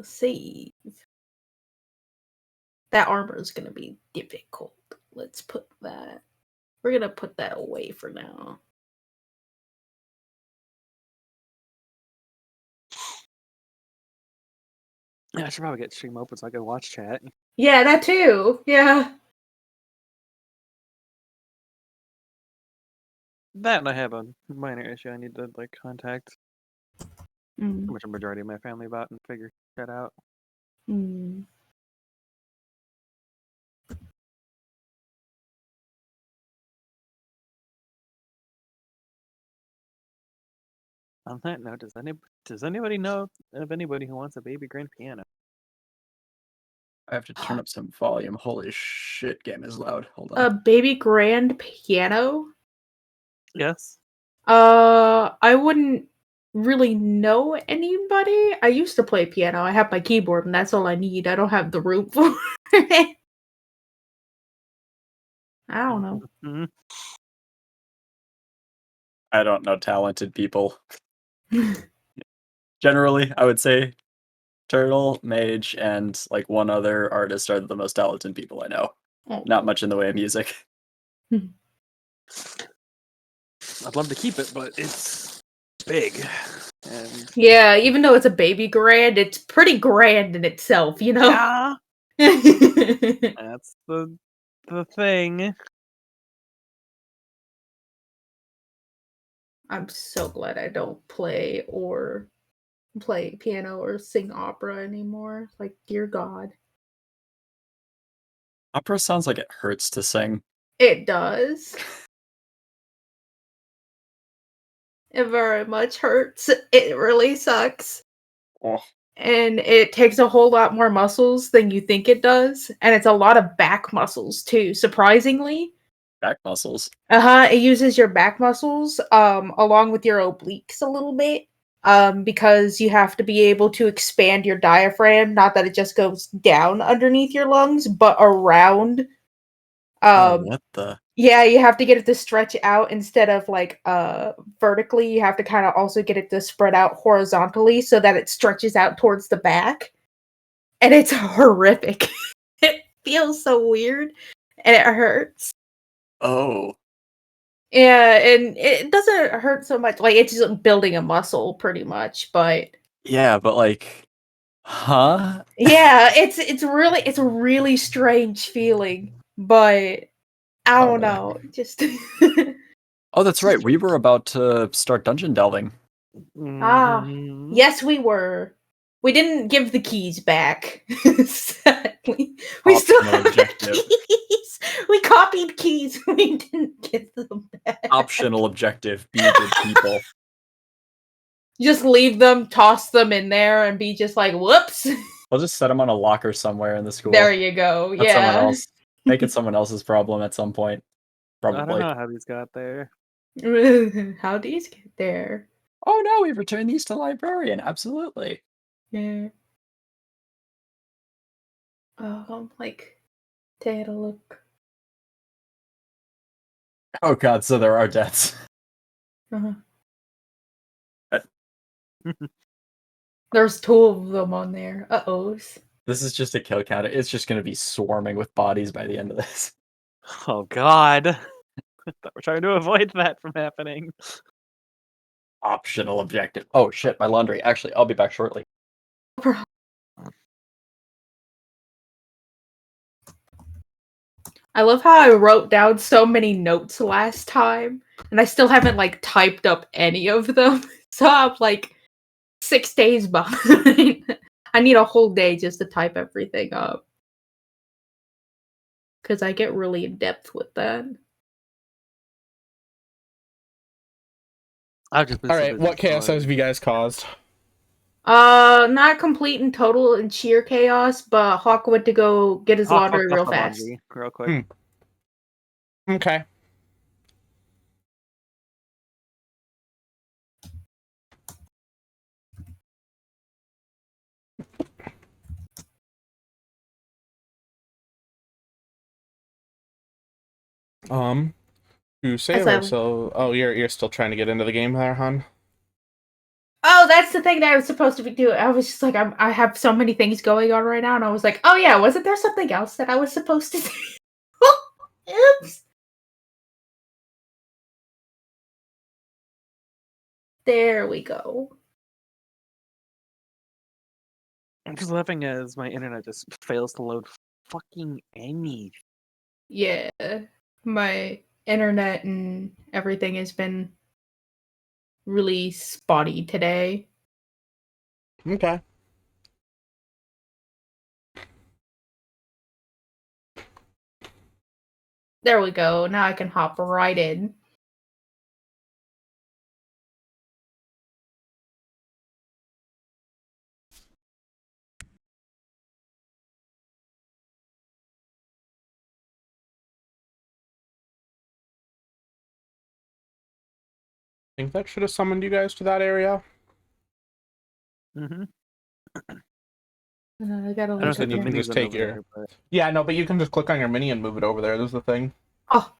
save. That armor is gonna be difficult. Let's put that. We're gonna put that away for now. Yeah, I should probably get stream open so I can watch chat. Yeah, that too. Yeah. That and I have a minor issue I need to like contact Mm. pretty much a majority of my family about and figure that out. Mm. On that note, does anybody know of anybody who wants a baby grand piano? I have to turn up some volume. Holy shit, game is loud. Hold on. A baby grand piano? Yes. I wouldn't really know anybody. I used to play piano. I have my keyboard, and that's all I need. I don't have the room for it. I don't know. Mm-hmm. I don't know talented people. Generally, I would say Turtle, Mage, and like one other artist are the most talented people I know. Oh. Not much in the way of music. I'd love to keep it, but it's big. And Yeah, even though it's a baby grand, it's pretty grand in itself, you know? yeah, that's the thing. I'm so glad I don't play piano or sing opera anymore. Like, dear God. Opera sounds like it hurts to sing. It does. It very much hurts. It really sucks. Oh. And it takes a whole lot more muscles than you think it does. And it's a lot of back muscles too, surprisingly. Back muscles. It uses your back muscles, along with your obliques a little bit. Because you have to be able to expand your diaphragm, not that it just goes down underneath your lungs, but around. What the? Yeah, you have to get it to stretch out instead of like vertically. You have to kind of also get it to spread out horizontally so that it stretches out towards the back. And it's horrific. It feels so weird and it hurts. Oh. Yeah, and it doesn't hurt so much. Like, it's just building a muscle pretty much, but Yeah, but like, huh? yeah, it's a really strange feeling, but I don't know. Just Oh, that's right. We were about to start dungeon delving. Mhm. Yes, we were. We didn't give the keys back. Sadly. We still Optional have the objective. keys. We copied keys. We didn't give them back. Optional objective. Be good people. Just leave them, toss them in there, and be just like, whoops. We'll just set them on a locker somewhere in the school. There you go. That's someone Yeah. else. Make it someone else's problem at some point. I don't Probably. know how these got there. How do these get there? Oh no, we've returned these to the librarian. Absolutely. Yeah. Oh, like, take a look. Oh god, so there are deaths. Uh-huh. There's 2 of them on there. Uh-ohs. This is just a kill counter. It's just going to be swarming with bodies by the end of this. Oh god. I thought we're trying to avoid that from happening. Optional objective. Oh shit, my laundry. Actually, I'll be back shortly. I love how I wrote down so many notes last time, and I still haven't, like, typed up any of them. So I'm, like, 6 days behind. I need a whole day just to type everything up. Because I get really in-depth with that. I've just been so Alright, busy what chaos exploring. have you guys caused? Not complete and total and sheer chaos, but Hawk went to go get his Hawk laundry fucked up real the fast. laundry real quick. Okay. You say As I- so. Oh, you're still trying to get into the game there, hon? Oh, that's the thing that I was supposed to be doing. I was just like, I have so many things going on right now, and I was like, oh yeah, wasn't there something else that I was supposed to do? Oops. There we go. I'm just laughing as my internet just fails to load fucking anything. Yeah, my internet and everything has been really spotty today. Okay. There we go. Now I can hop right in. I think that should have summoned you guys to that area. Mm-hmm. I gotta I look don't Then think up the you can the- just mini's take over your. there, but Yeah, no, but you can just click on your mini and move it over there. There's the thing. Oh,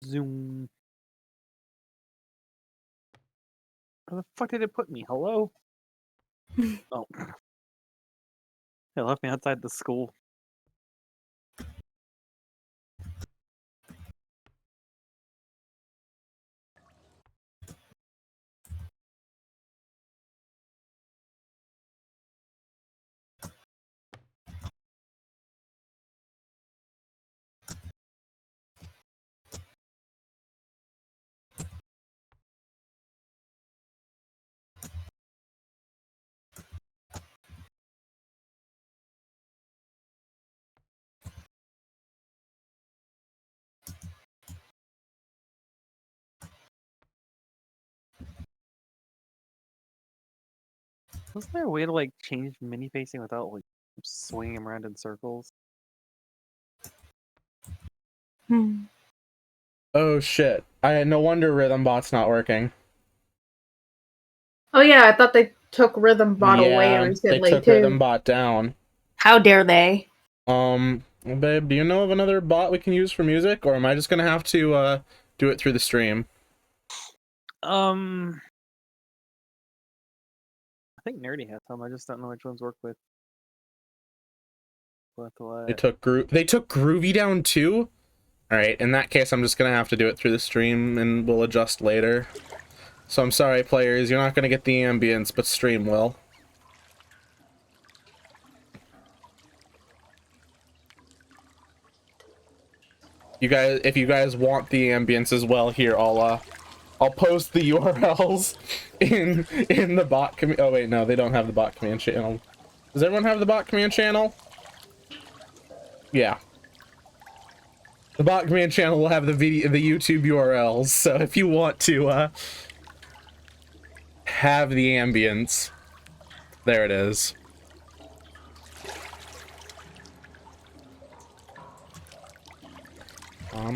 zoom. Where the fuck did it put me? Hello? Oh. It left me outside the school. Wasn't there a way to like change mini facing without like swinging him around in circles? Oh shit! No wonder Rhythm Bot's not working. oh yeah, I thought they took Rhythm Bot away Yeah, they recently took too. Rhythm Bot down. How dare they? Babe, do you know of another bot we can use for music, or am I just gonna have to do it through the stream? I think Nerdy has some. I just don't know which ones work with They what. took Groovy down too. All right, in that case, I'm just gonna have to do it through the stream, and we'll adjust later. So I'm sorry, players, you're not gonna get the ambience, but stream will. You guys, if you guys want the ambience as well, here I'll post the URLs in the bot command. Oh wait, no, they don't have the bot command channel. Does everyone have the bot command channel? Yeah. The bot command channel will have the YouTube URLs. So if you want to have the ambience, there it is.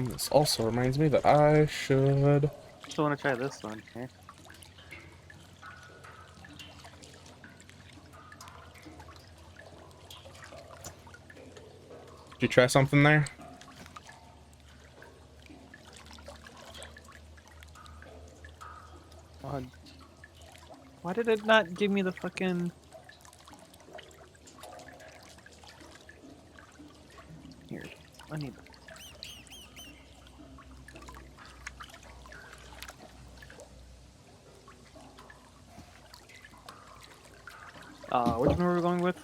This also reminds me that I should. Still want to try this one. Okay. Did you try something there? Why did it not give me the fucking... Here, I need... which one were we going with?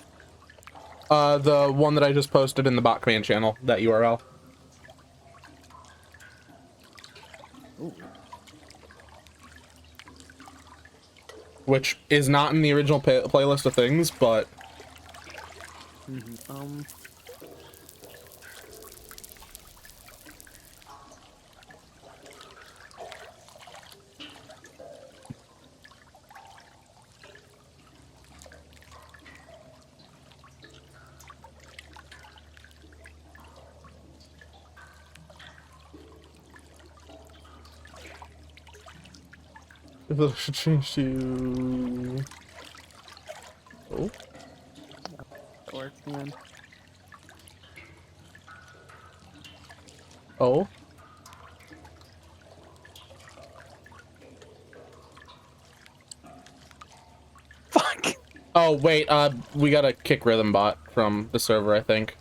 The one that I just posted in the bot command channel, that URL. Ooh. Which is not in the original playlist of things, but... It should change to... Oh. That works, man. Oh. Fuck! Oh, wait, we gotta kick Rhythm Bot from the server, I think.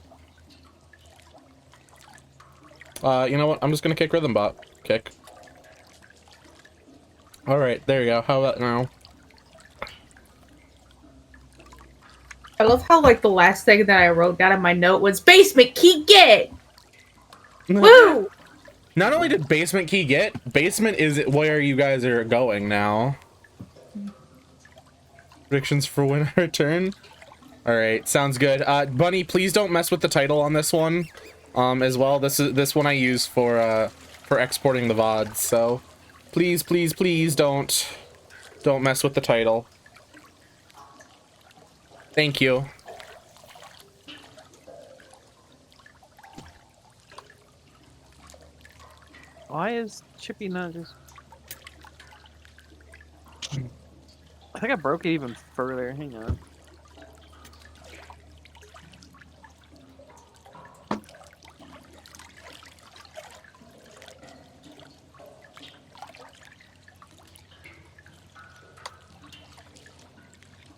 You know what? I'm just gonna kick Rhythm Bot. Kick. Alright, there you go. How about now? I love how like the last thing that I wrote down in my note was basement key get. Woo! Not only did basement key get, basement is where you guys are going now. Predictions for when I return. Alright, sounds good. Bunny, please don't mess with the title on this one. As well. This one I use for exporting the VODs, so please, please, please don't mess with the title. Thank you. Why is Chippy not just... I think I broke it even further. Hang on.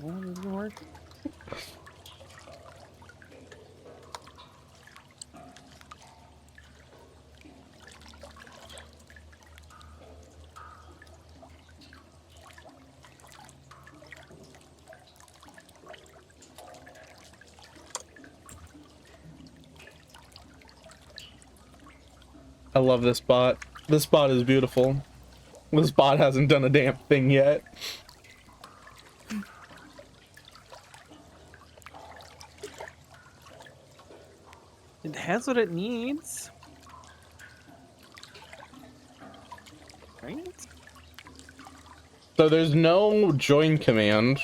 Well, it doesn't work. I love this bot. This bot is beautiful. This bot hasn't done a damn thing yet. It has what it needs. Right? So there's no join command.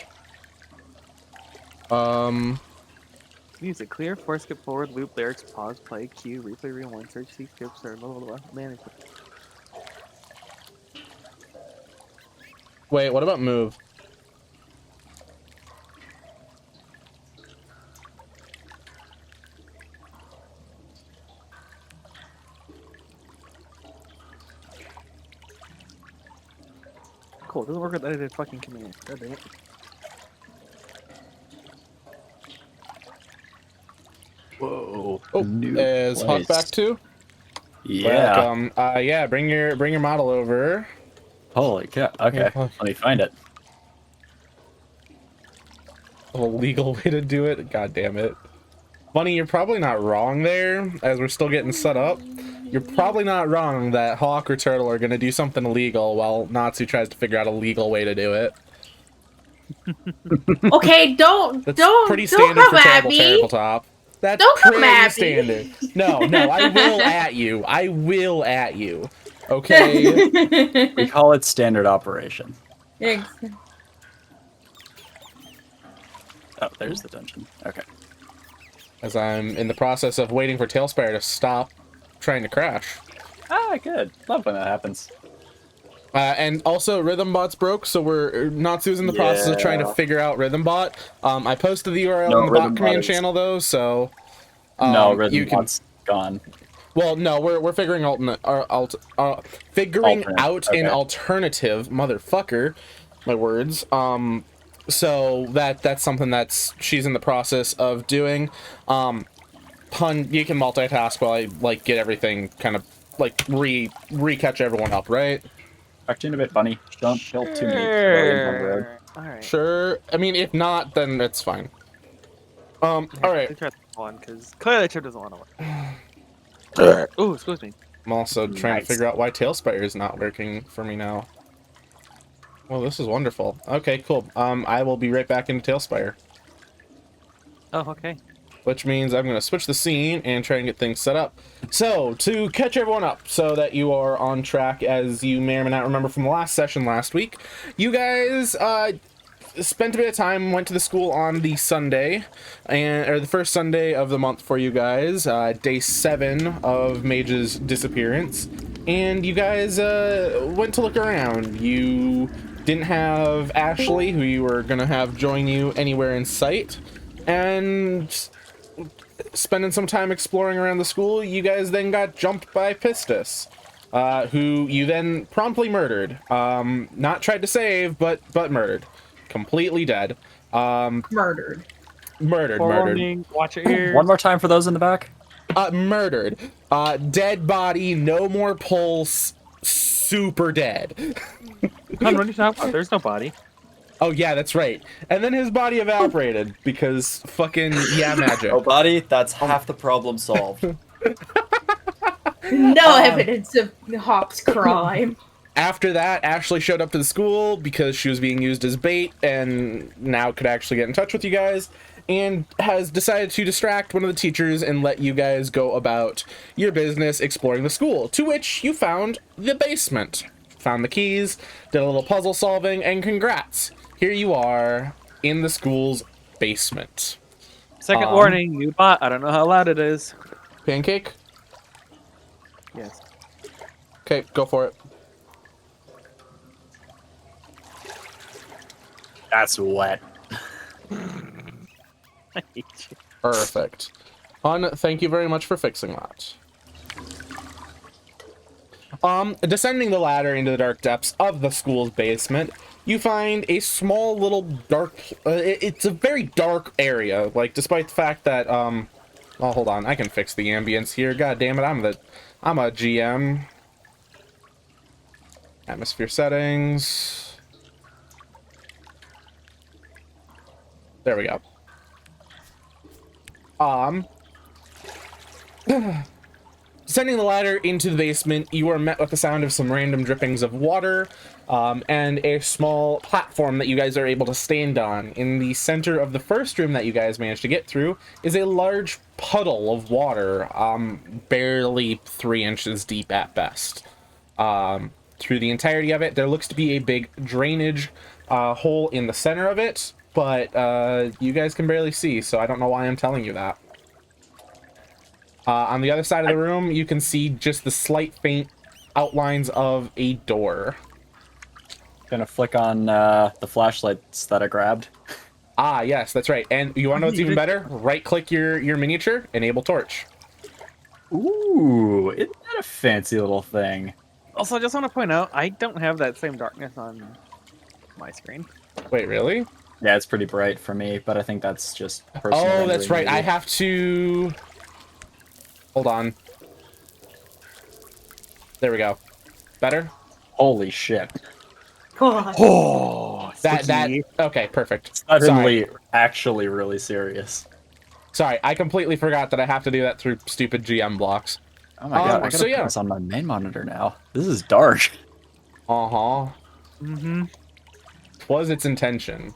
Music clear, force skip forward, loop, lyrics, pause, play, cue, replay, rewind, search, see scripts, or blah blah blah. Management. Wait, what about move? Cool, doesn't work with edited fucking command. God dang it. Whoa. Oh, new is Hawk place. back too? Yeah. Welcome. Yeah, bring your model over. Holy cow. Okay. Yeah. Let me find it. A legal way to do it. God damn it. Bunny, you're probably not wrong there, as we're still getting set up. You're probably not wrong that Hawk or Turtle are gonna do something illegal while Natsu tries to figure out a legal way to do it. Okay, don't Pretty don't standard come for at me. Tabletop. That's Don't come pretty at me. standard. No, I will at you. I will at you. Okay. We call it standard operation. Thanks. Oh, there's the dungeon. Okay. As I'm in the process of waiting for Tailspire to stop trying to crash. Ah, good. Love when that happens. And also, Rhythm Bot's broke, so Natsu's in the process of trying to Yeah. figure out Rhythm Bot. I posted the URL No, in the Rhythm bot command Bot is- channel though, so No, you Rhythm can. Bot's gone. Well, no, we're figuring figuring Alternate, out an okay. alternative, motherfucker. My words. So that's something she's in the process of doing. Pun, you can multitask while I like get everything kind of like re-catch everyone up, right? Talk to you in a bit, Bunny. Don't kill too many civilians on the road. Alright. Sure. I mean, if not, then it's fine. All right. Let's try this one, because clearly Chip doesn't want to work. Oh, excuse me. I'm also trying to Nice. figure out why Tailspire is not working for me now. Well, this is wonderful. Okay, cool. I will be right back into Tailspire. Oh, okay. Which means I'm going to switch the scene and try and get things set up. So, to catch everyone up so that you are on track, as you may or may not remember from the last session last week, you guys spent a bit of time, went to the school on the Sunday, or the first Sunday of the month for you guys, day 7 of Mage's disappearance, and you guys went to look around. You Didn't have Ashley, who you were gonna have join you anywhere in sight, and spending some time exploring around the school, you guys then got jumped by Pistis, who you then promptly murdered. Not tried to save, but murdered. Completely dead. Murdered. Murdered. Warning, watch your ears. One more time for those in the back. Murdered. Dead body, no more pulse, super dead. What are you talking about? There's no body. Oh yeah, that's right. And then his body evaporated because fucking magic. Oh, buddy, that's half the problem solved. No evidence of Hop's crime. After that, Ashley showed up to the school because she was being used as bait and now could actually get in touch with you guys, and has decided to distract one of the teachers and let you guys go about your business exploring the school, to which you found the basement. Found the keys, did a little puzzle solving, and congrats. Here you are in the school's basement. Second warning, new bot. I don't know how loud it is. Pancake? Yes. Okay, go for it. That's wet. I hate you. Perfect. Thank you very much for fixing that. Descending the ladder into the dark depths of the school's basement, you find a small little dark, it's a very dark area, like, despite the fact that, oh, hold on, I can fix the ambience here, god damn it, I'm a GM. Atmosphere settings. There we go. Descending the ladder into the basement, you are met with the sound of some random drippings of water, and a small platform that you guys are able to stand on. In the center of the first room that you guys managed to get through is a large puddle of water, barely 3 inches deep at best. Through the entirety of it, there looks to be a big drainage hole in the center of it, but you guys can barely see, so I don't know why I'm telling you that. On the other side of the room, you can see just the slight faint outlines of a door. Gonna flick on the flashlights that I grabbed. Ah, yes, that's right. And you want to know what's even better? Right-click your miniature, enable torch. Ooh, isn't that a fancy little thing? Also, I just want to point out, I don't have that same darkness on my screen. Wait, really? Yeah, it's pretty bright for me, but I think that's just personal. Oh, that's right. maybe. I have to... Hold on. There we go. Better? Holy shit. God. Oh, That okay, perfect. Suddenly, actually really serious. Sorry, I completely forgot that I have to do that through stupid GM blocks. Oh my god, I gotta so put yeah. this on my main monitor now. This is dark. Uh-huh. Mm-hmm. Was its intention.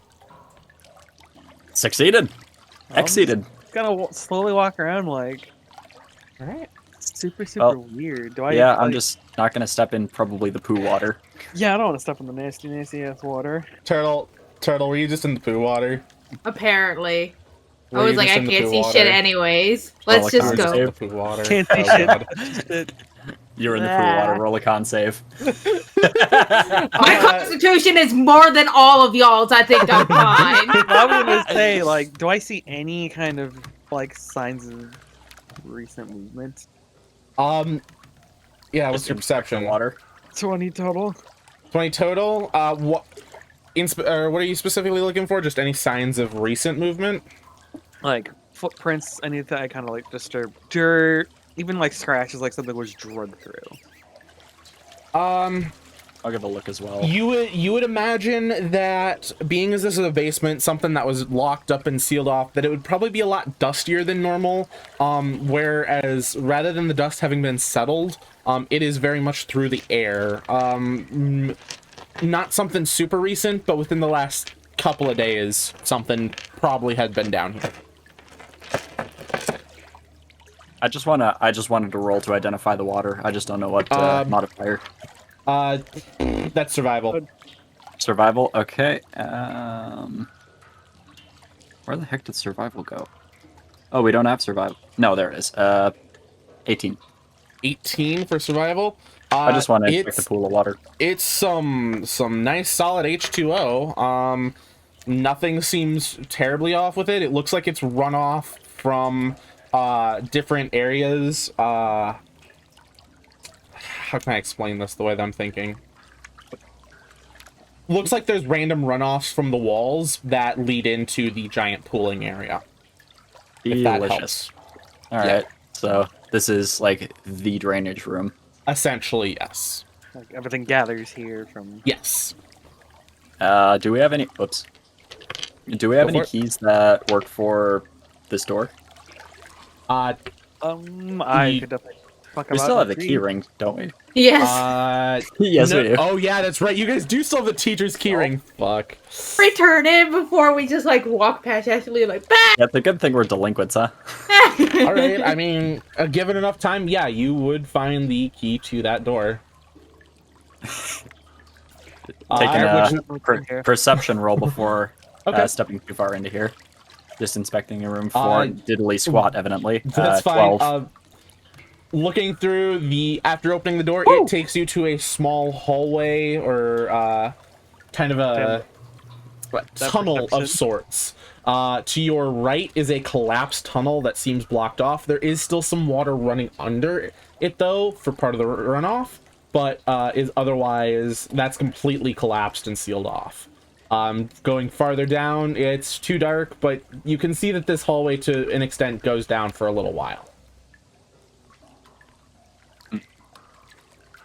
Succeeded. Exceeded. Gotta slowly walk around like Alright. super weird. Do I? Yeah, like, I'm just not gonna step in probably the poo water. Yeah, I don't want to step in the nasty ass water. Turtle, were you just in the poo water? Apparently. Were I was you like, just I in the can't poo see water? shit anyways. Let's like, just I go. In the poo water. Can't see Oh, shit. God. Shit. You're in the poo water. Roll a con save. My constitution is more than all of y'all's. I think I'm fine. I was gonna say, like, do I see any kind of like signs of recent movement? Yeah, what's your perception? Water. 20 total. 20 total. What are you specifically looking for? Just any signs of recent movement? Like footprints, anything that kind of like disturb dirt, even like scratches, like something was drugged through. I'll give a look as well. You would imagine that being as this is a basement, something that was locked up and sealed off, that it would probably be a lot dustier than normal. Whereas rather than the dust having been settled, it is very much through the air. Not something super recent, but within the last couple of days, something probably had been down here. I just wanted to roll to identify the water. I just don't know what modifier. That's survival. Survival. Okay. Where the heck did survival go? Oh, we don't have survival. No, there it is. 18. 18 for survival. I just want to inspect the pool of water. It's some nice solid H2O. Nothing seems terribly off with it. It looks like it's runoff from different areas. How can I explain this the way that I'm thinking? Looks like there's random runoffs from the walls that lead into the giant pooling area. If that helps. All right. So this is like the drainage room. Essentially, yes. Like everything gathers here from. Yes. Do we have any? Whoops. Do we have any keys that work for this door? I could definitely. We still have the key ring, don't we? Yes. Yes, we do. Oh yeah, that's right. You guys do still have the teacher's key ring. Fuck. Return it before we just like walk past Ashley like bah! Yeah, it's a good thing we're delinquents, huh? All right. I mean, given enough time, yeah, you would find the key to that door. Taking a perception roll before stepping too far into here. Just inspecting the room for diddly squat, evidently. That's 12. fine. Looking through after opening the door, it takes you to a small hallway or kind of a tunnel of sorts. To your right is a collapsed tunnel that seems blocked off. There is still some water running under it, though, for part of the runoff, but is otherwise that's completely collapsed and sealed off. Going farther down, it's too dark, but you can see that this hallway, to an extent, goes down for a little while.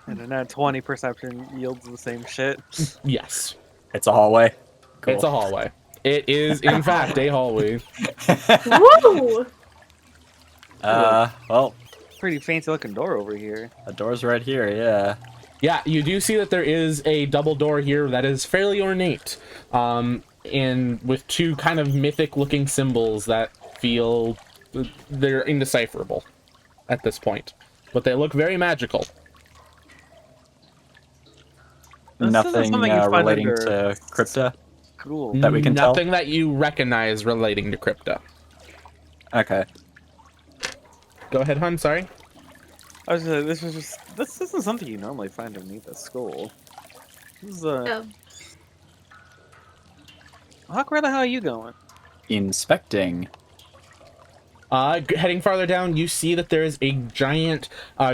And then that 20 perception yields the same shit. Yes. It's a hallway. Cool. It's a hallway. It is, in fact, a hallway. Woo! Well. Pretty fancy looking door over here. The door's right here, yeah. Yeah, you do see that there is a double door here that is fairly ornate. And with two kind of mythic looking symbols that feel they're indecipherable at this point. But they look very magical. Nothing relating to crypta? Cool. That we can tell? Nothing that you recognize relating to crypta. Okay. Go ahead, hun, sorry. I was this isn't something you normally find underneath a skull. This is Huck, where the hell are you going? Inspecting. Heading farther down, you see that there is a giant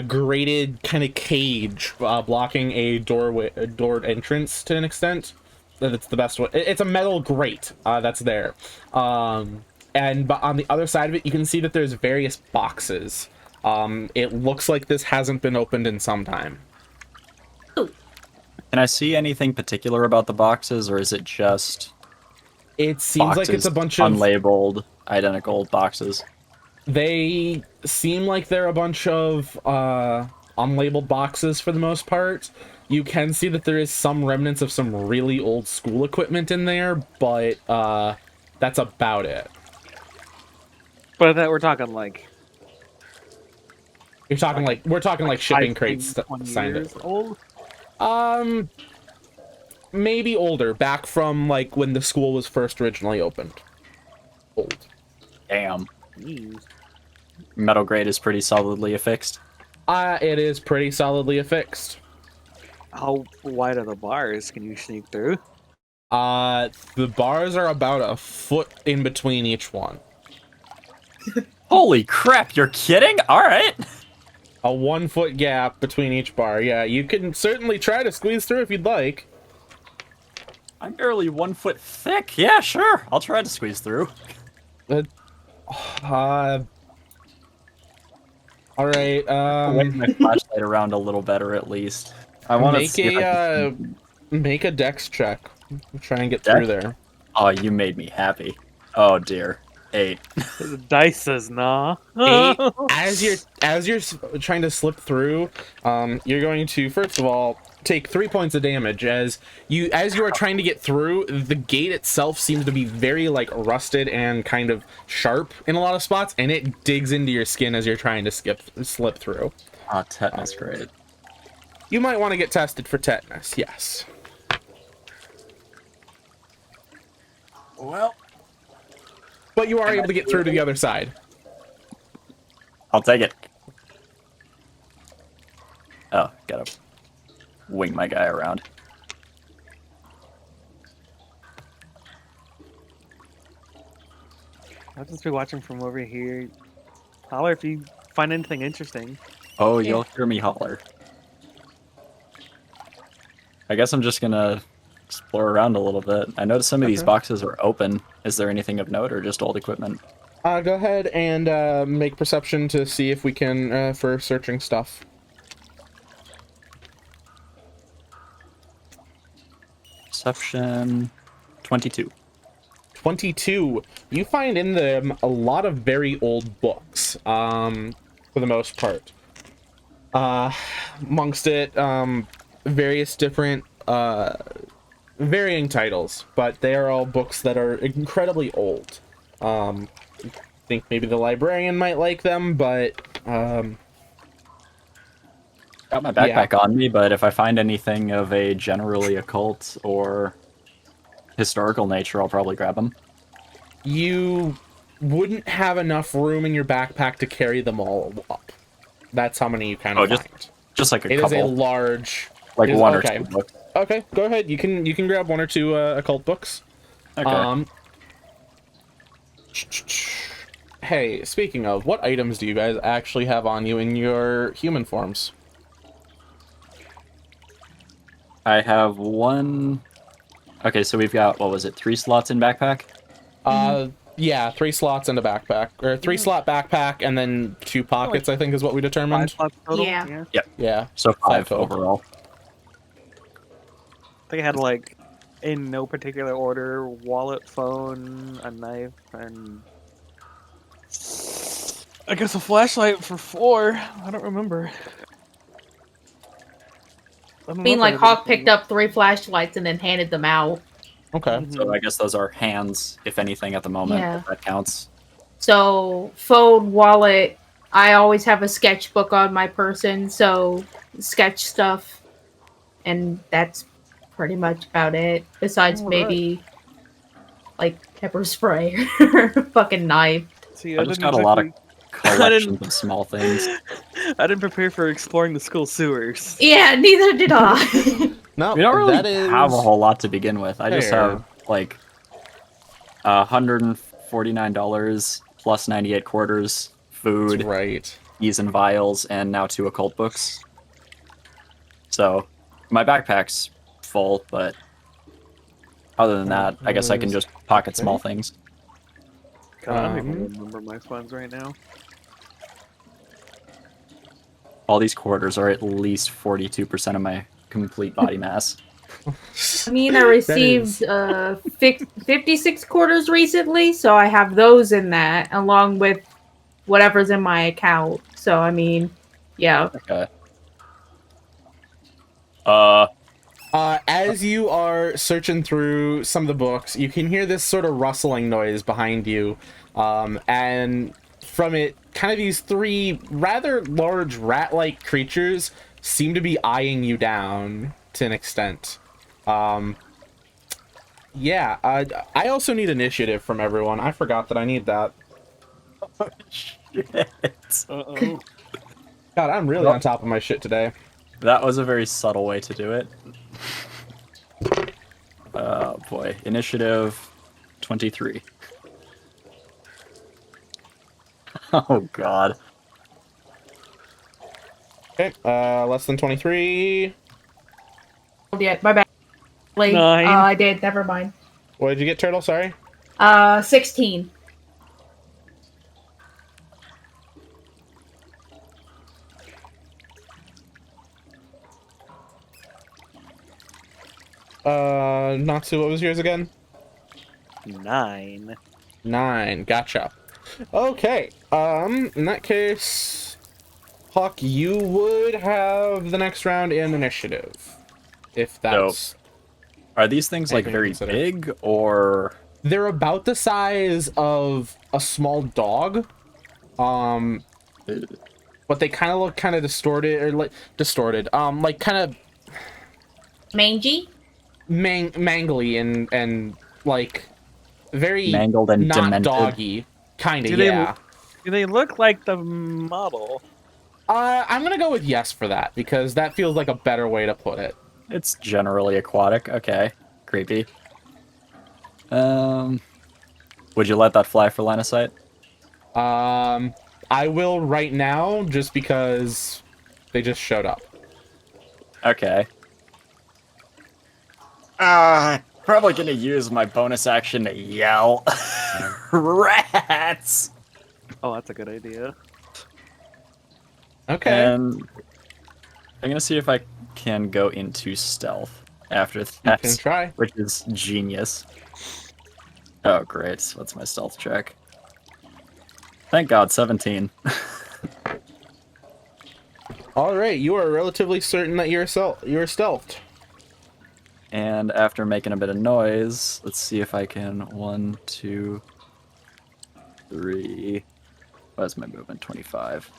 grated kind of cage blocking a door entrance to an extent. That's the best way. It's a metal grate that's there. But on the other side of it, you can see that there's various boxes. It looks like this hasn't been opened in some time. Can I see anything particular about the boxes, or is it just... It seems like it's a bunch of... unlabeled, identical boxes. They seem like they're a bunch of unlabeled boxes for the most part. You can see that there is some remnants of some really old school equipment in there, but that's about it. But that we're talking like... We're talking like shipping crates signed it. Old? Maybe older, back from like when the school was first originally opened. Old. Damn. Jeez. Metal grate is pretty solidly affixed. It is pretty solidly affixed. How wide are the bars? Can you sneak through? The bars are about a foot in between each one. Holy crap, you're kidding? Alright. A 1 foot gap between each bar. Yeah, you can certainly try to squeeze through if you'd like. I'm barely 1 foot thick. Yeah, sure. I'll try to squeeze through. Alright, Wave my flashlight around a little better at least. I want to see make a dex check. Try and get through there. Oh, you made me happy. Oh dear. 8. The dice says nah. 8. As you're trying to slip through, you're going to first of all take 3 points of damage as you are trying to get through. The gate itself seems to be very like rusted and kind of sharp in a lot of spots, and it digs into your skin as you're trying to slip through. Ah, tetanus grade. You might want to get tested for tetanus. Yes. Well, but you are able to get through to the other side. I'll take it. Oh, gotta wing my guy around. I'll just be watching from over here. Holler if you find anything interesting. Oh, you'll hear me holler. I guess I'm just gonna explore around a little bit. I noticed some of these boxes are open. Is there anything of note or just old equipment? Go ahead and make perception to see if we can for searching stuff. Perception 22. 22. You find in them a lot of very old books, for the most part. Amongst it, various different, varying titles, but they are all books that are incredibly old. I think maybe the librarian might like them, but, Got my backpack on me, but if I find anything of a generally occult or historical nature, I'll probably grab them. You wouldn't have enough room in your backpack to carry them all up. That's how many you kind of find. Just like a couple. couple. It is a large... Like one or two books. Okay, go ahead. You can grab one or two occult books. Okay. Hey, speaking of, what items do you guys actually have on you in your human forms? I have one... Okay, so we've got, what was it, 3 slots in backpack? Yeah, 3 slots in a backpack. Or 3-slot backpack, and then 2 pockets, I think is what we determined. 5 slots total? Yeah. Yeah. So 5 total. overall. I think I had, like, in no particular order, wallet, phone, a knife, and... I guess a flashlight for 4. I don't remember. I mean, like, Hawk picked up 3 flashlights and then handed them out. Okay. So I guess those are hands, if anything, at the moment. Yeah. If that counts. So, phone, wallet, I always have a sketchbook on my person, so sketch stuff. And that's pretty much about it. Besides maybe, like, pepper spray or fucking knife. See, I just got a lot of collections of small things. I didn't prepare for exploring the school sewers. Yeah, neither did I. No, We don't really have a whole lot to begin with. I just have, like, $149 plus 98 quarters, food, keys and vials, and now 2 occult books. So, my backpack's full, but other than that, I guess I can just pocket small things. God, I don't even remember my funds right now. All these quarters are at least 42% of my complete body mass. I mean, I received 56 quarters recently, so I have those in that, along with whatever's in my account. So, I mean, yeah. Okay. As you are searching through some of the books, you can hear this sort of rustling noise behind you, and from it, kind of these 3 rather large rat-like creatures seem to be eyeing you down to an extent. Yeah, I also need initiative from everyone. I forgot that I need that. Oh, shit. Uh-oh. God, I'm really on top of my shit today. That was a very subtle way to do it. Oh boy. Initiative 23. Oh god. Okay, less than 23. Yeah, my bad. 9. I did, never mind. What did you get, Turtle? Sorry? 16. Natsu, what was yours again? 9. 9, gotcha. Okay, in that case, Hawk, you would have the next round in initiative. If that's... Are these things, like, very big, or...? They're about the size of a small dog. But they kind of look kind of distorted, or, like, like, kind of... Mangy? Mangly and, like, very... mangled and not demented. doggy. Kind of, yeah. Do they look like the model? I'm gonna go with yes for that, because that feels like a better way to put it. It's generally aquatic. Okay. Creepy. Would you let that fly for line of sight? I will right now, just because they just showed up. Okay. Probably gonna use my bonus action to yell. Rats! Oh, that's a good idea. Okay. And I'm gonna see if I can go into stealth after You that. can try. Which is genius. Oh, great. What's my stealth check? Thank God, 17. All right, you are relatively certain that you're stealthed. And after making a bit of noise, let's see if I can. 1, 2, 3. What's my movement? 25.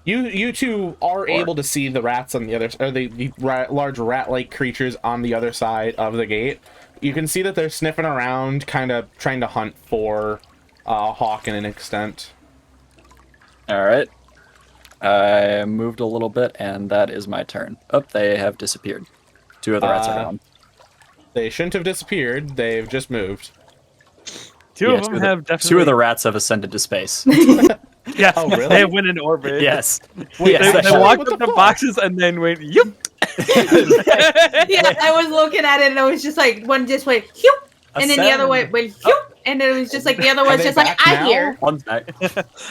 You two are able to see the rats on the other, or the large rat-like creatures on the other side of the gate. You can see that they're sniffing around, kind of trying to hunt for Hawk in an extent. All right. I moved a little bit, and that is my turn. Oh, they have disappeared. 2 of the rats are gone. They shouldn't have disappeared. They've just moved. Two of them have definitely. 2 of the rats have ascended to space. Yes, Oh, really? they went in orbit. Yes. Wait, Yes, They actually, walked what up the the fuck? boxes and then went, yup. Yeah, I was looking at it and I was just like, one just went, "Hoop," and then the other one went, "Hoop," and it was just like the other one's they just like, back "I now? hear." One's back.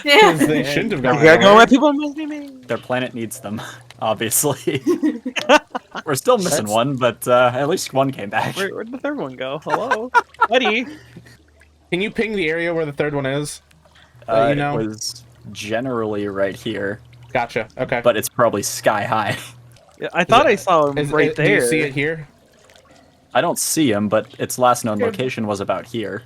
Yeah. They shouldn't have gone. Here I go, anywhere. my people miss me. Their planet needs them, obviously. We're still missing one, but at least one came back. Where'd the third one go? Hello, buddy. Can you ping the area where the third one is? It was generally right here, Gotcha. Okay. but it's probably sky high. Yeah, I thought I saw him right Do there. you see it here? I don't see him, but its last known location was about here.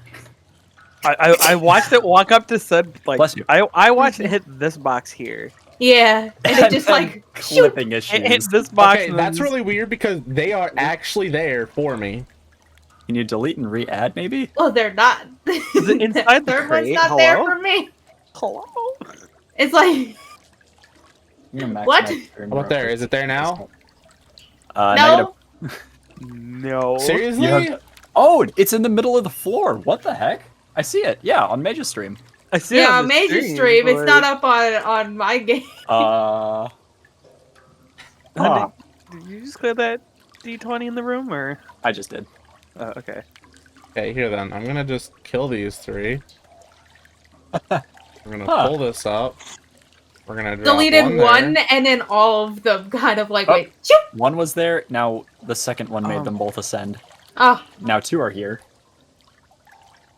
I watched it walk up to said like Bless you. I watched it hit this box here. Yeah, and it just like shoot. clipping It hit issues. this box. Okay, and that's then- really weird because they are actually there for me. Can you delete and re-add, maybe? Well, they're not. it inside the third one's crate? not there Hello? for me. Hello. It's like I'm gonna max What? my turn How about there? real Is it there now? negative. no. No. Seriously? You have- Oh, it's in the middle of the floor. What the heck? I see it. Yeah, on Mage's stream. I see it Yeah, on the Major stream. It's but- not up on my game. Huh. Did you just clear that D20 in the room, or? I just did. Oh, okay. Okay, here then. I'm gonna just kill these 3. We're gonna Huh. pull this up. We're gonna drop Deleted one, there. and then all of them kind of like Oh. wait. Shoot. One was there. Now the second one made them both ascend. Oh, Now 2 are here.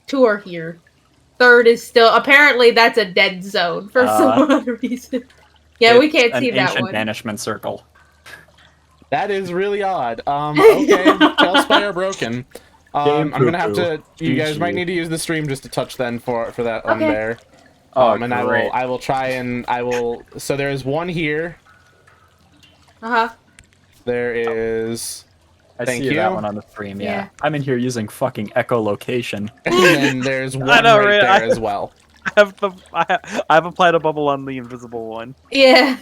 2 are here. Third is still apparently that's a dead zone for some odd reason. Yeah, we can't see an that ancient one. banishment circle. That is really odd. Okay, Tailspire broken. I'm gonna have to. You guys might need to use the stream just to touch then for that one Okay. there. Oh, and great. I will try and So there's one here. Uh-huh. There is. I Thank see you. that one on the stream. Yeah. Yeah. I'm in here using fucking echolocation. And then there's one know, right right? there as well. I've applied a bubble on the invisible one. Yeah.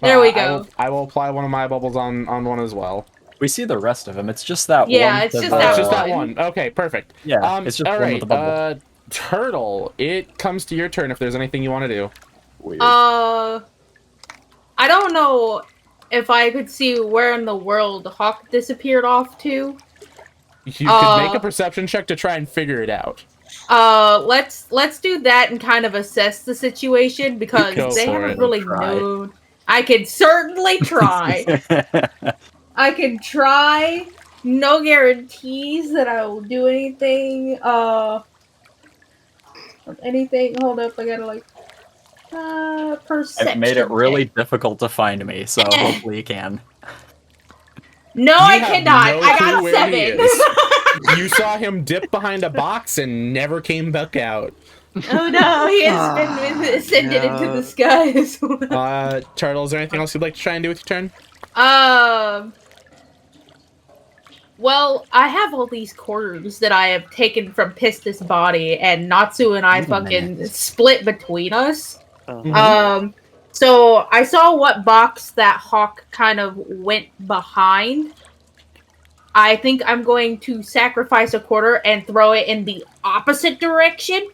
There we go. I will apply one of my bubbles on one as well. We see the rest of them. It's just that one. Yeah, it's to just the- that It's just that one. one. Okay, perfect. Yeah, it's just all one right. with the bubble. Turtle, it comes to your turn if there's anything you want to do. Weird. I don't know if I could see where in the world Hawk disappeared off to. You could make a perception check to try and figure it out. Let's do that and kind of assess the situation because Go they for haven't it. really Try. known. I can certainly try. I can try. No guarantees that I will do anything. Anything. Hold up, I gotta like. Perception. It made it really check. difficult to find me, so hopefully you can. No, You I have cannot. no I clue got where he 7. is. You saw him dip behind a box and never came back out. Oh no, he has been ascended into the skies. Turtle, is there anything else you'd like to try and do with your turn? Well, I have all these quarters that I have taken from Pistis' body, and Natsu and I fucking split between us. Uh-huh. So I saw what box that hawk kind of went behind. I think I'm going to sacrifice a quarter and throw it in the opposite direction.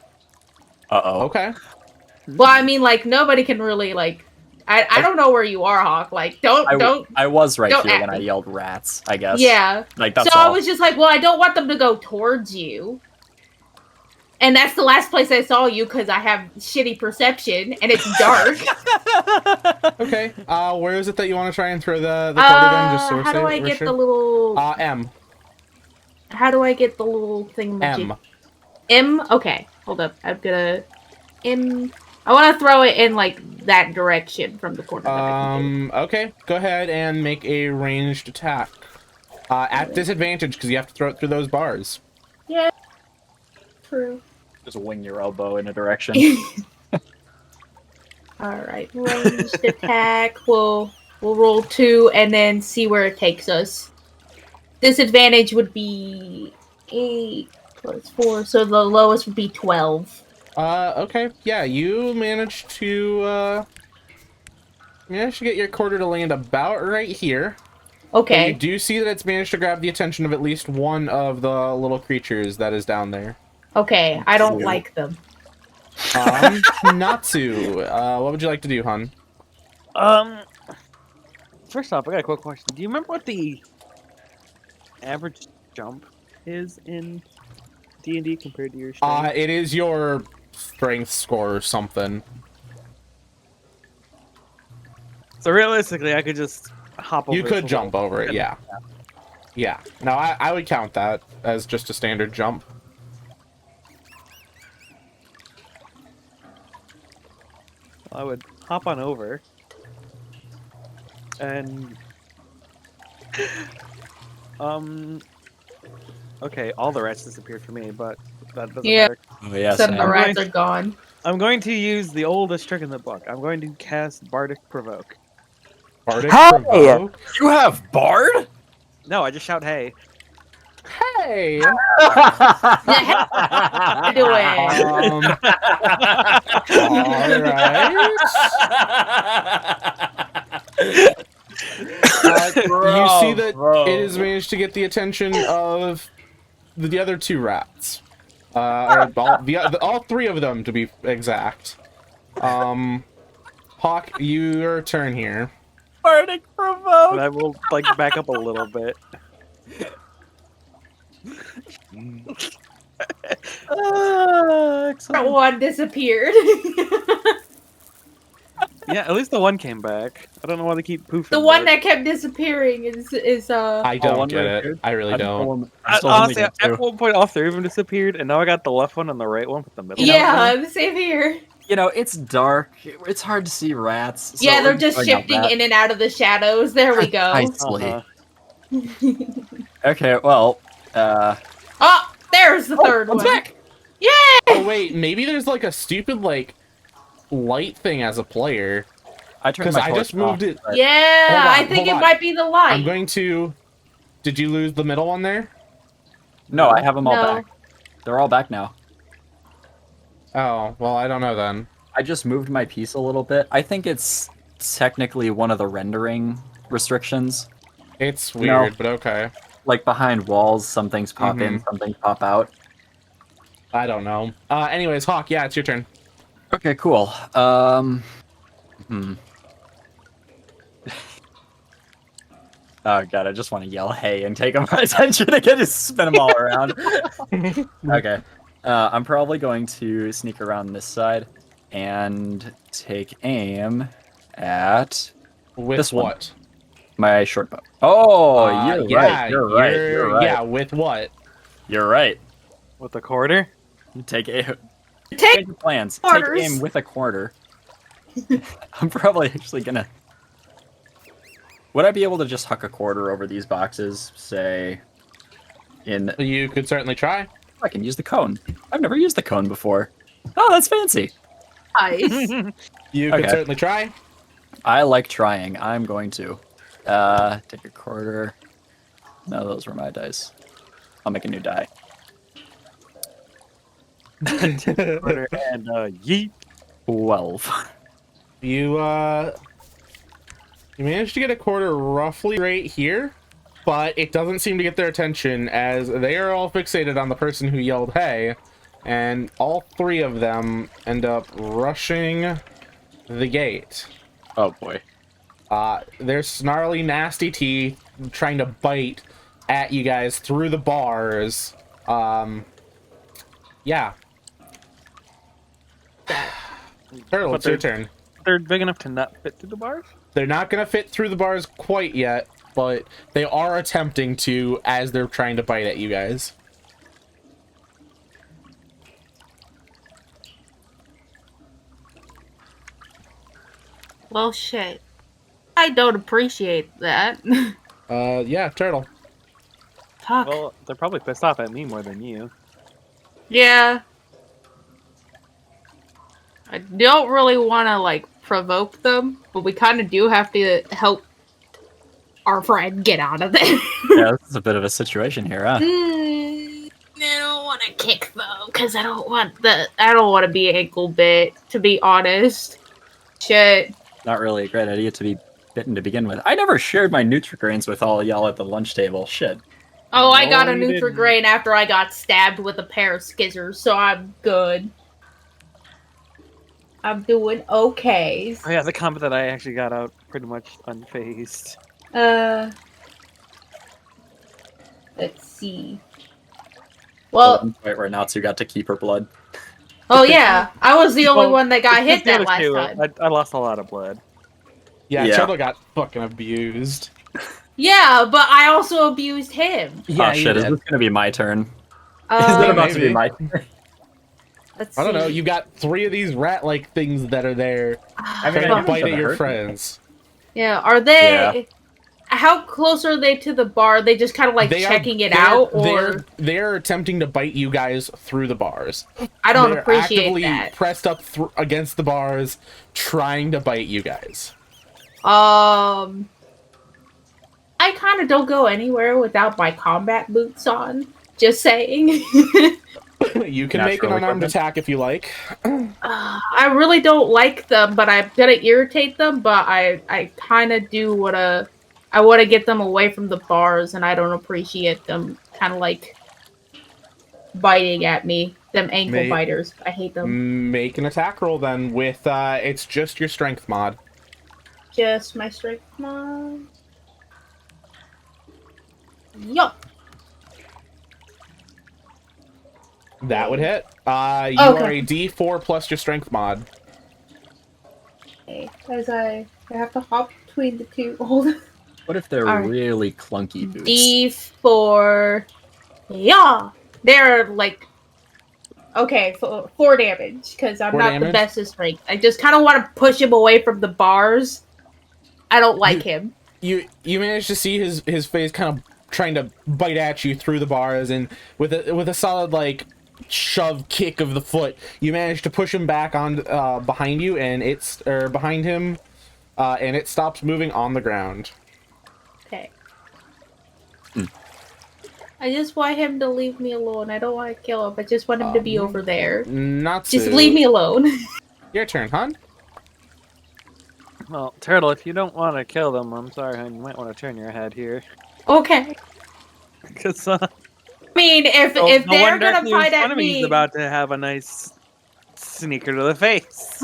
Uh-oh. Okay. Well, I mean, like, nobody can really, like... I don't know where you are, Hawk. Like, don't... I was right don't here at when I me. yelled rats, I guess. Yeah. Like, that's so all. I was just like, well, I don't want them to go towards you. And that's the last place I saw you because I have shitty perception and it's dark. Okay. Where is it that you want to try and throw the quarter then? Just so how do I get sure? the little... M. How do I get the little thing? M. M? Okay. Hold up. I'm gonna... M... I want to throw it in, like, that direction from the corner. Okay. Go ahead and make a ranged attack. At disadvantage, because you have to throw it through those bars. Yeah. True. Just wing your elbow in a direction. Alright. Ranged attack. We'll roll 2 and then see where it takes us. Disadvantage would be 8 plus 4, so the lowest would be 12. Okay. Yeah, you managed to get your quarter to land about right here. Okay. And you do see that it's managed to grab the attention of at least one of the little creatures that is down there. Okay, I don't like them. Natsu, what would you like to do, hon? First off, I got a quick question. Do you remember what the average jump is in D&D compared to your strength? It is your strength score or something. So realistically, I could just hop over. You could jump over it, yeah. Yeah. No, I would count that as just a standard jump. I would hop on over. And... Okay, all the rats disappeared for me, but that doesn't work. Oh, yeah, Some of the same. rats are gone. I'm going to use the oldest trick in the book. I'm going to cast Bardic Provoke. Bardic Hey! Provoke? You have Bard? No, I just shout, hey. Hey! How you doing? You see that it has managed to get the attention of the other two rats. Or all three of them, to be exact. Hawk, your turn here. Bardic Provoke! And I will, like, back up a little bit. That one disappeared. Yeah, at least the one came back. I don't know why they keep poofing. The one that kept disappearing is I don't get it. I really don't. Honestly, at one point all three of them disappeared, and now I got the left one and the right one with the middle. Yeah, the same here. You know, it's dark. It's hard to see rats. So Yeah, they're just shifting in and out of the shadows. There we go. Nicely. Okay, well, Oh, there's the third one. Back. Yay! Oh wait, maybe there's like a stupid like light thing as a player. Because I just moved it. Yeah, I think it might be the light. I'm going to. Did you lose the middle one there? No, I have them all back. They're all back now. Oh, well, I don't know then. I just moved my piece a little bit. I think it's technically one of the rendering restrictions. It's weird, but okay. Like behind walls, some things pop in, some things pop out. I don't know. Anyways, Hawk, yeah, it's your turn. Okay, cool. Oh god, I just want to yell hey and take my attention again, just spin them all around. Okay. I'm probably going to sneak around this side and take aim at this what? My short bow. Oh, you're right. You're right. Yeah, with what? You're right. With a quarter? Take aim. Take plans. quarters. Take aim with a quarter. I'm probably actually gonna. Would I be able to just huck a quarter over these boxes? Say, in. You could certainly try. I can use the cone. I've never used the cone before. Oh, that's fancy. Nice. You could certainly try. I like trying. I'm going to. Take a quarter. No, those were my dice. I'll make a new die. Take a quarter and yeet. 12. You managed to get a quarter roughly right here, but it doesn't seem to get their attention as they are all fixated on the person who yelled hey, and all three of them end up rushing the gate. Oh boy. Their snarly, nasty teeth trying to bite at you guys through the bars. Yeah. Turtle, it's your turn. They're big enough to not fit through the bars? They're not going to fit through the bars quite yet, but they are attempting to as they're trying to bite at you guys. Well, shit. I don't appreciate that. Yeah, Turtle. Fuck. Well, they're probably pissed off at me more than you. Yeah. I don't really want to, like, provoke them, but we kind of do have to help our friend get out of there. Yeah, this is a bit of a situation here, huh? I don't want to kick though, because I don't want to be ankle bit, to be honest. Shit. Not really a great idea to be bitten to begin with. I never shared my Nutrigrains with all y'all at the lunch table. Shit. Oh, I got a No, you Nutrigrain after I got stabbed with a pair of scissors, so I'm good. I'm doing okay. Oh yeah, the combat that I actually got out pretty much unfazed. Let's see. Well, Right where Natsu got to keep her blood. oh yeah, I was the only one that got hit The that other last two, time. I lost a lot of blood. Yeah, Yeah. Turtle got fucking abused. Yeah, but I also abused him. Oh shit, is this gonna be my turn? Is it Um, about to be maybe. my turn? let's I don't know. see. You got three of these rat-like things that are there I mean, trying I to haven't bite been at your hurt. friends. Yeah, are they? Yeah. How close are they to the bar? Are they just kind of like checking it out, or they're attempting to bite you guys through the bars. I don't They're appreciate actively that. pressed up against the bars, trying to bite you guys. I kind of don't go anywhere without my combat boots on. Just saying. You can make an Natural unarmed equipment. attack if you like. I really don't like them, but I'm gonna irritate them. But I kind of do wanna. I want to get them away from the bars, and I don't appreciate them kind of like biting at me. Them ankle biters. I hate them. Make an attack roll then with it's just your strength mod. Just my strength mod. Yup. That would hit. You are Okay. a D4 plus your strength mod. Okay, as I have to hop between the two. Hold on. What if they're Alright. really clunky boots? D4. Yeah, they're like. Okay, 4 damage because I'm 4 not damage? the best at strength. I just kind of want to push him away from the bars. I don't like him. You managed to see his face kind of trying to bite at you through the bars, and with a solid like shove kick of the foot, you managed to push him back on behind you, and behind him, and it stops moving on the ground. Okay. I just want him to leave me alone. I don't want to kill him. I just want him to be over there. Natsu, Just leave me alone. Your turn, hon. Well, Turtle, if you don't want to kill them, I'm sorry, hon, you might want to turn your head here. Okay. Because I mean, if no they're one gonna directly fight in front at of me me, is about to have a nice sneaker to the face.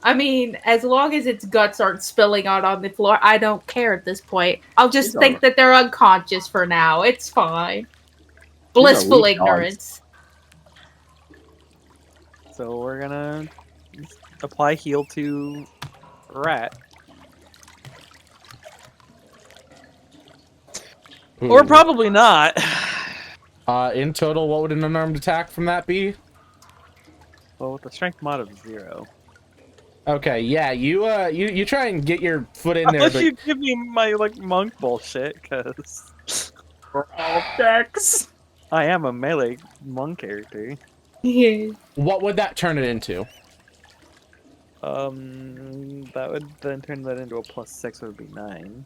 I mean, as long as its guts aren't spilling out on the floor, I don't care at this point. I'll just These think are- that they're unconscious for now. It's fine. These are Blissful weak dogs. ignorance. So we're gonna apply heal to Rat. Or probably not. In total, what would an unarmed attack from that be? Well, with the strength mod of 0. Okay, yeah, you try and get your foot in there, Unless but you give me my like monk bullshit, because For all decks. I am a melee monk character. Yeah. what would that turn it into? That would then turn that into a +6, would be 9.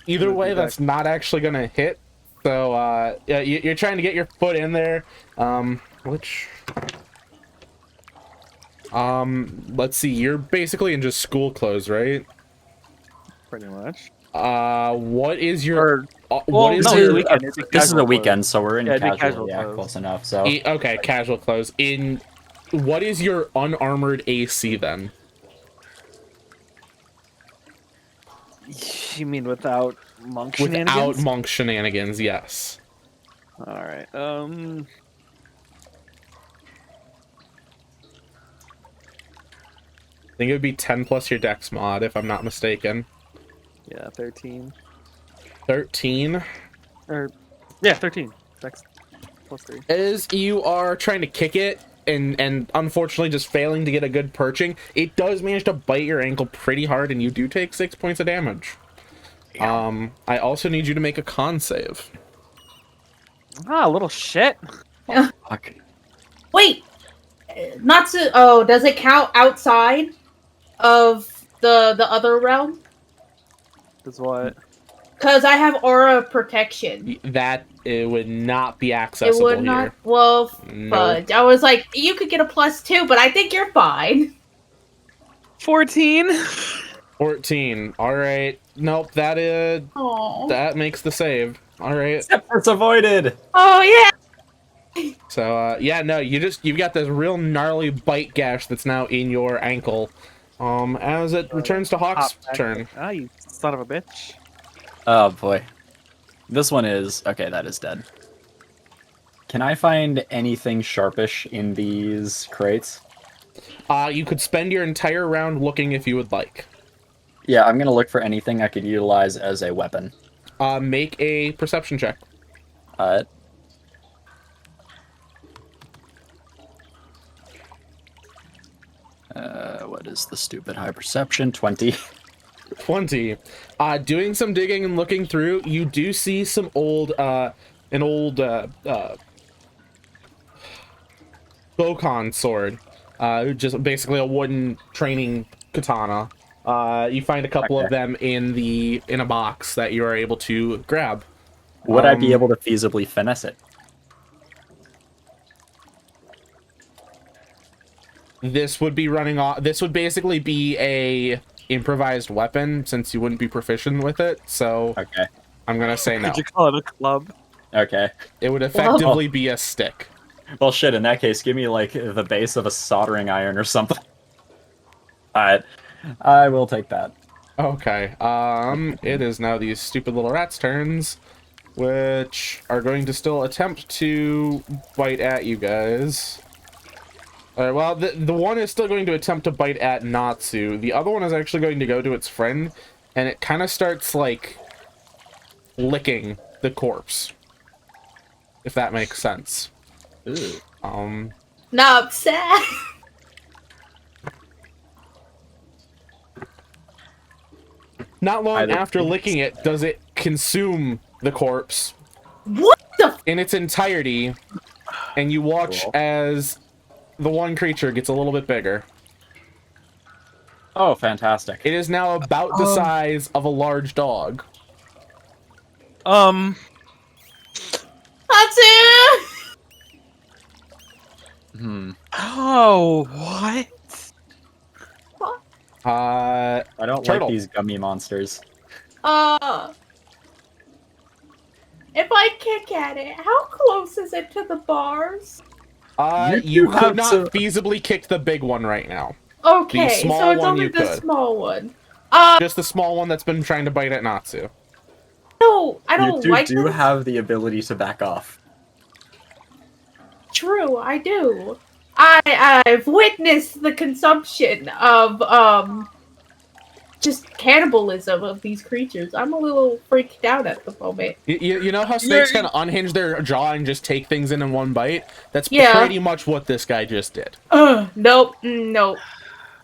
Either Would way, be that's not actually gonna hit. So yeah, you're trying to get your foot in there, which Let's see. You're basically in just school clothes, right? Pretty much. What is your... Or, what is no, your... weekend. This is a weekend, so we're in Yeah, casual. Yeah, clothes. close enough. So Okay, casual clothes. What is your unarmored AC then? You mean without monk shenanigans? Without monk shenanigans, yes. Alright, I think it would be 10 plus your dex mod, if I'm not mistaken. yeah, 13. 13? Yeah, 13. Dex plus 3. As you are trying to kick it, and unfortunately just failing to get a good perching, it does manage to bite your ankle pretty hard, and you do take 6 points of damage. I also need you to make a con save. Ah, little shit. fuck. Wait, not to. Oh, does it count outside of the other realm? Is what? Because I have aura protection. That it would not be accessible It would not. here. Well, No. fudge. I was like, you could get a +2, but I think you're fine. 14. 14. All right. Nope. Oh. That makes the save. All right. It's avoided. Oh yeah. So yeah, no, you've got this real gnarly bite gash that's now in your ankle. As it returns to Hawk's turn. Ah, you son of a bitch. Oh boy, this one is okay. That is dead. Can I find anything sharpish in these crates? You could spend your entire round looking if you would like. Yeah, I'm gonna look for anything I could utilize as a weapon. Make a perception check. What is the stupid high perception? 20. 20. Doing some digging and looking through, you do see some old, Bokon sword. Just basically a wooden training katana. You find a couple of them in a box that you are able to grab. Would I be able to feasibly finesse it? This would be running off. This would basically be a improvised weapon since you wouldn't be proficient with it. So okay, I'm gonna say no. Could you call it a club? Okay. It would effectively be a stick. Well, shit. In that case, give me like the base of a soldering iron or something. Alright, I will take that. Okay. It is now these stupid little rats' turns, which are going to still attempt to bite at you guys. Alright, well, the one is still going to attempt to bite at Natsu. The other one is actually going to go to its friend, and it kind of starts, like, licking the corpse. If that makes sense. Ooh. Not upset. Not long after licking it, does it consume the corpse. What the? In its entirety, and you watch as the one creature gets a little bit bigger. Oh, fantastic. It is now about the size of a large dog. Natsu! Oh, what? I don't Turtle. like these gummy monsters. If I kick at it, how close is it to the bars? You could not feasibly kick the big one right now. Okay, The small so it's one only you the could. small one. Just the small one that's been trying to bite at Natsu. No, I don't You like do this. have the ability to back off. True, I do. I've witnessed the consumption of just cannibalism of these creatures. I'm a little freaked out at the moment. You know how snakes kind of unhinge their jaw and just take things in one bite? That's pretty much what this guy just did. Nope, nope.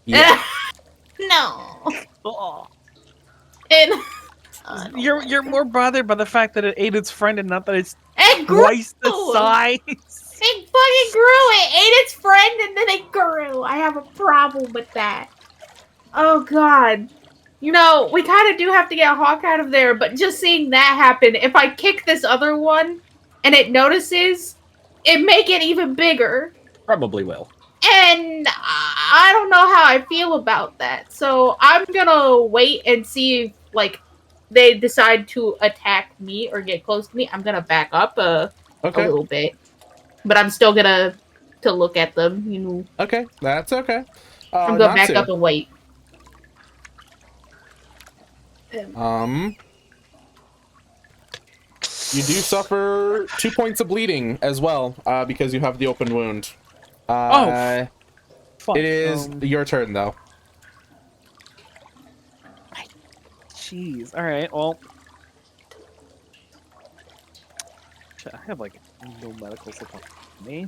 Yeah. No. Oh. And You're more bothered by the fact that it ate its friend and not that it's it grew. twice the size. It fucking grew. It ate its friend and then it grew. I have a problem with that. Oh god. You know, we kind of do have to get Hawk out of there, but just seeing that happen, if I kick this other one and it notices, it may get even bigger. Probably will. And I don't know how I feel about that. So I'm gonna wait and see if, like, they decide to attack me or get close to me. I'm gonna back up a little bit. But I'm still gonna to look at them, you know. Okay, that's okay. I'm gonna back up and wait. You do suffer 2 points of bleeding as well, because you have the open wound. Fuck. It is your turn, though. Jeez. All right. Well, shit, I have like no medical support for me.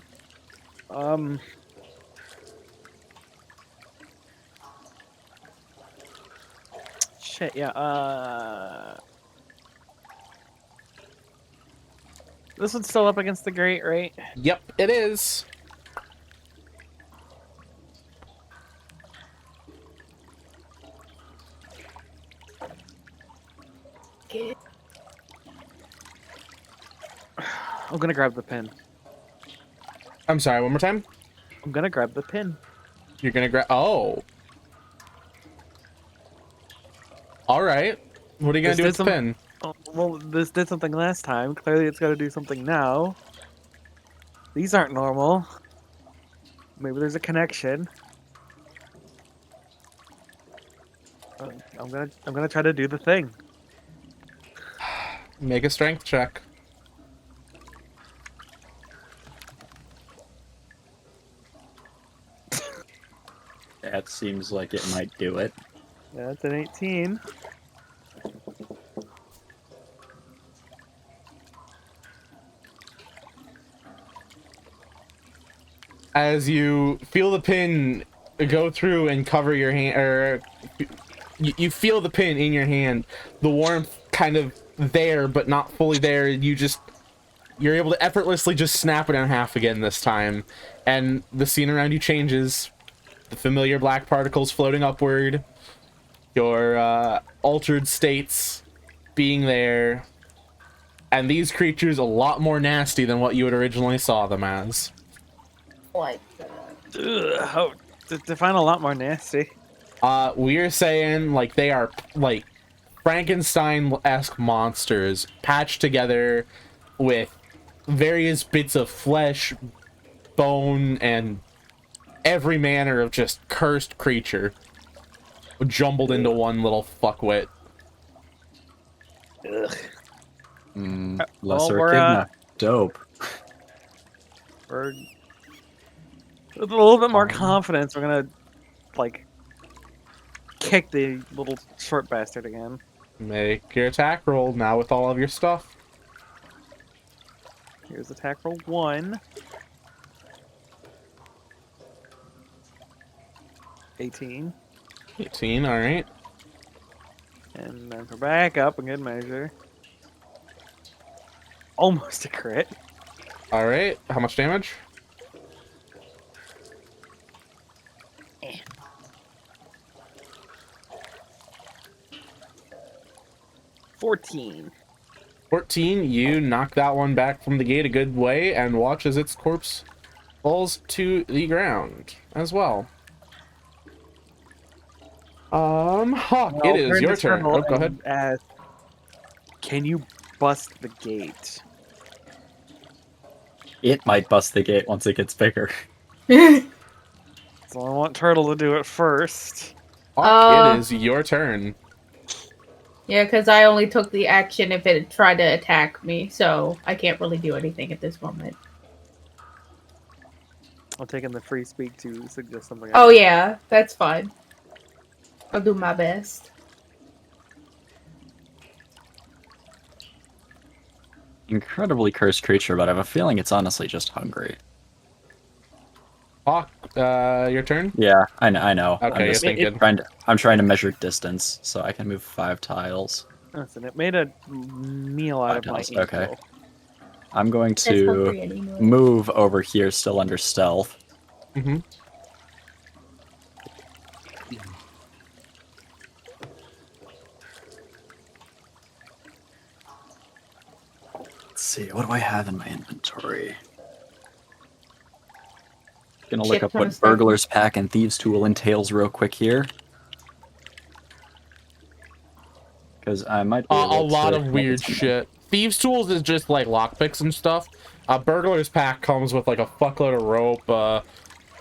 Shit. Yeah. This one's still up against the grate, right? Yep, it is. I'm gonna grab the pin. I'm sorry, one more time? I'm gonna grab the pin. You're gonna grab... Oh. Alright. What are you gonna do with the pin? Oh, well, this did something last time. Clearly it's gotta do something now. These aren't normal. Maybe there's a connection. I'm gonna try to do the thing. Make a strength check. That seems like it might do it. That's an 18. As you feel the pin go through and cover your hand, or you feel the pin in your hand, the warmth kind of there but not fully there, you're able to effortlessly just snap it in half again this time, and the scene around you changes. The familiar black particles floating upward, your altered states being there, and these creatures a lot more nasty than what you had originally saw them as. Like, How define a lot more nasty. We're saying like they are like Frankenstein-esque monsters patched together with various bits of flesh, bone, and every manner of just cursed creature jumbled into one little fuckwit. Lesser Echidna. Dope. We're with a little bit more confidence. We're gonna like kick the little short bastard again. Make your attack roll now with all of your stuff. Here's attack roll 1. 18. 18, alright. And then for backup, a good measure. Almost a crit. Alright, how much damage? Eh. 14. 14, you knock that one back from the gate a good way and watch as its corpse falls to the ground as well. Hawk, Well, it is your turn. Oh, go ahead. Ask, can you bust the gate? It might bust the gate once it gets bigger. So I want Turtle to do it first. Hawk, it is your turn. Yeah, because I only took the action if it tried to attack me, so I can't really do anything at this moment. I'm taking the free speak to suggest something. Oh yeah, that's fine. I'll do my best. Incredibly cursed creature, but I have a feeling it's honestly just hungry. Hawk, your turn? Yeah, I know. Okay, you're thinking. I'm trying to measure distance, so I can move 5 tiles. Listen, it made a meal out of my tiles, okay. info. I'm going to move over here, still under stealth. Mm-hmm. Let's see, what do I have in my inventory? Gonna Shit look up ton of what stuff. Burglar's Pack and Thieves' Tool entails real quick here. Because I might be A able lot to of come up with weird something. shit. Thieves' Tools is just like lockpicks and stuff. Burglar's Pack comes with like a fuckload of rope,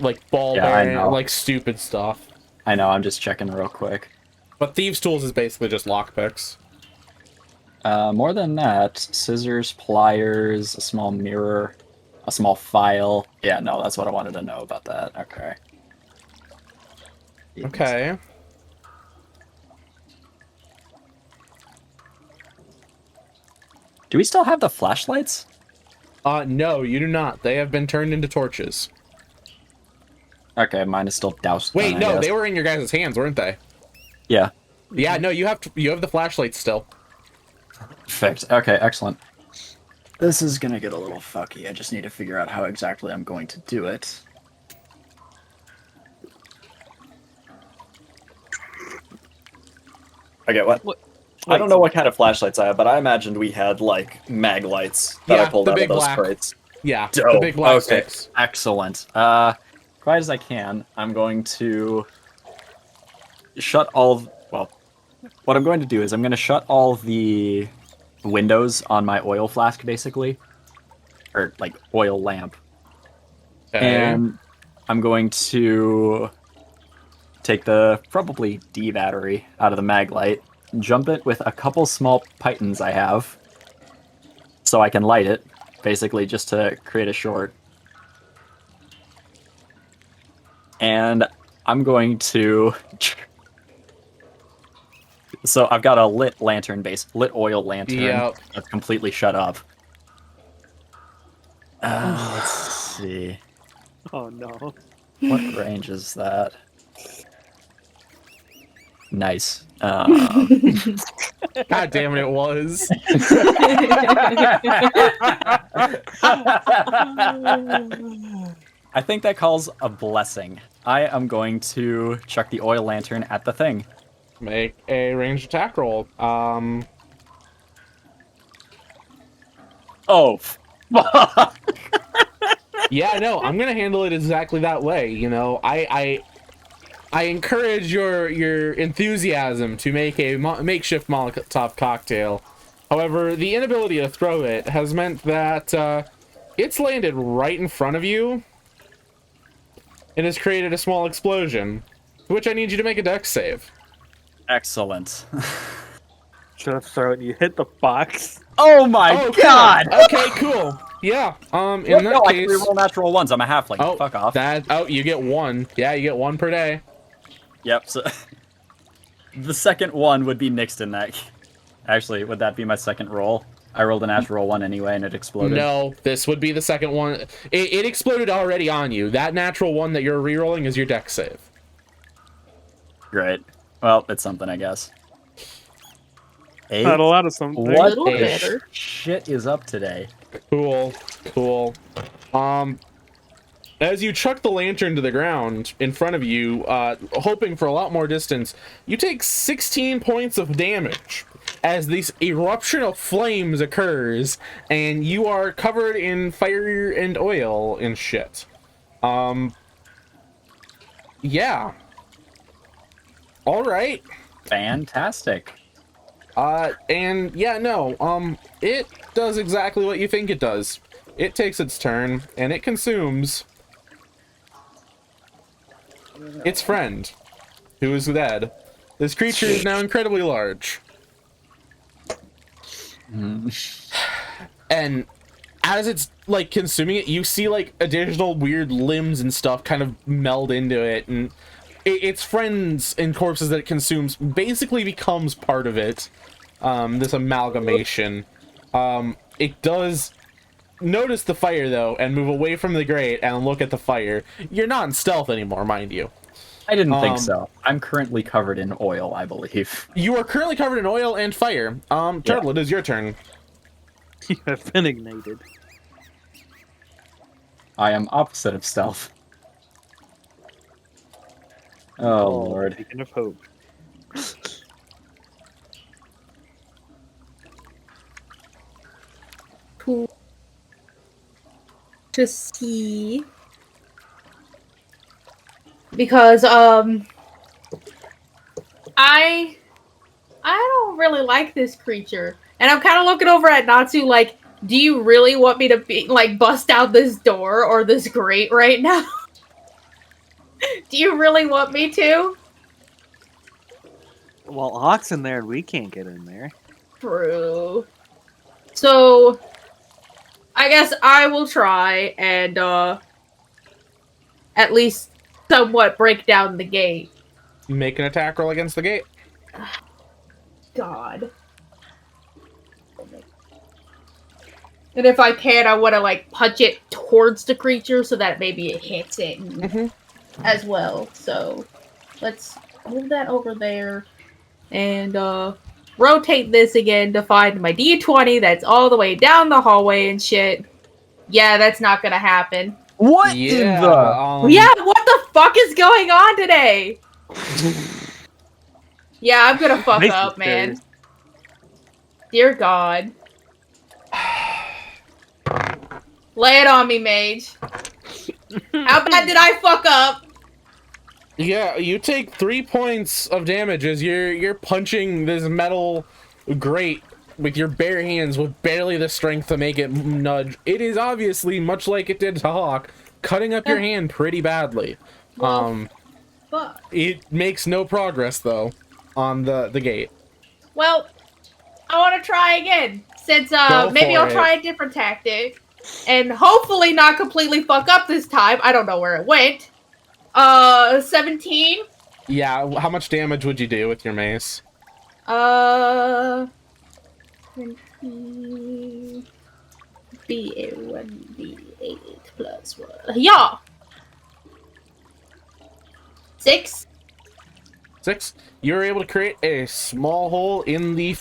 like ball Yeah, I bearing, know. like stupid stuff. I know, I'm just checking real quick. But Thieves' Tools is basically just lockpicks. More than that, scissors, pliers, a small mirror, a small file. Yeah, no, that's what I wanted to know about that. Okay. Okay. Do we still have the flashlights? No, you do not. They have been turned into torches. Okay, mine is still doused. Wait, then, I no, guess. they were in your guys' hands, weren't they? Yeah. Yeah, no, you have the flashlights still. Perfect. Okay, excellent. This is gonna get a little fucky. I just need to figure out how exactly I'm going to do it. Okay, what? I don't know what kind of flashlights I have, but I imagined we had, like, mag lights that I Yeah, pulled the out of big those black. crates. Yeah, the Dope. big black Okay, sticks. excellent. Quiet as I can, I'm going to shut all... Well, what I'm going to do is I'm going to shut all the windows on my oil flask, basically. Or, like, oil lamp. Okay. And I'm going to take the, probably, D battery out of the mag light, jump it with a couple small pythons I have, so I can light it, basically just to create a short. And I'm going to... So I've got a lit oil lantern Yep. that's completely shut up. Let's see. Oh no. What range is that? Nice. God damn it, it was. I think that calls a blessing. I am going to chuck the oil lantern at the thing. Make a ranged attack roll. Oh, fuck. Yeah, no, I'm gonna handle it exactly that way. You know, I encourage your enthusiasm to make a makeshift Molotov cocktail. However, the inability to throw it has meant that it's landed right in front of you and has created a small explosion, to which I need you to make a dex save. Excellent. Should have thrown you hit the box. Oh my god! Cool. Okay, cool. Yeah. In that I case, can reroll natural ones. I'm a halfling. oh, Fuck off. you get one. Yeah, you get one per day. Yep. So the second one would be nixed in that. Actually, would that be my second roll? I rolled a natural one anyway, and it exploded. No, this would be the second one. It exploded already on you. That natural one that you're rerolling is your dex save. Great. Well, it's something, I guess. Eight? Not a lot of something. What Little the better. shit is up today? Cool, cool. As you chuck the lantern to the ground in front of you, hoping for a lot more distance, you take 16 points of damage as this eruption of flames occurs, and you are covered in fire and oil and shit. Yeah. All right. Fantastic. And yeah, no, it does exactly what you think it does. It takes its turn, and it consumes its friend, who is dead. This creature is now incredibly large. And as it's, like, consuming it, you see, like, additional weird limbs and stuff kind of meld into it, and its friends and corpses that it consumes basically becomes part of it. This amalgamation. It does notice the fire, though, and move away from the grate and look at the fire. You're not in stealth anymore, mind you. I didn't think so. I'm currently covered in oil, I believe. You are currently covered in oil and fire. Turtle, it is your turn. You have been ignited. I am opposite of stealth. Oh, Lord. Beacon of hope. Cool. To see because I don't really like this creature, and I'm kind of looking over at Natsu like, do you really want me to be like bust out this door or this grate right now? Do you really want me to? Well, Hawk's in there and we can't get in there. True. So, I guess I will try and at least somewhat break down the gate. Make an attack roll against the gate. God. And if I can, I want to like punch it towards the creature so that maybe it hits it as well. So let's move that over there and rotate this again to find my D20 that's all the way down the hallway and shit. Yeah, that's not gonna happen. What Yeah. Yeah, what the fuck is going on today? Yeah, I'm gonna fuck up, man. Dear God. Lay it on me, Mage. How bad did I fuck up? Yeah, you take 3 points of damage as you're punching this metal grate with your bare hands with barely the strength to make it nudge. It is obviously, much like it did to Hawk, cutting up your hand pretty badly. Well, fuck. It makes no progress though on the gate. Well, I want to try again. Since maybe I'll try a different tactic. And hopefully not completely fuck up this time. I don't know where it went. 17? Yeah, how much damage would you do with your mace? 20... B1B8 plus 1. Yeah! 6? 6. You're able to create a small hole in the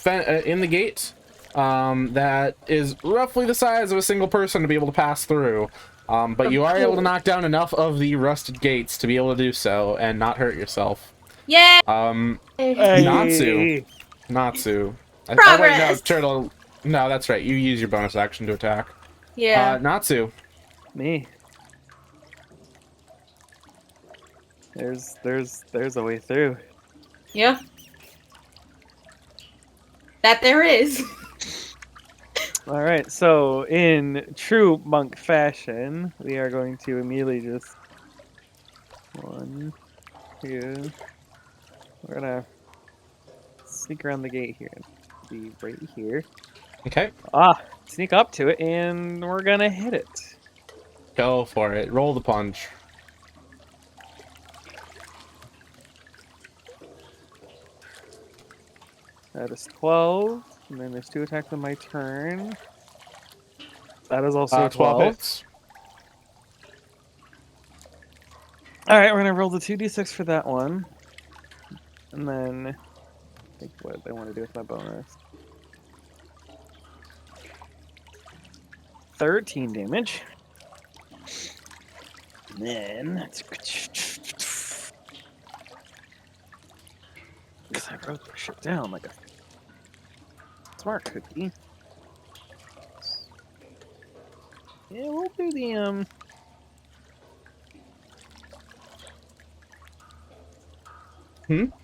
gate that is roughly the size of a single person to be able to pass through. But you are able to knock down enough of the rusted gates to be able to do so and not hurt yourself. Yeah. Natsu. Progress. Wait, no, Turtle. No, that's right. You use your bonus action to attack. Yeah. Natsu. Me. There's a way through. Yeah. That there is. All right, so in true monk fashion, we are going to immediately just 1, 2. We're gonna sneak around the gate here. Be right here. Okay. Sneak up to it, and we're gonna hit it. Go for it. Roll the punch. That is 12, and then there's 2 attacks on my turn. That is also 12. Hits. All right, we're gonna roll the 2d6 for that one, and then I think what I want to do with my bonus. 13 damage. And then because I wrote the shit down like a smart cookie. Yeah, we'll do the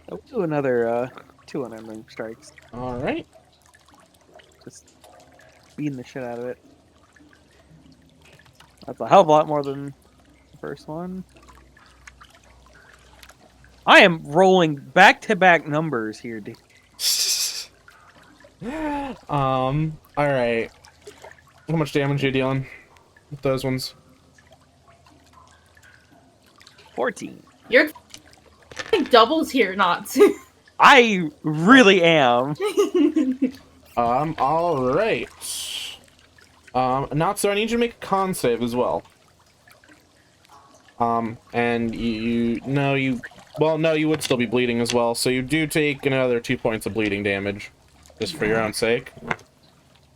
I'll do another 2 unarmed strikes. All right. Just beating the shit out of it. That's a hell of a lot more than the first one. I am rolling back-to-back numbers here, dude. All right. How much damage are you dealing with those ones? 14. You're doubles here, Natsu. I really am. All right. Natsu, I need you to make a con save as well. And you would still be bleeding as well, so you do take another 2 points of bleeding damage, just for your own sake.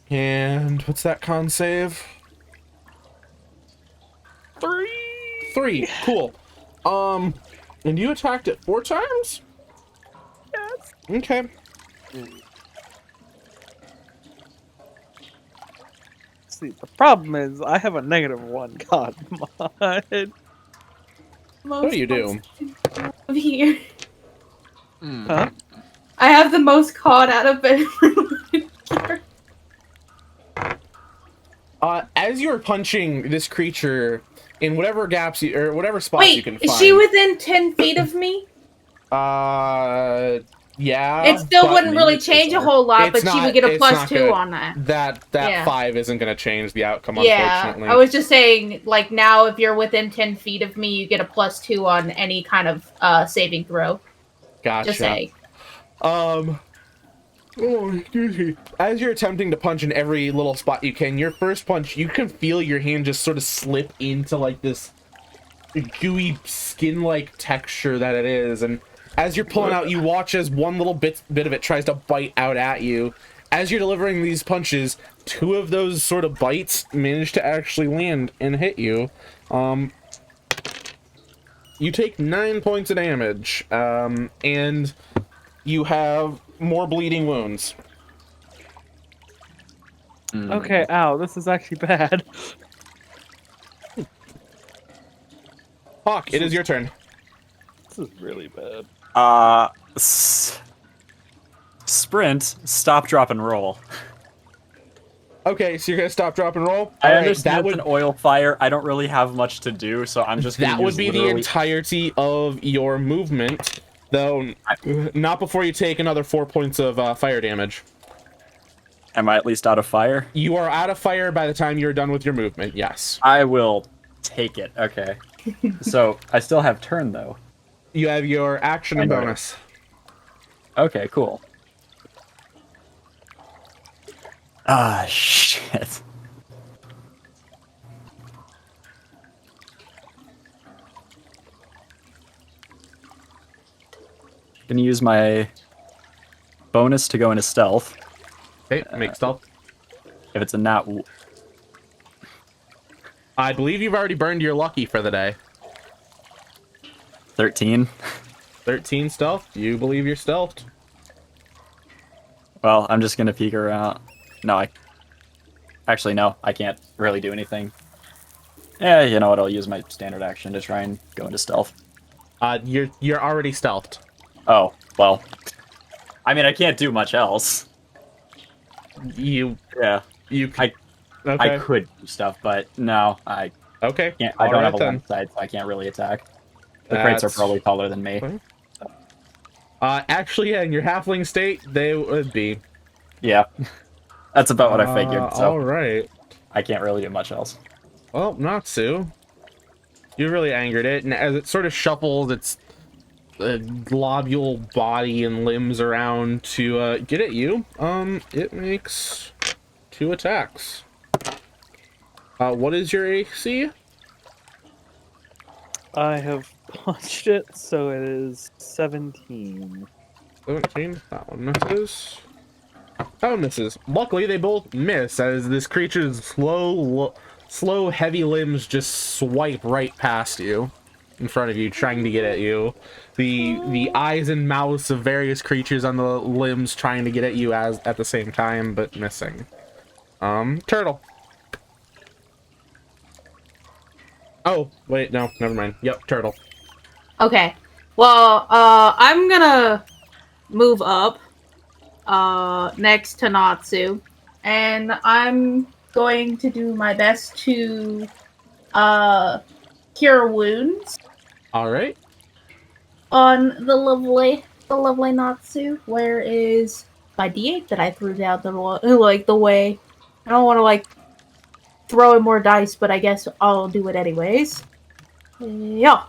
And what's that con save? 3. Cool. And you attacked it 4 times? Yes. Okay. See, the problem is I have a -1 God mod. What do you do? Here. Huh? I have the most caught out of everyone. As you're punching this creature in whatever gaps you, or whatever spots Wait, you can find. is she within 10 feet of me? Yeah. It still wouldn't really miniatures change a are. whole lot, It's but she not- would get a it's plus not 2 gonna- on that. That Yeah. 5 isn't going to change the outcome, Yeah, unfortunately. I was just saying, like, now if you're within 10 feet of me, you get a plus 2 on any kind of saving throw. Gotcha. Just say. Excuse me. As you're attempting to punch in every little spot you can, your first punch, you can feel your hand just sort of slip into like this gooey skin-like texture that it is, and as you're pulling out, you watch as one little bit of it tries to bite out at you. As you're delivering these punches, 2 of those sort of bites manage to actually land and hit you. You take 9 points of damage, and you have more bleeding wounds. Okay, ow, this is actually bad. Hawk, it is your turn. This is really bad. Sprint, stop, drop, and roll. Okay, so you're gonna stop, drop, and roll. I All understand that it's an oil fire. I don't really have much to do, so I'm just gonna that would use be the literally... entirety of your movement, though not before you take another 4 points of fire damage. Am I at least out of fire? You are out of fire by the time you're done with your movement. Yes. I will take it. Okay. So I still have turn though. You have your action and bonus. Okay, cool. Ah, shit. Gonna use my bonus to go into stealth. Okay, make stealth. If it's a nat... I believe you've already burned your lucky for the day. 13. 13 stealth. You believe you're stealthed? Well, I'm just gonna peek around. No, actually, no, I can't really do anything. Yeah, you know what? I'll use my standard action to try and go into stealth. You're already stealthed. Oh, well. I mean, I can't do much else. You I okay. could do stuff, but no, I Okay. can't. I don't Alright have a then. line sight, so I can't really attack. The crates are That's probably taller than me. fine. Actually, yeah, in your halfling state, they would be. Yeah, that's about what I figured. So All right. I can't really do much else. Well, Natsu, you really angered it, and as it sort of shuffles its globule body and limbs around to get at you, it makes 2 attacks. What is your AC? I have punched it, so it is 17. 17. That one misses. That one misses. Luckily, they both miss as this creature's slow, heavy limbs just swipe right past you, in front of you, trying to get at you. The eyes and mouths of various creatures on the limbs trying to get at you at the same time, but missing. Turtle. Oh, wait, no, never mind. Yep, turtle. Okay. Well, I'm gonna move up next to Natsu, and I'm going to do my best to cure wounds All right. on the lovely Natsu. Where is my D8 that I threw down the way? I don't want to like throw in more dice, but I guess I'll do it anyways. Yeah.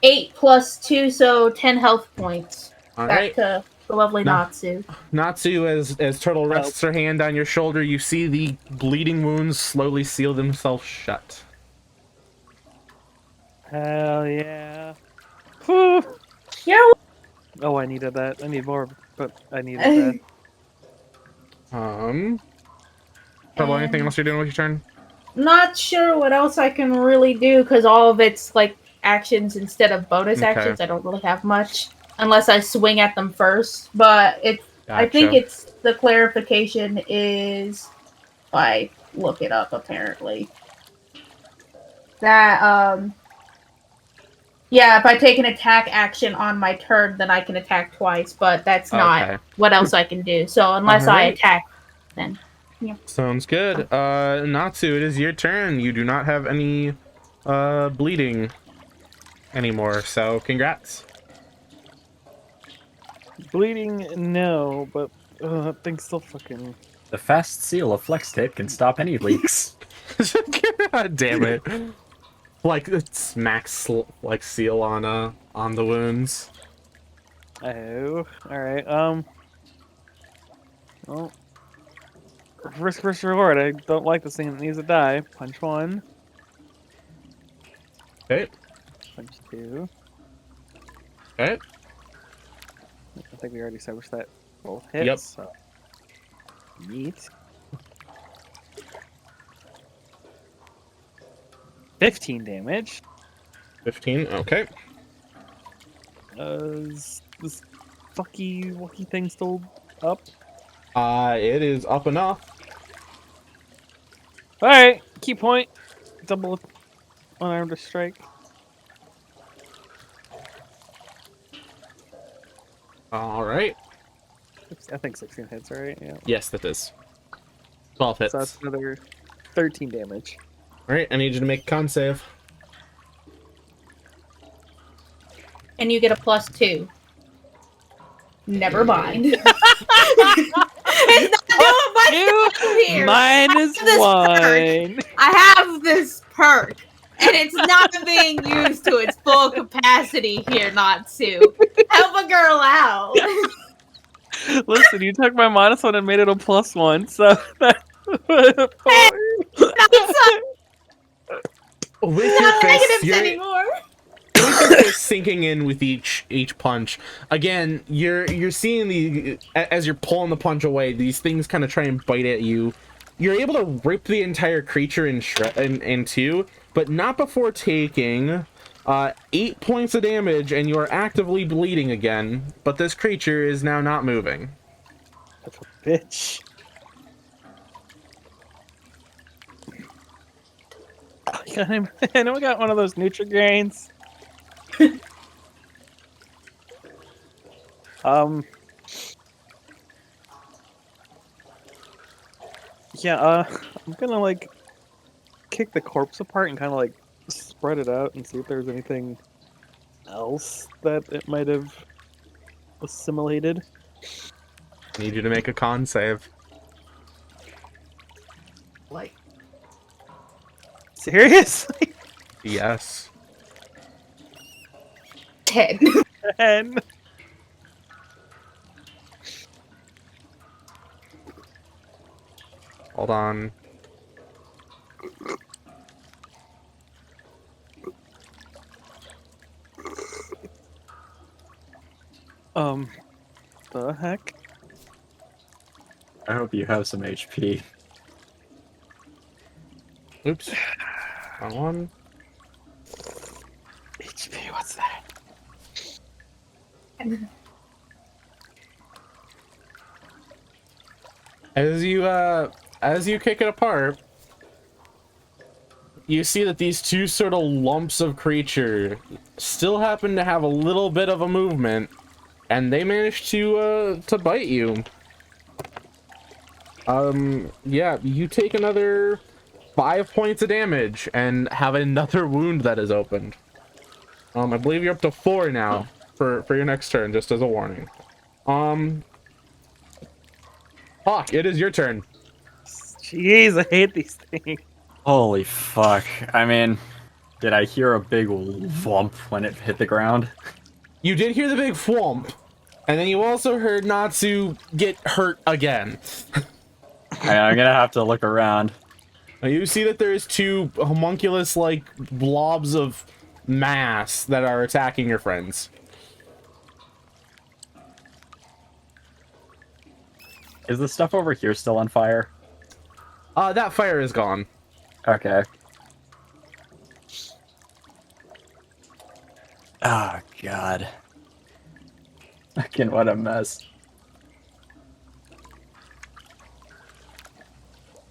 8 plus 2, so 10 health points. All Back right. to the lovely Natsu. Natsu, as Turtle rests her hand on your shoulder, you see the bleeding wounds slowly seal themselves shut. Hell yeah. Whew. Yeah. Oh, I needed that. I need more, but I needed that. Turtle, anything else you're doing with your turn? Not sure what else I can really do, because all of it's like actions instead of bonus actions. I don't really have much unless I swing at them first. But it's I think it's the clarification is I look it up apparently. That yeah, if I take an attack action on my turn, then I can attack twice, but that's not Okay. what else I can do. So unless I Alright. attack, then yeah. Sounds good. Natsu, it is your turn. You do not have any bleeding anymore, so congrats. Bleeding, no, but that thing's still fucking. The fast seal of flex tape can stop any leaks. God damn it. Like it smacks like seal on the wounds. Oh, all right. Well, risk versus reward. I don't like this thing that needs to die. Punch 1. Okay. Punch 2. Okay. I think we already established that both hits. Yep. So. Yeet. 15 damage. 15. Okay. Is this fucky thing still up? It is up enough. Alright, key point. Double unarmed strike. All right. I think 16 hits, right? Yeah. Yes, that is. 12 hits. So that's another 13 damage. All right, I need you to make a con save. And you get a +2. Never mind. It's not doing much here. Minus this 1. I have this perk, and it's not being used to its full capacity here, Natsu. Help a girl out. Listen, you took my -1 and made it a +1, so that's With It's your not fist, negatives anymore. it's sinking in with each punch. Again, you're seeing as you're pulling the punch away, these things kind of try and bite at you. You're able to rip the entire creature in two, but not before taking 8 points of damage, and you are actively bleeding again. But this creature is now not moving. a bitch. I know I got one of those Nutri-Grains. Yeah, I'm gonna like kick the corpse apart and kind of like spread it out and see if there's anything else that it might have assimilated. I need you to make a con save. Like, Seriously? Yes. 10. 10. Hold on. The heck? I hope you have some HP. Oops. Wrong one. HP, what's that? As you kick it apart, you see that these two sort of lumps of creature still happen to have a little bit of a movement, and they manage to bite you. Yeah, you take another 5 points of damage and have another wound that is opened. I believe you're up to 4 now for your next turn, just as a warning. Hawk, it is your turn. Jeez, I hate these things. Holy fuck. I mean, did I hear a big whomp when it hit the ground? You did hear the big thwomp, and then you also heard Natsu get hurt again. I'm gonna have to look around. Now you see that there's two homunculus-like blobs of mass that are attacking your friends. Is the stuff over here still on fire? That fire is gone. Okay. Oh, God. Fucking what a mess.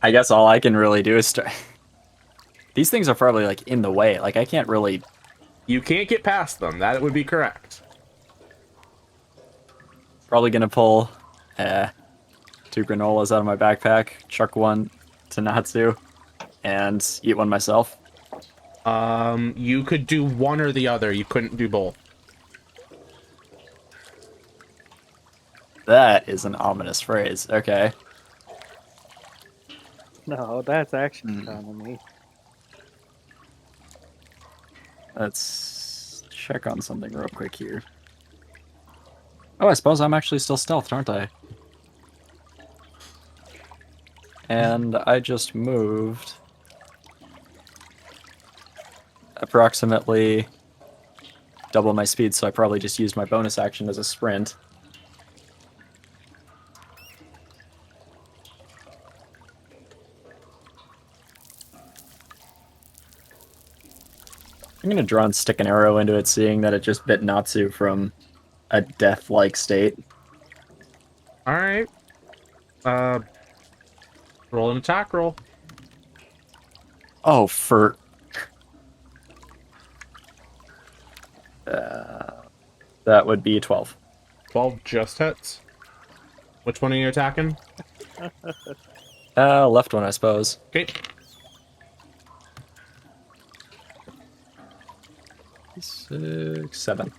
I guess all I can really do is start... These things are probably like in the way. Like I can't really. You can't get past them. That would be correct. Probably gonna pull 2 granolas out of my backpack, chuck one to Natsu, and eat one myself. You could do one or the other. You couldn't do both. That is an ominous phrase. Okay. No, that's action economy. Let's check on something real quick here. Oh, I suppose I'm actually still stealthed, aren't I? And I just moved approximately double my speed, so I probably just used my bonus action as a sprint. I'm gonna draw and stick an arrow into it, seeing that it just bit Natsu from a death-like state. All right. Roll an attack roll. Oh, for... that would be 12. 12 just hits. Which one are you attacking? Left one, I suppose. Okay. 6, 7.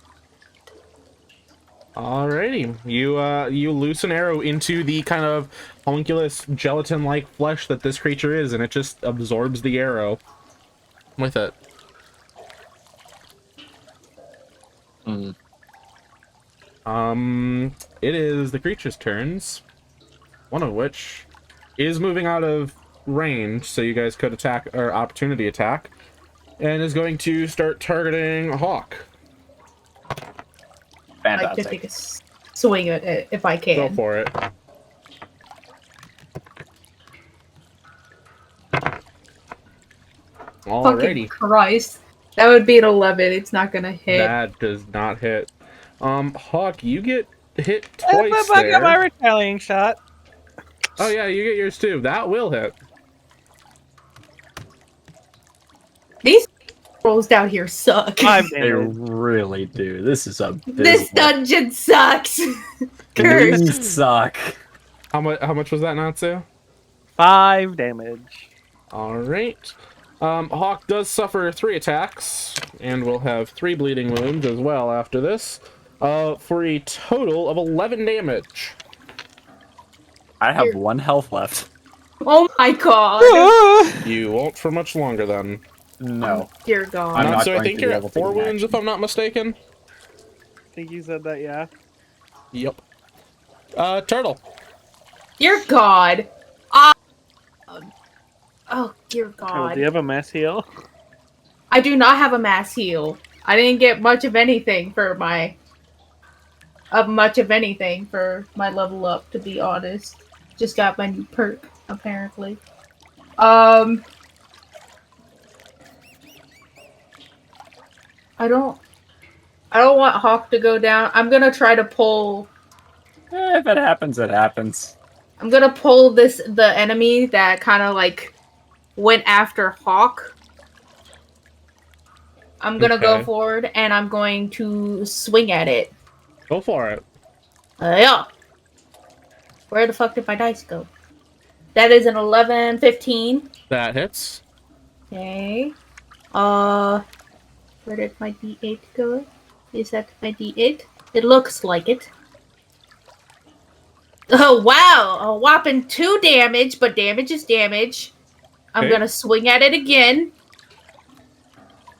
Alrighty, you loose an arrow into the kind of homunculus gelatin-like flesh that this creature is, and it just absorbs the arrow with it. It is the creature's turns, one of which is moving out of range, so you guys could attack or opportunity attack, and is going to start targeting Hawk. I'd like to Fantastic. take a swing at it if I can. Go for it. Fucking Alrighty. Christ. That would be an 11. It's not gonna hit. That does not hit. Hawk, you get hit I twice got my there. retaliating shot. Oh yeah, you get yours too. That will hit. These rolls down here suck. 5 They damage. really do. This is a This dungeon sucks. These Cursed. suck. How much was that, Natsu? 5 damage. Alright. Hawk does suffer 3 attacks, and will have 3 bleeding wounds as well after this. For a total of 11 damage. I have Here. 1 health left. Oh my god. You won't for much longer then. No. Dear god. I'm not Natsu, I going think to you're be at able to 4 do wounds action. if I'm not mistaken. I think you said that, yeah. Yep. Turtle. Dear god. Oh, dear Oh, god. do you have a mass heal? I do not have a mass heal. I didn't get much of anything for my level up, to be honest. Just got my new perk, apparently. I don't want Hawk to go down. I'm gonna try to pull. If it happens, it happens. I'm gonna pull the enemy that kind of like went after Hawk. I'm gonna go Okay. forward and I'm going to swing at it. Go for it. Yeah. Where the fuck did my dice go? That is an 11, 15. That hits. Okay. Where did my D8 go? Is that my D8? It looks like it. Oh, wow! A whopping 2 damage, but damage is damage. I'm Okay. gonna swing at it again.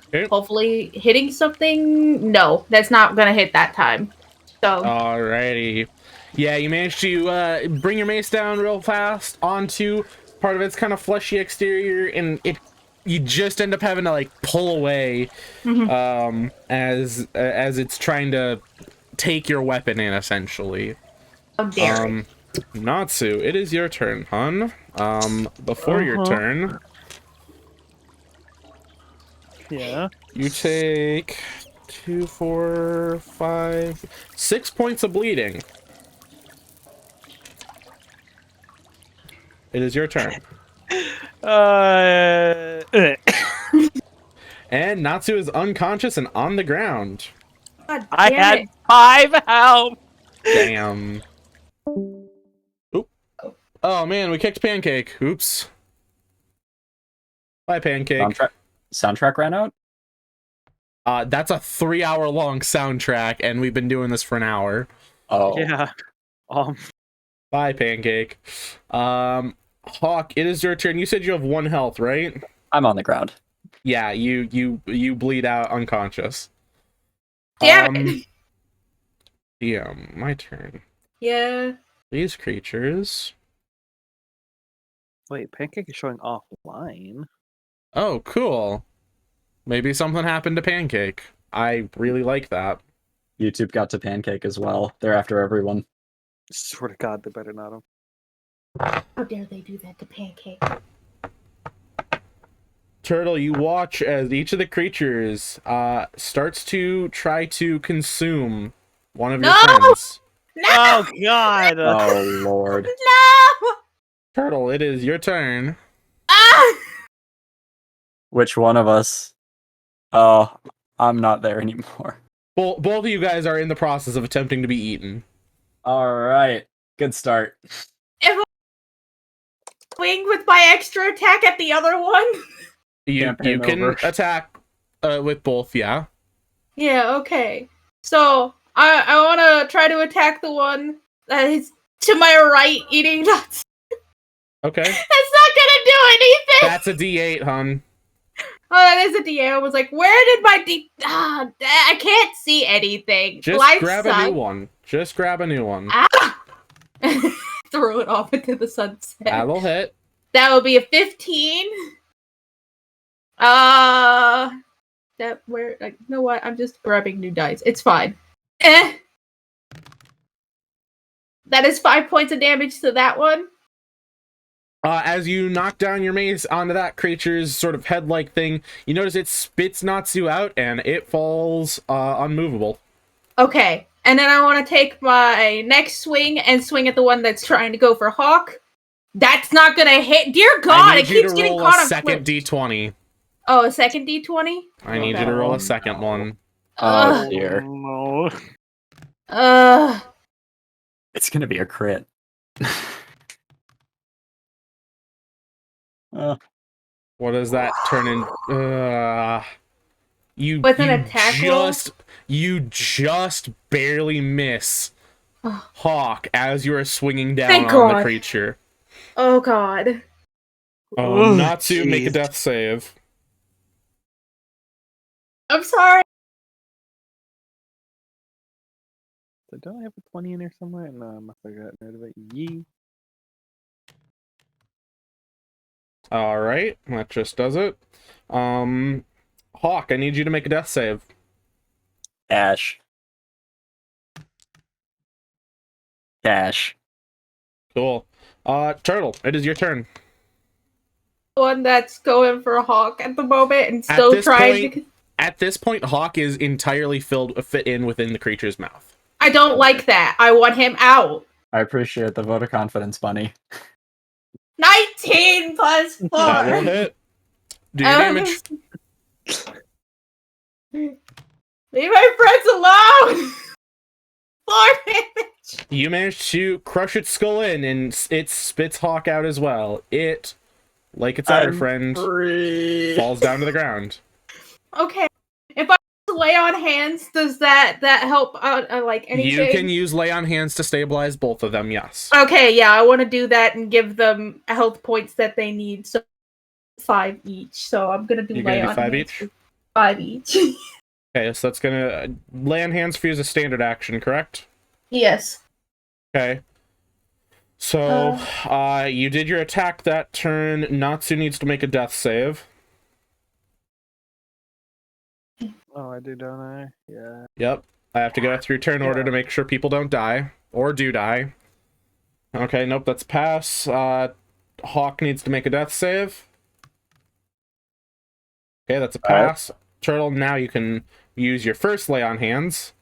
Okay. Hopefully hitting something? No, that's not gonna hit that time. So, Alrighty. Yeah, you managed to bring your mace down real fast onto part of its kind of fleshy exterior, and you just end up having to like pull away as it's trying to take your weapon in, essentially. how dare it. Natsu, it is your turn, hun. Before your turn, Yeah. you take 2, 4, 5, 6 points of bleeding. It is your turn. And Natsu is unconscious and on the ground. God I damn had it. 5 health. Damn. Oop. Oh man, we kicked Pancake. Oops. Bye, Pancake. Soundtrack ran out? That's a 3-hour-long soundtrack, and we've been doing this for an hour. Oh. Yeah. Bye, Pancake. Hawk, it is your turn. You said you have 1 health, right? I'm on the ground. Yeah, you bleed out unconscious. Damn it. DM, my turn. Yeah. These creatures. Wait, Pancake is showing offline. Oh, cool. Maybe something happened to Pancake. I really like that. YouTube got to Pancake as well. They're after everyone. Swear to God, they better not have. How dare they do that to Pancake? Turtle, you watch as each of the creatures starts to try to consume one of your friends. No! Oh God! Oh Lord. No! Turtle, it is your turn. Ah! Which one of us? Oh, I'm not there anymore. Both of you guys are in the process of attempting to be eaten. Alright. Good start. If I swing with my extra attack at the other one? You Campaign can over. attack with both, yeah. Yeah, okay. So, I want to try to attack the one that is to my right eating nuts. Okay. That's not gonna do anything! That's a D8, hun. Oh, that is a D8. I was like, where did my D... I can't see anything. Just Life grab sucks. a new one. Just grab a new one. Ah! Throw it off into the sunset. That'll hit. That would be a 15. That where like you know what? I'm just grabbing new dice. It's fine. That is 5 points of damage to that one. As you knock down your mace onto that creature's sort of head-like thing, you notice it spits Natsu out and it falls unmovable. Okay. And then I want to take my next swing and swing at the one that's trying to go for Hawk. That's not gonna hit. Dear God, it keeps getting caught on second flips. D20. Oh, a second D20? I need you to roll a second one. Oh dear. No. It's gonna be a crit. What does that turn in? With an attack roll? You just barely miss Hawk as you are swinging down Thank on the God. creature. Oh God. Oh, Natsu, make a jeez. death save. I'm sorry. Don't I have a 20 in there somewhere? No, I must have gotten rid of it. Yee. All right, that just does it. Hawk, I need you to make a death save. Cash. Cool. Turtle, it is your turn. One that's going for a Hawk at the moment and still trying to... At this point, Hawk is entirely fit in within the creature's mouth. I don't like that. I want him out. I appreciate the vote of confidence, Bunny. 19 plus 4. That will hit. Do your damage. Leave my friends alone! 4 damage! You manage to crush its skull in, and it spits Hawk out as well. It, like its other friend, falls down to the ground. Okay. If I lay on hands, does that help out, like, anything? You can use lay on hands to stabilize both of them, yes. Okay, yeah, I want to do that and give them health points that they need, so 5 each. So I'm gonna do You're lay gonna do on 5 hands each? for 5 each. Okay, so that's gonna... lay on hands for you as a standard action, correct? Yes. Okay. So, you did your attack that turn. Natsu needs to make a death save. Oh, I do, don't I? Yeah. Yep. I have to go through turn order to make sure people don't die. Or do die. Okay, nope, that's a pass. Hawk needs to make a death save. Okay, that's a pass. Turtle, now you can use your first lay on hands.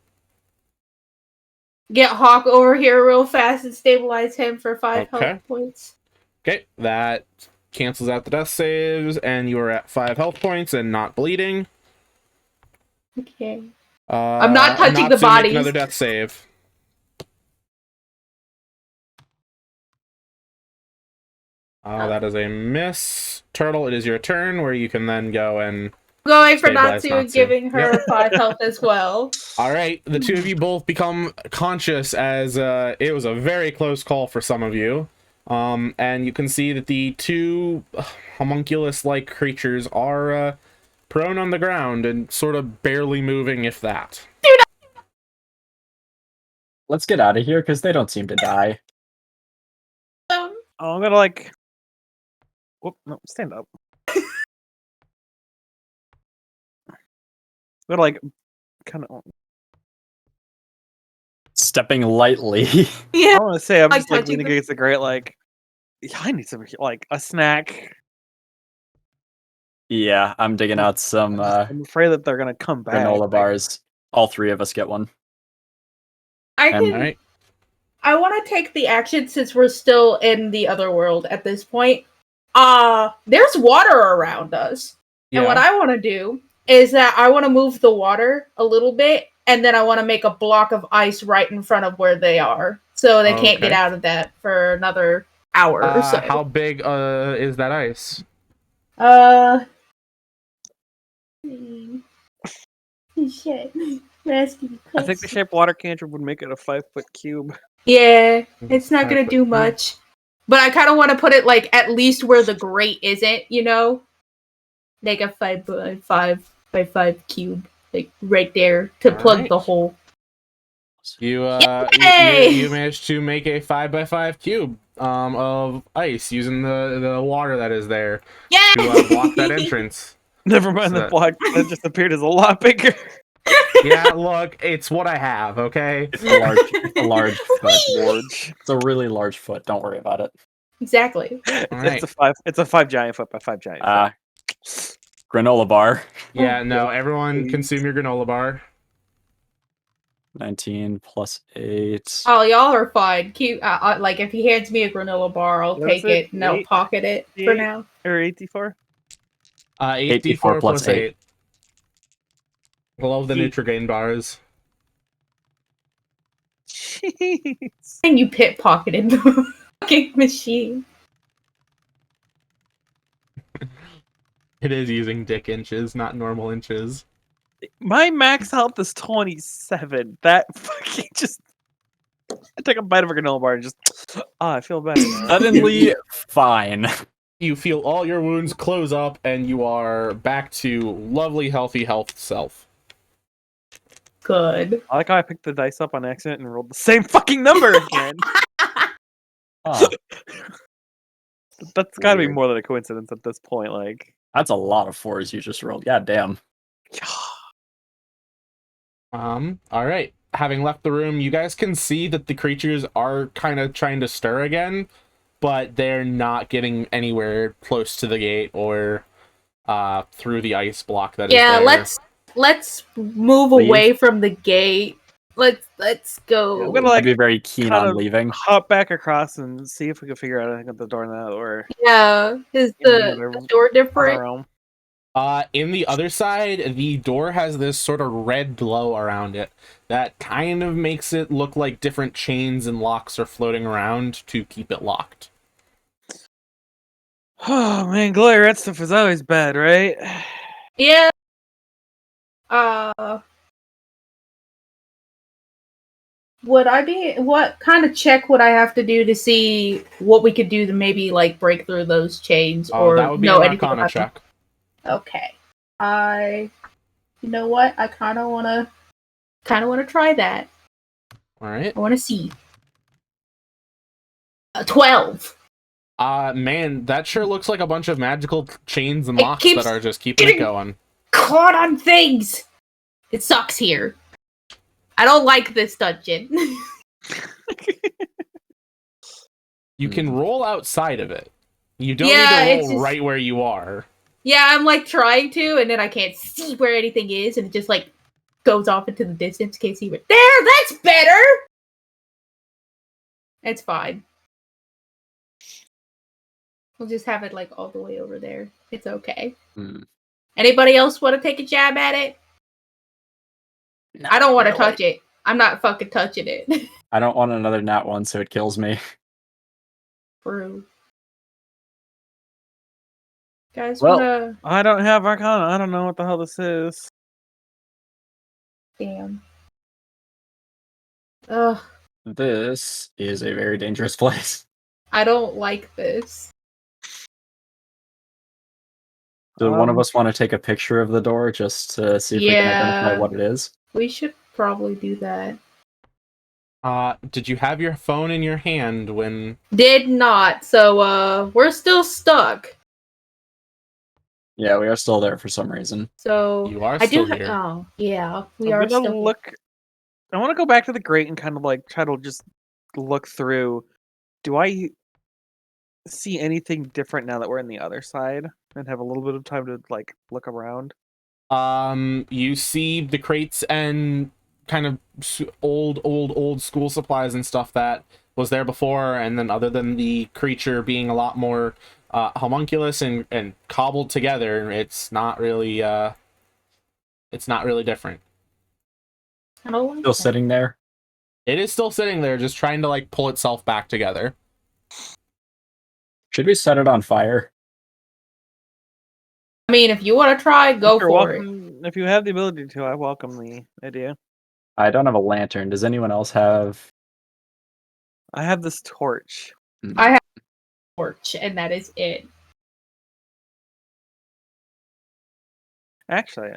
Get Hawk over here real fast and stabilize him for 5 Okay. health points. Okay, that cancels out the death saves, and you are at 5 health points and not bleeding. Okay. I'm not touching the Natsu, make bodies. another death save. Oh, that is a miss. Turtle, it is your turn where you can then go and Going for stabilize Natsu and Natsu. giving her 5 health as well. All right, the two of you both become conscious as it was a very close call for some of you. And you can see that the two homunculus-like creatures are prone on the ground and sort of barely moving, if that. Let's get out of here because they don't seem to die. Oh, I'm gonna like. Whoop! No, stand up. I'm gonna like, kind of. Stepping lightly. Yeah. I want to say I'm Like just like touching leaning the- against the grate, like. Yeah, I need some like a snack. Yeah, I'm digging out some I'm afraid that they're gonna come back. granola bars. All three of us get one. I And- can. All right. I want to take the action since we're still in the other world at this point. There's water around us. Yeah. And what I want to do is that I want to move the water a little bit, and then I want to make a block of ice right in front of where they are, so they can't get Okay. out of that for another hour or so. How big is that ice? Shit. You're asking me I think the questions. shaped water cantrip would make it a 5-foot cube. Yeah, it's not gonna 5 do foot. much. But I kind of want to put it like at least where the grate isn't, you know, like a 5x5 cube, like right there to plug Alright. the hole. You Yay! you managed to make a 5x5 cube of ice using the water that is there Yeah. to block that entrance. Never mind, So the that- block that just appeared as a lot bigger. Yeah, look, it's what I have, okay? It's a large foot. Large. It's a really large foot. Don't worry about it. Exactly. It's a 5. It's a 5 giant foot by 5 giant foot. Granola bar. Yeah, no, everyone consume your granola bar. 19 plus 8. Oh, y'all are fine. Cute. Like if he hands me a granola bar, I'll What is take it and I'll Eight? pocket it for 8? now. Or 8d4? 8d4 plus 8. 8. I love the Yeet. Nutrigrain bars. Jeez. And you pit pocketed the fucking machine. It is using dick inches, not normal inches. My max health is 27. That fucking just. I take a bite of a granola bar and just. I feel better now. Suddenly fine. You feel all your wounds close up, and you are back to lovely, healthy health self. Good. I like how I picked the dice up on accident and rolled the same fucking number again. Huh. That's gotta be Weird. more than a coincidence at this point. Like, That's a lot of 4s you just rolled. God damn. All right. Having left the room, you guys can see that the creatures are kind of trying to stir again, but they're not getting anywhere close to the gate or through the ice block that is there. let's move Leave. away from the gate. Let's go. Yeah, I'm gonna I'd like be very keen kind on of leaving. hop back across and see if we can figure out anything at the door now or Yeah, is In the the other- door on different? our own. In the other side, the door has this sort of red glow around it that kind of makes it look like different chains and locks are floating around to keep it locked. Oh man, glare red stuff is always bad, right? Yeah. What kind of check would I have to do to see what we could do to maybe like break through those chains or That would be know an anything Arcana about them? check. Okay. You know what? I kind of want to try that. All right. I want to see. 12. Man, that sure looks like a bunch of magical chains and It locks keeps that are just keeping it getting- going. Caught on things. It sucks here. I don't like this dungeon. You can roll outside of it. You don't Yeah, need it's to roll just- right where you are. Yeah, I'm like trying to, and then I can't see where anything is, and it just like goes off into the distance. Can't see it. There, that's better. It's fine. We'll just have it like all the way over there. It's okay. Hmm. Anybody else want to take a jab at it? I don't want to touch it. I'm not fucking touching it. I don't want another nat one, so it kills me. True. Guys, Well- wanna... I don't have Arcana. I don't know what the hell this is. Damn. Ugh, This is a very dangerous place. I don't like this. Do one of us want to take a picture of the door just to see if we can identify what it is? We should probably do that. Did you have your phone in your hand when... Did not, so we're still stuck. Yeah, we are still there for some reason. So You are I still do here. Oh, yeah, we I'm are gonna still here. look. I want to go back to the grate and kind of like try to just look through. Do I see anything different now that we're in the other side and have a little bit of time to like look around? You see the crates and kind of old school supplies and stuff that was there before, and then other than the creature being a lot more homunculus and cobbled together, it's not really different. I don't like Still that. sitting there. It is still sitting there, just trying to like pull itself back together. Should we set it on fire? I mean, if you want to try, go You're for it. welcome. If you have the ability to, I welcome the idea. I don't have a lantern. Does anyone else have? I have this torch. I have a torch, and that is it. Actually,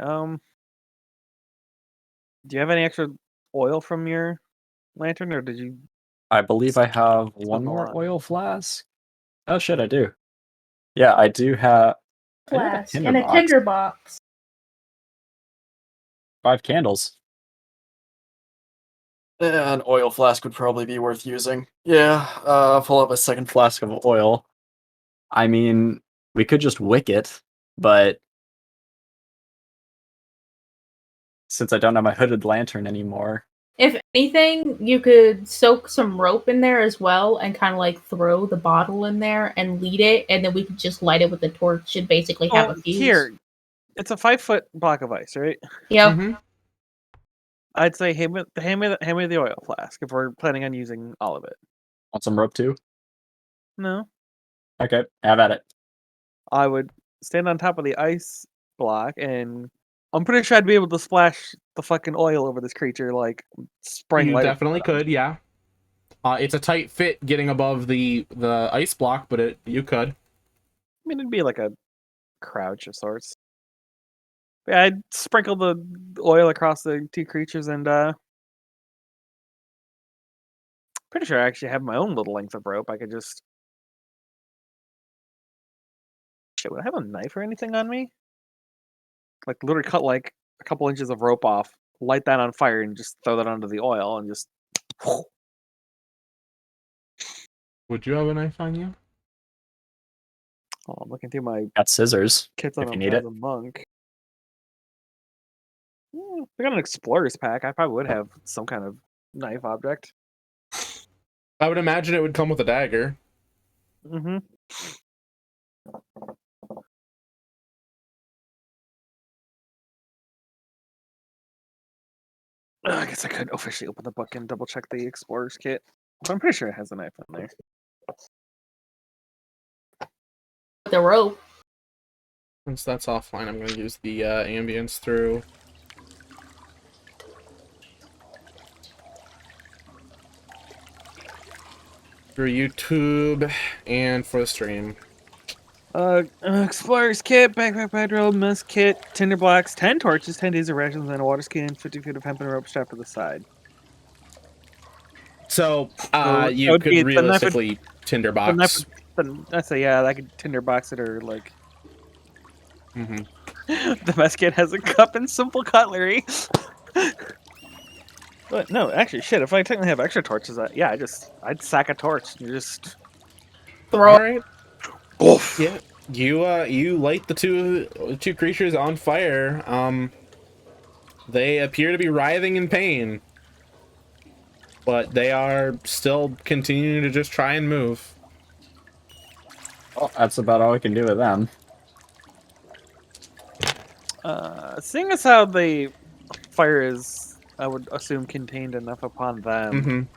do you have any extra oil from your lantern, or did you? I believe I have one a more lot. oil flask. Oh shit, I do. Yeah, I do have. I have a Flask tinder and a box. tinder box. 5 candles. Yeah, an oil flask would probably be worth using. Yeah, pull up a second flask of oil. I mean, we could just wick it, but since I don't have my hooded lantern anymore. If anything, you could soak some rope in there as well and kind of like throw the bottle in there and lead it, and then we could just light it with the torch and basically have a fuse. Here, it's a 5-foot block of ice, right? Yep. Mm-hmm. I'd say hand me the oil flask if we're planning on using all of it. Want some rope too? No, Okay, have at it. I would stand on top of the ice block, and I'm pretty sure I'd be able to splash the fucking oil over this creature, like spraying You light. definitely could, yeah. It's a tight fit getting above the ice block, but you could. I mean, it'd be like a crouch of sorts. But yeah, I'd sprinkle the oil across the two creatures, and pretty sure I actually have my own little length of rope. I could just. Shit, would I have a knife or anything on me? Like literally cut like a couple inches of rope off, light that on fire, and just throw that onto the oil, and just. Would you have a knife on you? Oh, I'm looking through my Got scissors kits on if a you need it. as a monk. I got an explorer's pack. I probably would have some kind of knife object. I would imagine it would come with a dagger. Mm-hmm. I guess I could officially open the book and double check the explorer's kit. But I'm pretty sure it has a knife in there. The rope. Once that's offline, I'm going to use the ambience through. For YouTube and for the stream. Explorer's kit, backpack, bedroll, mess kit, tinder blocks, 10 torches, 10 days of rations, and a water skin, 50 feet of hemp and rope strapped to the side. So, that you would could be- the knife would- realistically tinderbox. I say, yeah, I could tinder box it, or like. Mm-hmm. The mess kit has a cup and simple cutlery. But no, actually, shit. If I technically have extra torches, I'd sack a torch and just Throw. All right. oof. Yeah. You light the two creatures on fire. They appear to be writhing in pain, but they are still continuing to just try and move. Well, that's about all we can do with them. Seeing as how the fire is I would assume contained enough upon them.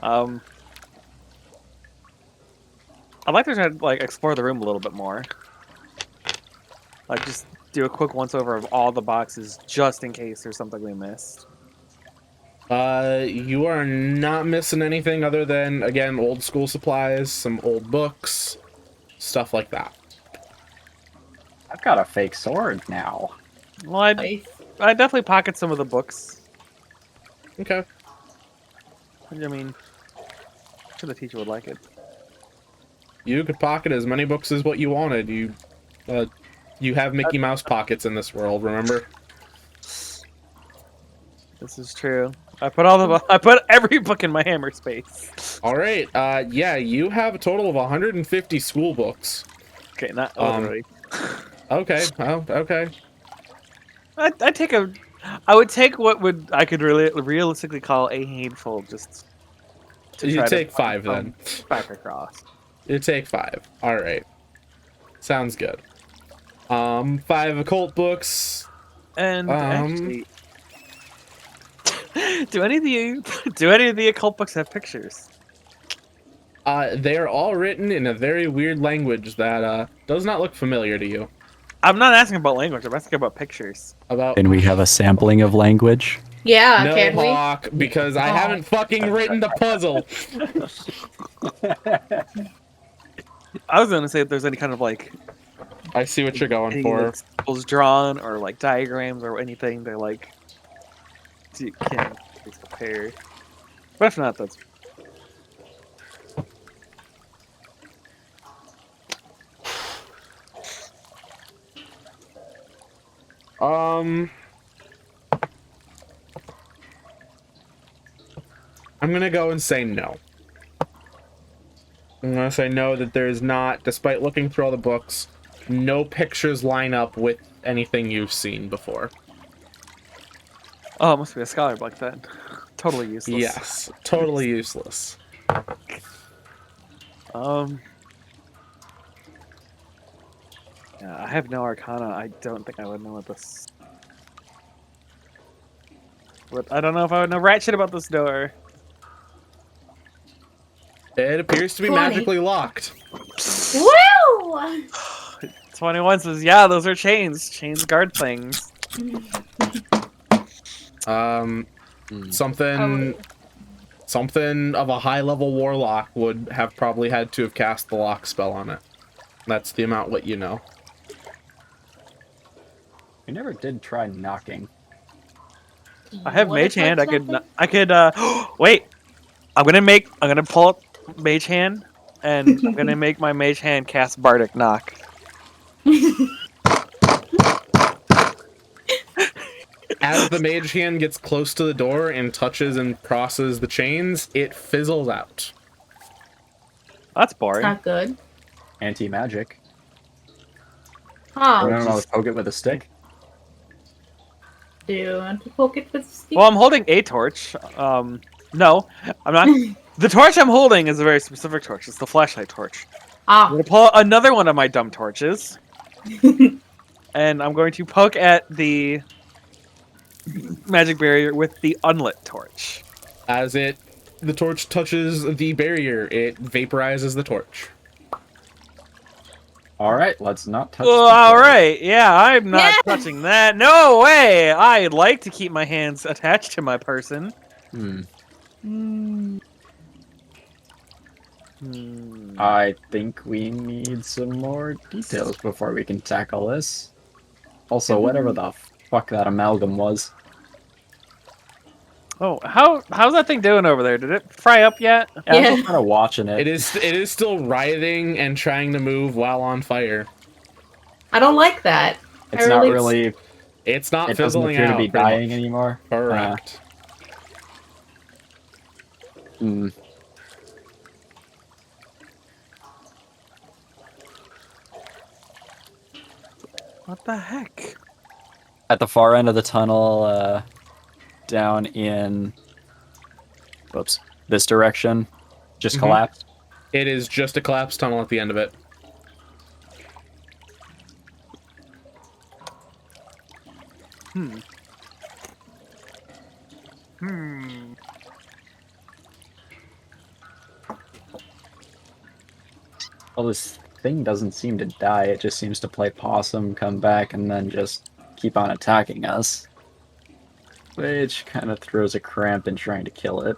Mm-hmm. I'd like to try to like explore the room a little bit more. Like just do a quick once over of all the boxes just in case there's something we missed. You are not missing anything other than, again, old school supplies, some old books, stuff like that. I've got a fake sword now. Well, I Nice. definitely pocket some of the books. Okay. I mean, I'm sure the teacher would like it. You could pocket as many books as what you wanted. You have Mickey Mouse pockets in this world, remember? This is true. I put every book in my hammer space. All right. Yeah, you have a total of 150 school books. Okay, not literally. Okay. Oh, okay. I would take what I could really realistically call a handful just to You try take to 5 then. back across. You take 5. All right. Sounds good. 5 occult books. And actually, do any of the occult books have pictures? They are all written in a very weird language that does not look familiar to you. I'm not asking about language. I'm asking about pictures. About And we have a sampling of language. Yeah, no, can we? Hawk, because I haven't fucking written the puzzle. I was gonna say if there's any kind of like I see what you're going any for. like, symbols drawn or like diagrams or anything that like you can compare. But if not, that's I'm gonna go and say no. I'm gonna say no, that there's not, despite looking through all the books, no pictures line up with anything you've seen before. oh, it must be a scholar book then. Totally useless. Yes, totally useless. Yeah, I have no arcana. I don't think I would know what this. But I don't know if I would know rat shit about this door. It appears to be 20. magically locked. Woo! 21 says, yeah, those are chains. Chains guard things. Something of a high-level warlock would have probably had to have cast the lock spell on it. That's the amount what you know. We never did try knocking. I have What mage if hand. that's I could wait. I'm gonna pull up mage hand and I'm gonna make my mage hand cast bardic knock. As the mage hand gets close to the door and touches and crosses the chains, it fizzles out. That's boring. Not good. Anti-magic. Huh. I don't know, poke it with a stick. Do you want to poke it with a stick? Well, I'm holding a torch. No, I'm not. The torch I'm holding is a very specific torch. It's the flashlight torch. I'm gonna pull out another one of my dumb torches, and I'm going to poke at the magic barrier with the unlit torch. As the torch touches the barrier, it vaporizes the torch. All right, let's not touch. All right, yeah, I'm not touching that. No way. I'd like to keep my hands attached to my person. I think we need some more details before we can tackle this. Also, whatever the fuck that amalgam was. Oh, how's that thing doing over there? Did it fry up yet? Yeah, I'm just kind of watching it. It is still writhing and trying to move while on fire. I don't like that. It's not really. It's not It doesn't fizzling appear out. to be pretty dying much. anymore. Correct. What the heck? At the far end of the tunnel, down in, this direction, just collapsed. It is just a collapsed tunnel at the end of it. Well, this thing doesn't seem to die. It just seems to play possum, come back, and then just keep on attacking us. Which kind of throws a cramp in trying to kill it.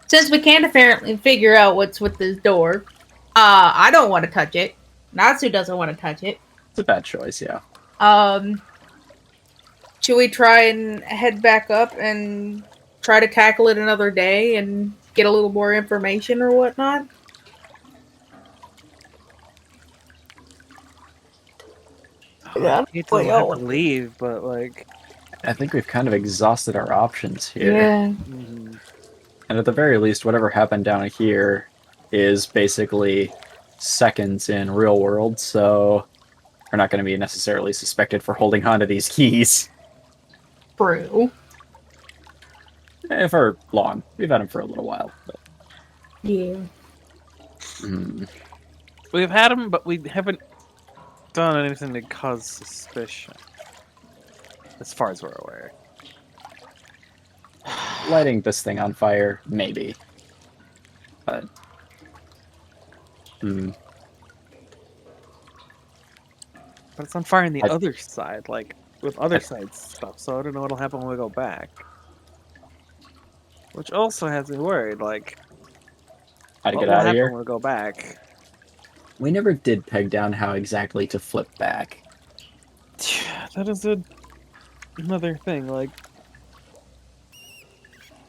Since we can't apparently figure out what's with this door, I don't want to touch it. Natsu doesn't want to touch it. It's a bad choice, yeah. Should we try and head back up and try to tackle it another day and get a little more information or whatnot? I hate to have to leave, but like... I think we've kind of exhausted our options here. Yeah. And at the very least, whatever happened down here is basically seconds in real world, so we're not going to be necessarily suspected for holding on to these keys. True. For long. We've had them for a little while. But... Yeah. We've had them, but we haven't done anything to cause suspicion. As far as we're aware. Lighting this thing on fire, maybe. But... But it's on fire on the other side, like, with other side stuff, so I don't know what'll happen when we go back. Which also has me worried, like... How to what get will out of happen here? when we go back? We never did peg down how exactly to flip back. That is another thing, like...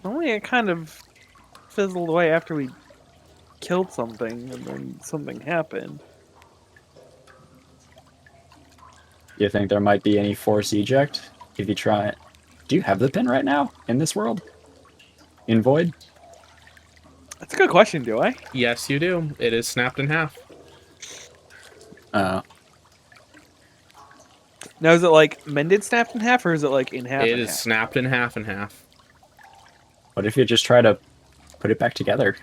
Only it kind of fizzled away after we killed something, and then something happened. You think there might be any force eject? If you try it. Do you have the pin right now? In this world? In Void? That's a good question, do I? Yes, you do. It is snapped in half. Oh. Now, is it like mended snapped in half, or is it like in half? It is snapped in half and half. What if you just try to put it back together?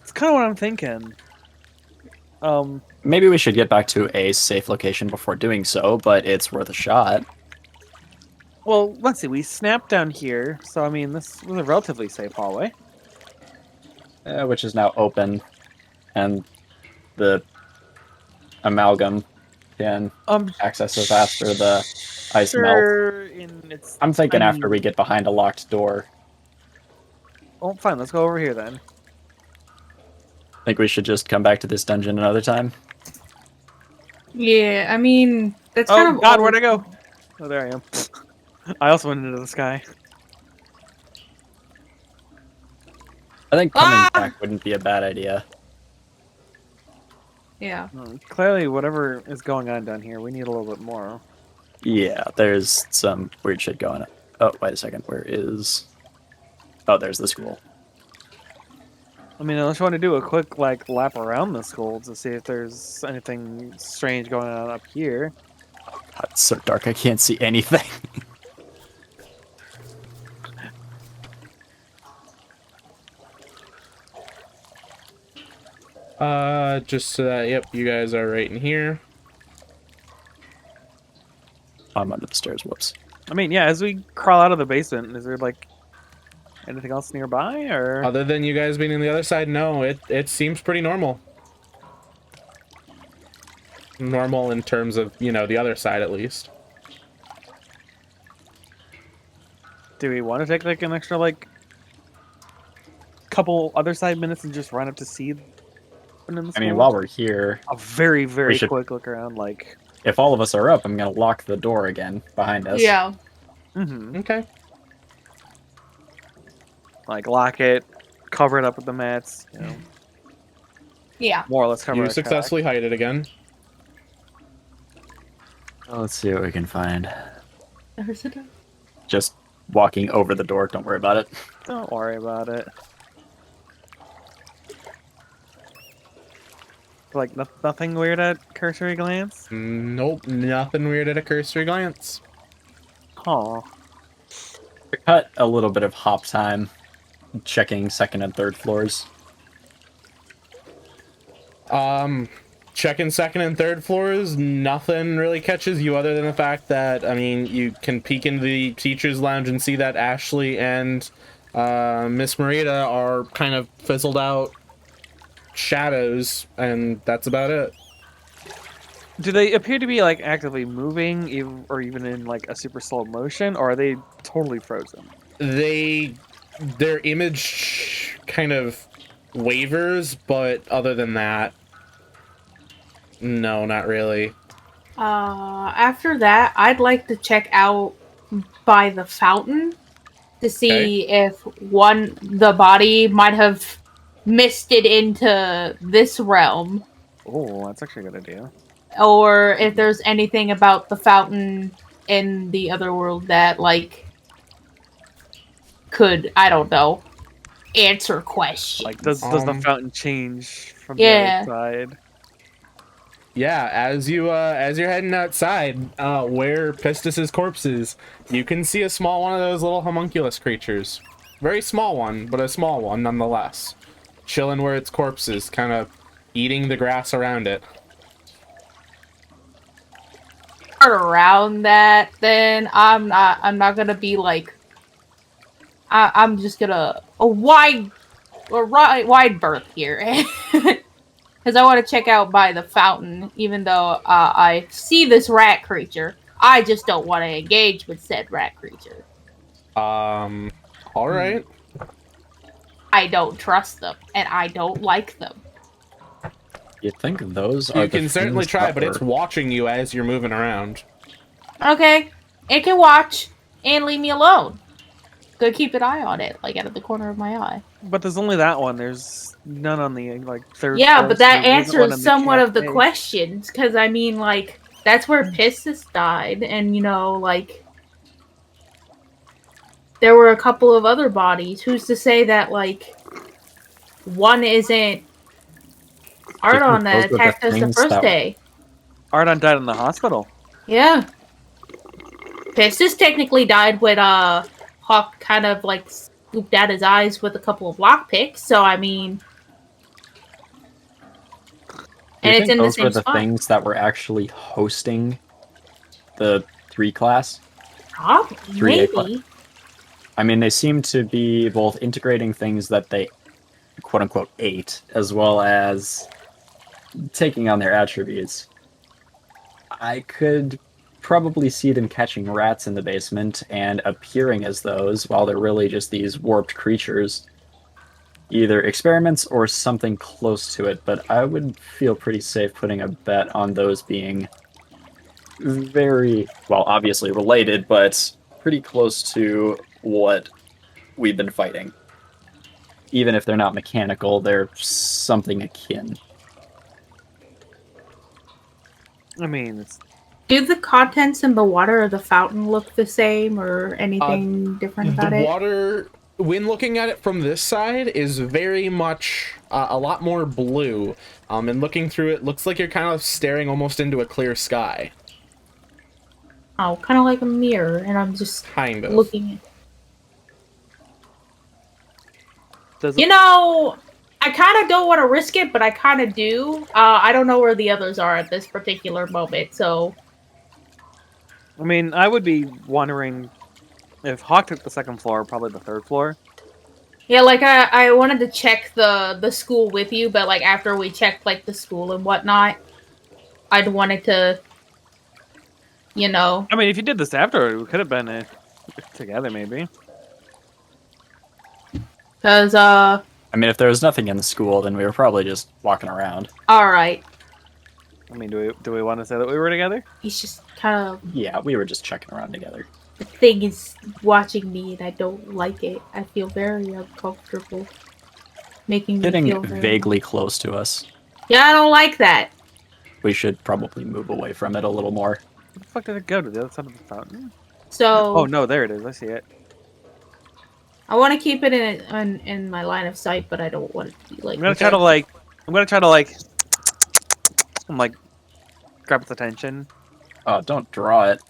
It's kind of what I'm thinking. Maybe we should get back to a safe location before doing so, but it's worth a shot. Well, let's see. We snapped down here, so I mean, this was a relatively safe hallway. Which is now open, and the amalgam can access it after the ice melt. I'm thinking after we get behind a locked door. Oh, fine. Let's go over here then. Think we should just come back to this dungeon another time? Yeah, I mean, that's Oh kind of God, where'd I go? Oh, there I am. I also went into the sky. I think coming back wouldn't be a bad idea. Yeah. Clearly, whatever is going on down here, we need a little bit more. Yeah, there's some weird shit going on. Oh, wait a second. Where is... Oh, there's the school. I mean, unless you want to do a quick, like, lap around the school to see if there's anything strange going on up here. Oh God, it's so dark I can't see anything. Just so that, yep, you guys are right in here. I'm under the stairs, whoops. I mean, yeah, as we crawl out of the basement, is there, like, anything else nearby, or...? Other than you guys being on the other side, no, it seems pretty normal. Normal in terms of, you know, the other side at least. Do we want to take, like, an extra, like, couple other side minutes and just run up to see... I mean, while we're here... A very, very quick look around, like... If all of us are up, I'm gonna lock the door again behind us. Yeah. Mm-hmm. Okay. Like, lock it, cover it up with the mats, you know. Yeah. More or less cover it. You successfully hide it again. Well, let's see what we can find. There's a door. Just walking over the door, don't worry about it. Don't worry about it. Like, nothing weird at cursory glance? Nope, nothing weird at a cursory glance. Huh. Cut a little bit of hop time checking second and third floors. Checking second and third floors, nothing really catches you other than the fact that, I mean, you can peek into the teacher's lounge and see that Ashley and Miss Marita are kind of fizzled out shadows, and that's about it. Do they appear to be like actively moving, or even in like a super slow motion, or are they totally frozen? Their image kind of wavers, but other than that, no, not really. After that, I'd like to check out by the fountain to see if the body might have misted into this realm, Oh, that's actually a good idea. or if there's anything about the fountain in the other world that, like, could, I don't know, answer questions. Like, does the fountain change from the Yeah. outside? Yeah, as you're heading outside, where Pistus's corpse is, you can see a small one of those little homunculus creatures. Very small one, but a small one nonetheless. Chilling where its corpse is, kind of eating the grass around it. Around that, then I'm not gonna be like, I'm just gonna a wide berth here. Because I want to check out by the fountain, even though I see this rat creature. I just don't want to engage with said rat creature. All right. I don't trust them, and I don't like them. You think those are You can certainly try, but it's watching you as you're moving around. Okay, it can watch and leave me alone. Go keep an eye on it, like out of the corner of my eye. But there's only that one. There's none on the like third. Yeah, floor, but so that there isn't one answers in somewhat of the cafe. questions, because I mean, like, that's where Pistis died, and you know, like, there were a couple of other bodies. Who's to say that, like, one isn't Ardon that attacked us the first day? Ardon died in the hospital. Yeah. Pistis technically died when Hawk kind of like scooped out his eyes with a couple of lockpicks, so I mean, and it's in the same spot. Those were the spot. things that were actually hosting the 3 class? Maybe. Class. I mean, they seem to be both integrating things that they quote-unquote ate, as well as taking on their attributes. I could probably see them catching rats in the basement and appearing as those, while they're really just these warped creatures. Either experiments or something close to it, but I would feel pretty safe putting a bet on those being very, well, obviously related, but pretty close to what we've been fighting. Even if they're not mechanical, they're something akin. I mean, do the contents in the water of the fountain look the same, or anything different about it? The water, when looking at it from this side, is very much a lot more blue. And looking through it, looks like you're kind of staring almost into a clear sky. Oh, kind of like a mirror, and I'm just kind of looking. You know, I kind of don't want to risk it, but I kind of do. I don't know where the others are at this particular moment, so. I mean, I would be wondering if Hawk took the second floor, probably the third floor. Yeah, like I wanted to check the school with you, but like after we checked like the school and whatnot, I'd wanted to, you know. I mean, if you did this after, we could have been together, maybe. Because, I mean, if there was nothing in the school, then we were probably just walking around. Alright. I mean, do we want to say that we were together? He's just kind of... Yeah, we were just checking around together. The thing is watching me, and I don't like it. I feel very uncomfortable. Making me feel very... vaguely close to us. Yeah, I don't like that. We should probably move away from it a little more. Where the fuck did it go? To the other side of the fountain? So... Oh, no, there it is. I see it. I want to keep it in my line of sight, but I don't want it to be like... I'm gonna try to like... I'm like... grab its attention. Oh, don't draw it.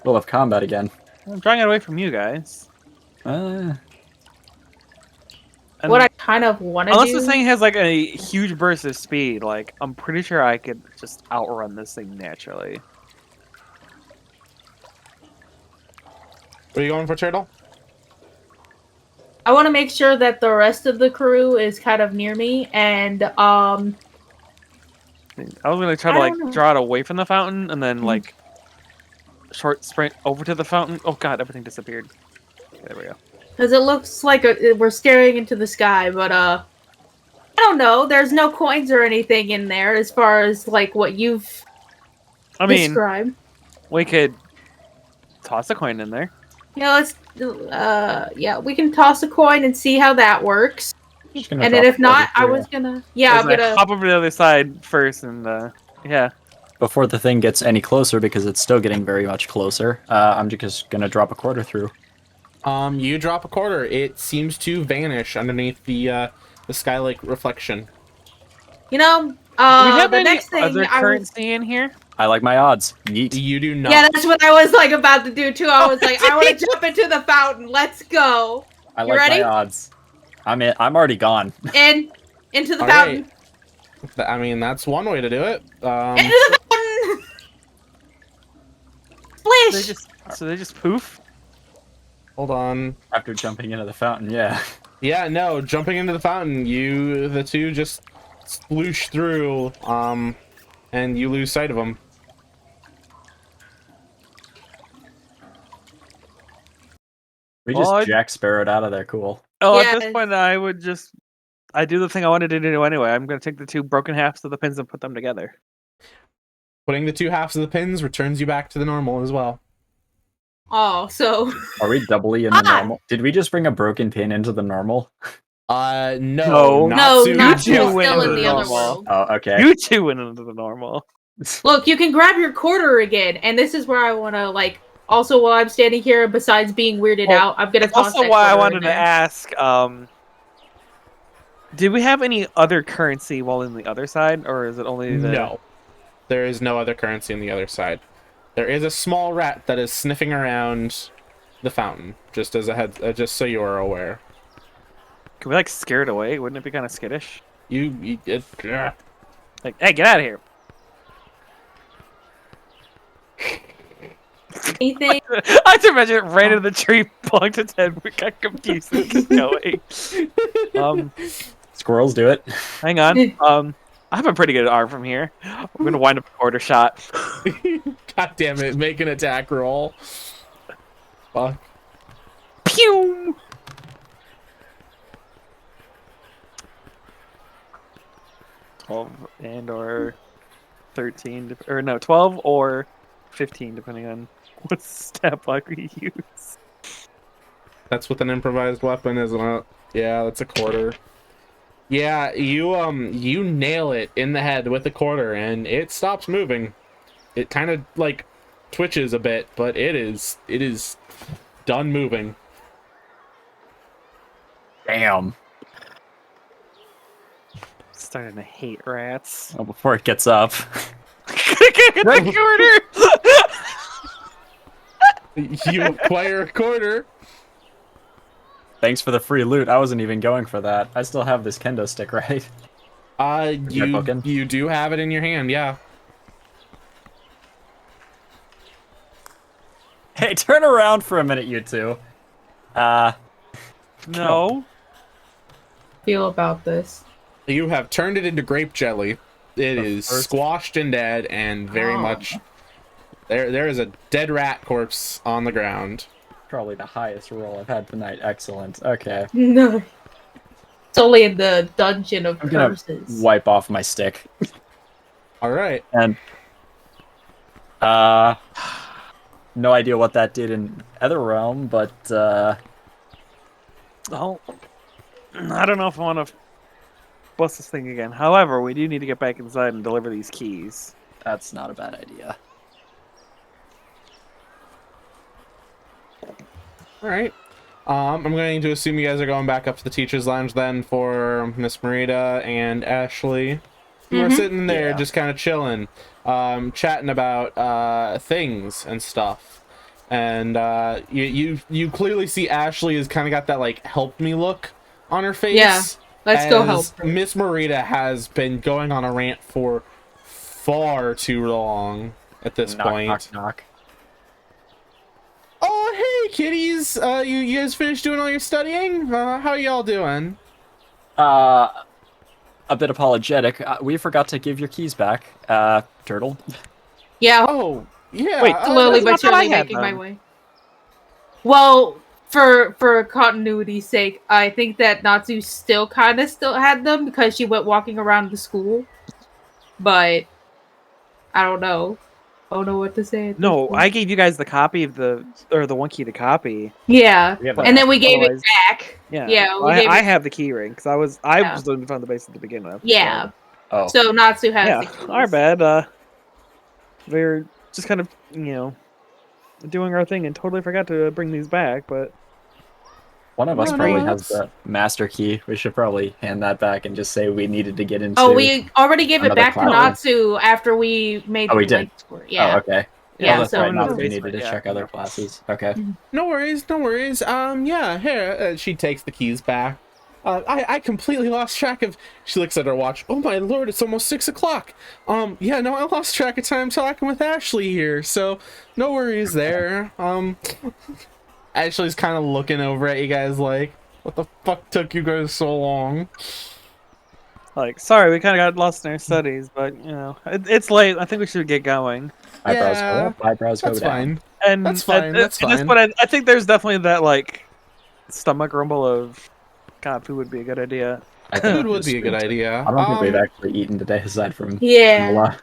We'll have combat again. I'm drawing it away from you guys. What I kind of want to Unless do. this thing has like a huge burst of speed, like I'm pretty sure I could just outrun this thing naturally. What are you going for, Turtle? I want to make sure that the rest of the crew is kind of near me, and I was gonna try to I like don't know. draw it away from the fountain and then like short sprint over to the fountain. Oh god, everything disappeared. Okay, there we go. because it looks like we're staring into the sky, but I don't know. There's no coins or anything in there as far as like what you've I mean, described. we could toss a coin in there. Yeah, let's. Yeah, we can toss a coin and see how that works. Just gonna And then drop if a not, I quarter was through. gonna. Yeah, As I'm I gonna. hop over to the other side first, and yeah. Before the thing gets any closer, because it's still getting very much closer, I'm just gonna drop a quarter through. You drop a quarter. It seems to vanish underneath the skylight reflection. You know, Do we have the any next thing other I was. currency in here? I like my odds. Yeet. You do not. Yeah, that's what I was like about to do too. I was like, I want to jump into the fountain. Let's go. I You like ready? my odds. I'm already gone. Into the All fountain. right. I mean, that's one way to do it. Into the fountain. Splish. So they just poof? Hold on. After jumping into the fountain, yeah. Yeah, no, jumping into the fountain, the two just sploosh through, and you lose sight of them. We just Well, Jack Sparrowed out of there. Cool. Oh, Yeah. at this point, I do the thing I wanted to do anyway. I'm going to take the two broken halves of the pins and put them together. Putting the two halves of the pins returns you back to the normal as well. Oh, so Are we doubly in the normal? Did we just bring a broken pin into the normal? No, No. no, to- not you you. went Still into in the the other normal. world. Oh, okay. You two went into the normal. Look, you can grab your quarter again, and this is where I want to like. Also, while I'm standing here, besides being weirded Well, out, I'm gonna That's toss also that why I quarter in wanted to there. ask, did we have any other currency while in the other side, or is it only the... No. There is no other currency on the other side. There is a small rat that is sniffing around the fountain, just as a head, just so you are aware. Can we, like, scare it away? Wouldn't it be kind of skittish? Like, Like, hey, get out of here! Anything? I just imagine it ran into the tree, bonked its head, we got confused and kept going. Squirrels do it. Hang on. I have a pretty good arm from here. I'm gonna wind up a quarter shot. God damn it! Make an attack roll. Fuck. Pew! or 13, or no, 12 or 15, depending on what stat block we use. That's with an improvised weapon, isn't it? Yeah, that's a quarter. Yeah, you nail it in the head with a quarter, and it stops moving. It kind of like twitches a bit, but it is done moving. Damn. Starting to hate rats. Well, before it gets up. The quarter. You acquire a quarter. Thanks for the free loot. I wasn't even going for that. I still have this kendo stick, right? You do have it in your hand, yeah. Hey, turn around for a minute, you two. No. Feel about this? You have turned it into grape jelly. It is first- squashed and dead, and very much. There is a dead rat corpse on the ground. Probably the highest roll I've had tonight. Excellent. Okay. No. It's only in the dungeon of I'm gonna curses. wipe off my stick. All right. And no idea what that did in Etherrealm, but Well, I don't know if I want to bust this thing again. However, we do need to get back inside and deliver these keys. that's not a bad idea. All right. I'm going to assume you guys are going back up to the teacher's lounge then for Miss Marita and Ashley. You are sitting there Yeah. just kind of chilling, chatting about things and stuff. And you clearly see Ashley has kind of got that like help me look on her face. Yeah. Let's go help her. Miss Marita has been going on a rant for far too long at this point. Knock, knock. Oh, hey, kitties! You guys finished doing all your studying? How y'all doing? A bit apologetic. We forgot to give your keys back, Turtle. Yeah. Oh, yeah. Wait, Slowly but I thought I surely had making my them. way. Well, for continuity's sake, I think that Natsu still had them because she went walking around the school. But I don't know. I don't know what to say. No, I gave you guys the copy of the one key to copy. Yeah, We have and then we gave Otherwise- it back. Yeah, Yeah, we Well, gave I it. have the key ring because I was looking for the base to begin with. Yeah. Oh. So Natsu has Yeah, the keys. our bad. We're just kind of doing our thing and totally forgot to bring these back, but One of us No, probably no, has the master key. We should probably hand that back and just say we needed to get into. Oh, we already gave it another back to class. Natsu after we made Oh, we the did? link for it. Yeah. Oh, okay. Yeah, Oh, that's so right. Not no, we needed to yeah. check other classes. Okay. No worries, no worries. Yeah, here. She takes the keys back. I completely lost track of. She looks at her watch. Oh my lord, it's almost 6 o'clock. Yeah, no, I lost track of time talking with Ashley here. So no worries there. Ashley's kind of looking over at you guys like, what the fuck took you guys so long? like, sorry, we kind of got lost in our studies, but it's late. I think we should get going. Eyebrows Yeah, go up, eyebrows go That's down. fine. And That's fine, that's and fine. But I think there's definitely that like stomach rumble of, God, food would be a good idea. I think Food would it's be a good sweet. idea. I don't think we've actually eaten today aside from Yeah. Mola.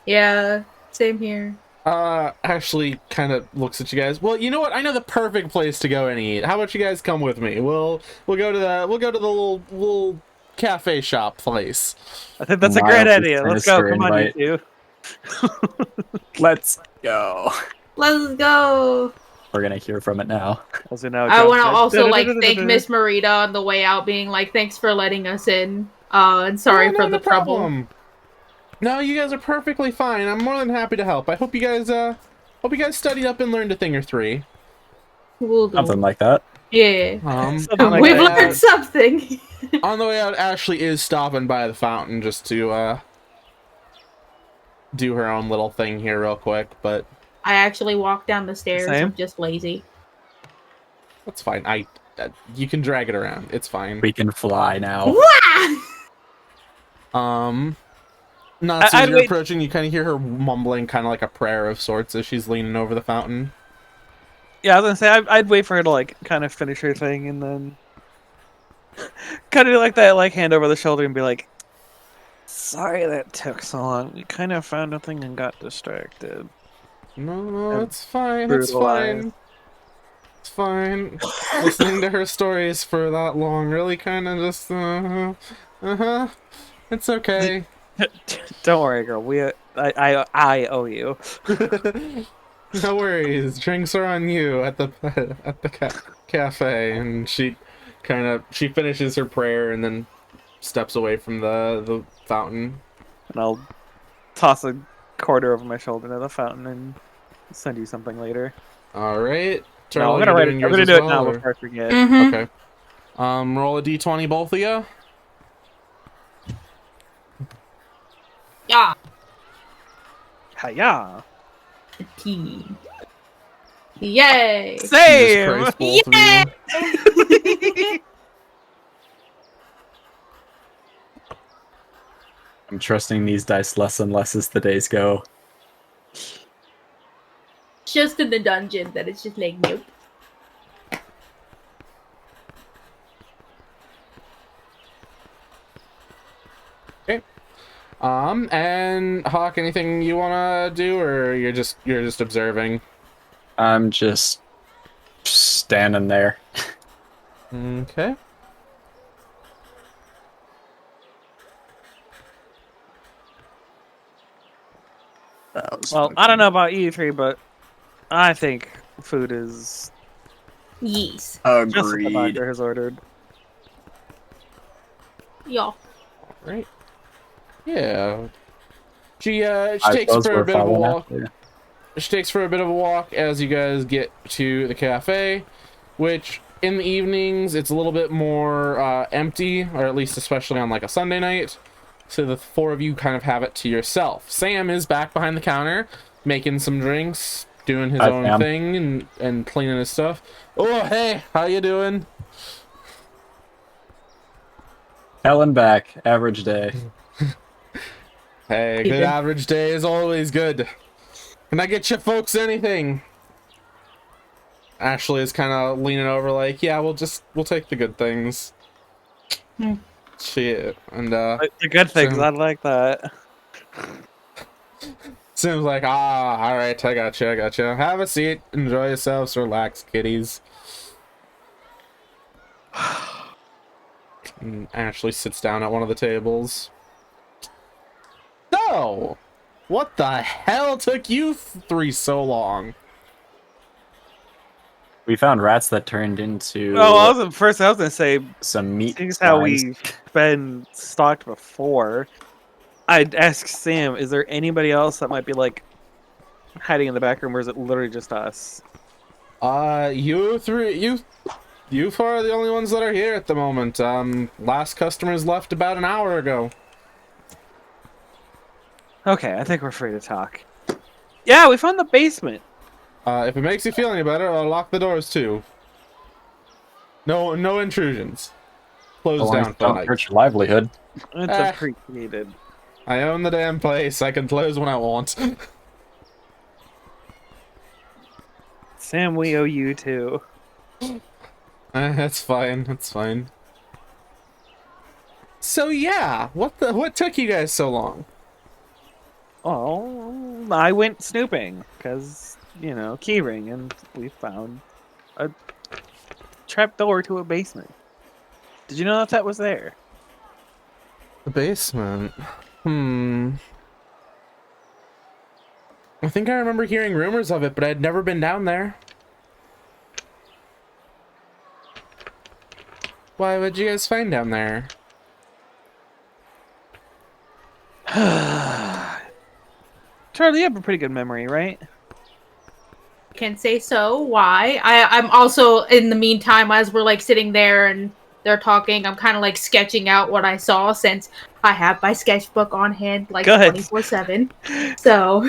Yeah. Same here. Ashley kind of looks at you guys. Well, you know what? I know the perfect place to go and eat. How about you guys come with me? We'll go to the little cafe shop place. I think that's a Miles great is idea. trying Let's to go. stir Come on, you invite. two. Let's go. Let's go. We're gonna hear from it now. Also now I jump want to jet. also like thank Miss Marita on the way out, being like, "Thanks for letting us in. And sorry for the trouble." problem. No, you guys are perfectly fine. I'm more than happy to help. I hope you guys studied up and learned a thing or three. We'll do. Something like that. Yeah. Something like We've that. learned something. On the way out, Ashley is stopping by the fountain just to do her own little thing here real quick, but I actually walked down the stairs. Same. I'm just lazy. that's fine. You can drag it around. It's fine. We can fly now. Not so I'd you're wait- approaching, you kind of hear her mumbling kind of like a prayer of sorts as she's leaning over the fountain. Yeah, I was gonna say I'd wait for her to like kind of finish her thing and then kind of do like that, like hand over the shoulder and be like, "Sorry that took so long. We kind of found a thing and got distracted." No, it's fine. It's brutalized. fine. It's fine. Listening to her stories for that long really kind of just It's okay. Don't worry, girl. I owe you. No worries. Drinks are on you at the cafe, and she finishes her prayer and then steps away from the fountain. And I'll toss a quarter over my shoulder to the fountain and send you something later. All right. No, I'm Turtle, gonna you doing I'm yours gonna as do it well, now or- before I forget. Mhm. Okay. Roll a d20, both of you. Yeah. Hiya! Key. Yay. Same. Jesus Christ, both of you. I'm trusting these dice less and less as the days go. Just in the dungeon that it's just like, nope. And Hawk, anything you wanna do, or you're just observing? I'm just standing there. Okay. Well, I don't know about you three, but I think food is Yes. just what the Agreed. doctor has ordered. Yeah. Right. Yeah. She I takes suppose for a we're bit of a following walk. after. She takes for a bit of a walk as you guys get to the cafe, which in the evenings, it's a little bit more empty, or at least especially on like a Sunday night. So the four of you kind of have it to yourself. Sam is back behind the counter, making some drinks, doing his own Sam. thing, and cleaning his stuff. Oh, hey, how you doing? Helen back. Average day. Hey, good average day is always good. Can I get you folks anything? Ashley is kind of leaning over like, yeah, we'll take the good things. Shit. And the good things, I like that. Seems like, all right, I got you. Have a seat, enjoy yourselves, relax, kiddies. And Ashley sits down at one of the tables. So, what the hell took you three so long? We found rats that turned into. Oh, I was gonna say some meat. Seeing how we've been stalked before, I'd ask Sam: is there anybody else that might be like hiding in the back room, or is it literally just us? You four are the only ones that are here at the moment. Last customers left about an hour ago. Okay, I think we're free to talk. Yeah, we found the basement. If it makes you feel any better, I'll lock the doors too. No intrusions. Closed down for the night. Hurt your livelihood. It's appreciated. I own the damn place. I can close when I want. Sam, we owe you too. That's fine. That's fine. So yeah, what took you guys so long? Oh, I went snooping because, you know, keyring, and we found a trapdoor to a basement. Did you know that was there? The basement. I think I remember hearing rumors of it, but I'd never been down there. Why would you guys find down there? Charlie, you have a pretty good memory, right? Can say so. Why? I'm also, in the meantime, as we're like sitting there and they're talking, I'm kind of like sketching out what I saw, since I have my sketchbook on hand like 24/7. So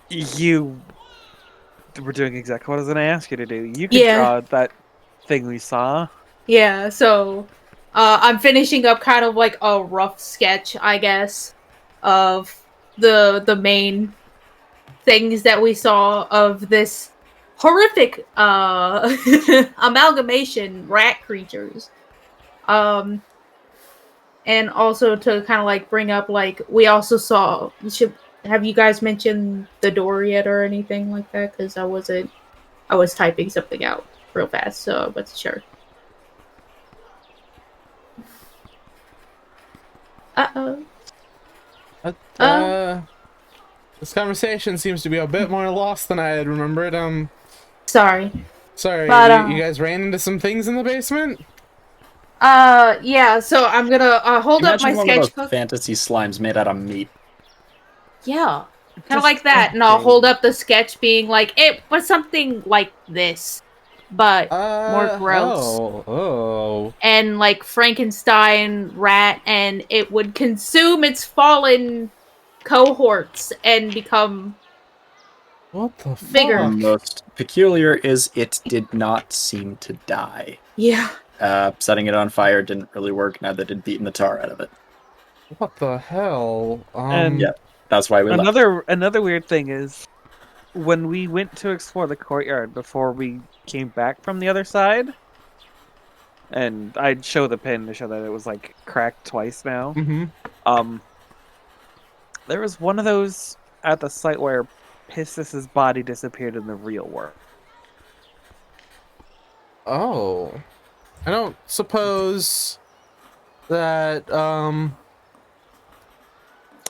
you were doing exactly what I was going to ask you to do. You could draw that thing we saw. Yeah, so I'm finishing up kind of like a rough sketch, I guess, of the main things that we saw of this horrific amalgamation rat creatures. And also to kind of like bring up, like, we also saw, have you guys mentioned the door yet or anything like that? Because I was typing something out real fast, so I wasn't sure. This conversation seems to be a bit more lost than I had remembered. Sorry. But, you guys ran into some things in the basement? Yeah, so I'm gonna hold up my sketchbook. Fantasy slimes made out of meat. Yeah, kind of like that, and I'll hold up the sketch being like, it was something like this, but more gross. Oh. And like Frankenstein rat, and it would consume its fallen cohorts and become what the bigger. The most peculiar is it did not seem to die. Yeah. Setting it on fire didn't really work, neither did beating the tar out of it. What the hell? And yeah, that's why we left. Another weird thing is, when we went to explore the courtyard before we came back from the other side, and I'd show the pin to show that it was like cracked twice now. Mm-hmm. There was one of those at the site where Pistis's body disappeared in the real world. Oh. I don't suppose that,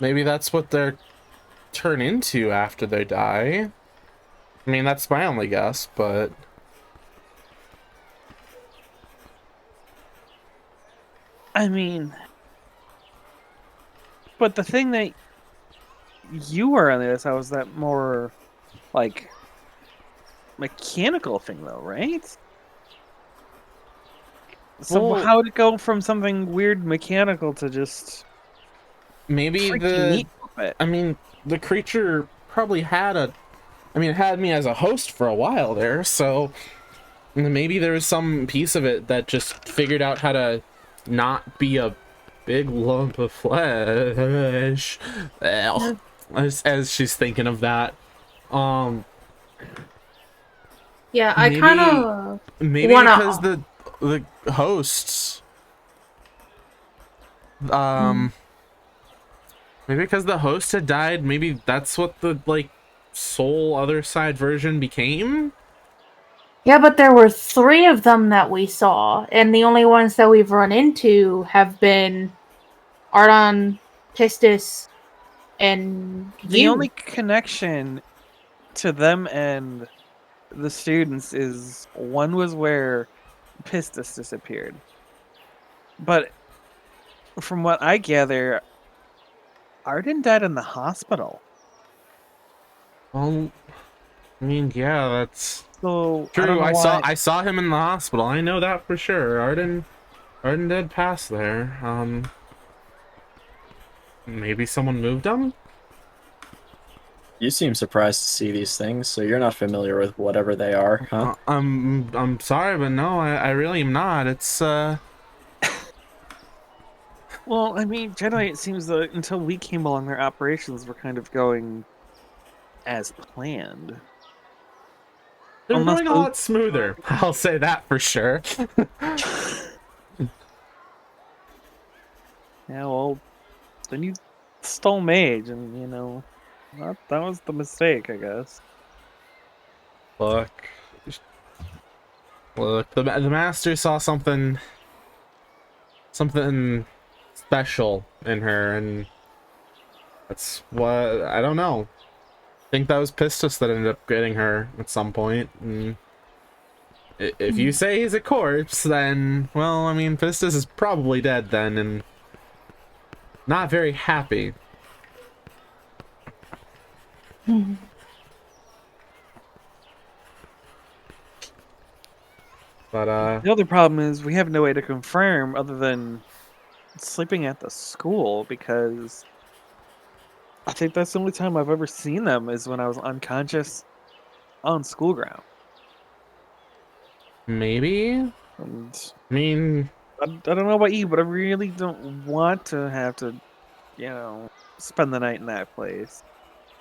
maybe that's what they're turn into after they die. I mean, that's my only guess, but... I mean... But the thing that you were on this, I was that more, like, mechanical thing, though, right? So Well- how would it go from something weird mechanical to just Maybe freaky meat puppet? I mean, the creature probably had a... I mean, it had me as a host for a while there, so maybe there was some piece of it that just figured out how to not be a big lump of flesh. As she's thinking of that. Yeah, I Maybe kind of maybe wanna. because the hosts maybe because the host had died, maybe that's what the like soul other side version became. Yeah, but there were 3 of them that we saw, and the only ones that we've run into have been Ardon, Pistis, and The you. only connection to them and the students is one was where Pistis disappeared. But from what I gather, Arden died in the hospital. Well, I mean, yeah, that's So I don't true. know why. I saw him in the hospital. I know that for sure. Arden did pass there. Maybe someone moved him? You seem surprised to see these things, so you're not familiar with whatever they are, huh? I'm sorry, but no, I really am not. It's Well, I mean, generally it seems that until we came along, their operations were kind of going as planned. they're Unless going a lot smoother. I'll say that for sure. Yeah, well, then you stole Mage, and you know, that was the mistake, I guess. Look, the master saw something special in her, and that's what I don't know. I think that was Pistis that ended up getting her at some point. And if you say he's a corpse, then well, I mean, Pistis is probably dead then, and not very happy. But The other problem is we have no way to confirm other than sleeping at the school, because I think that's the only time I've ever seen them is when I was unconscious on school ground. maybe, And I mean, I don't know about you, but I really don't want to have to, spend the night in that place.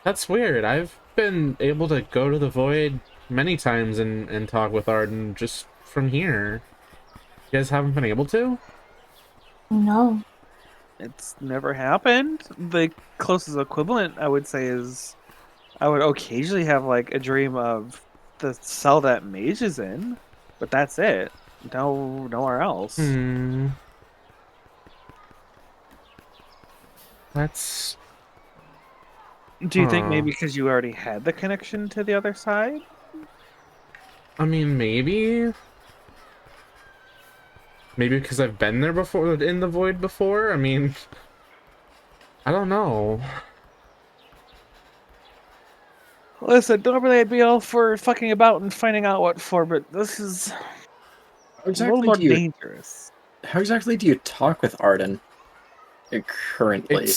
that's weird. I've been able to go to the void many times and talk with Arden just from here. You guys haven't been able to? No. It's never happened. The closest equivalent I would say is I would occasionally have like a dream of the cell that Mage is in, but that's it. Nowhere else. That's... Do you think maybe because you already had the connection to the other side? I mean, maybe. Maybe because I've been there before, in the void before? I mean, I don't know. Listen, normally I'd be all for fucking about and finding out what for, but this is How a little exactly more do you dangerous. how exactly do you talk with Arden currently?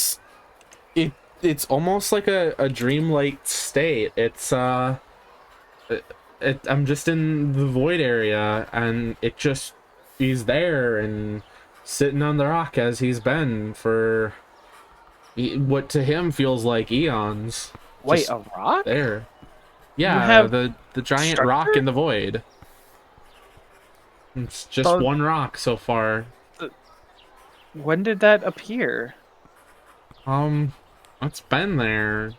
It's almost like a dreamlike state. It's I'm just in the void area, and it just he's there and sitting on the rock as he's been for what to him feels like eons. Wait, Just a rock? there. Yeah, have the giant structure? rock in the void. It's just So- one rock so far. When did that appear? It's been there. Do you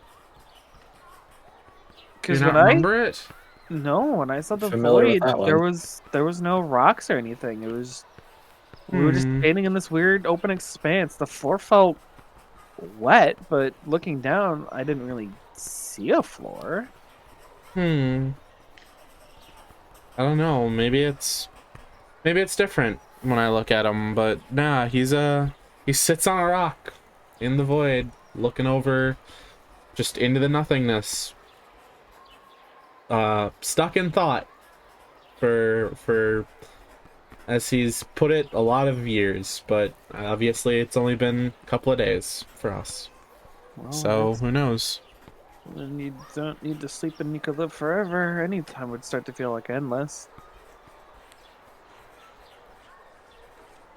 Because not when remember it? when I saw the Familiar with void, that there one. was no rocks or anything. It was we were just standing in this weird open expanse. The floor felt wet, but looking down, I didn't really see a floor. I don't know. Maybe it's different when I look at him, but nah, he sits on a rock in the void, looking over just into the nothingness. Stuck in thought for as he's put it, a lot of years, but obviously it's only been a couple of days for us. Well, So who knows? then you don't need to sleep and you could live forever. Any time would start to feel like endless.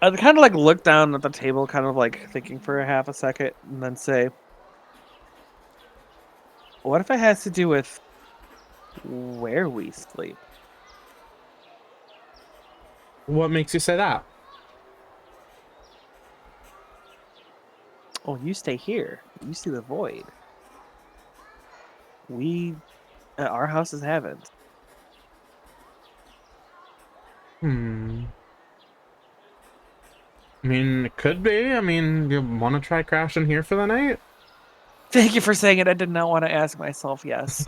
I'd kind of like look down at the table, kind of like thinking for a half a second, and then say, what if it has to do with where we sleep? What makes you say that? Oh, you stay here. You see the void. We, our houses haven't. Hmm. I mean, it could be. I mean, you want to try crashing here for the night? Thank you for saying it. I did not want to ask myself yes.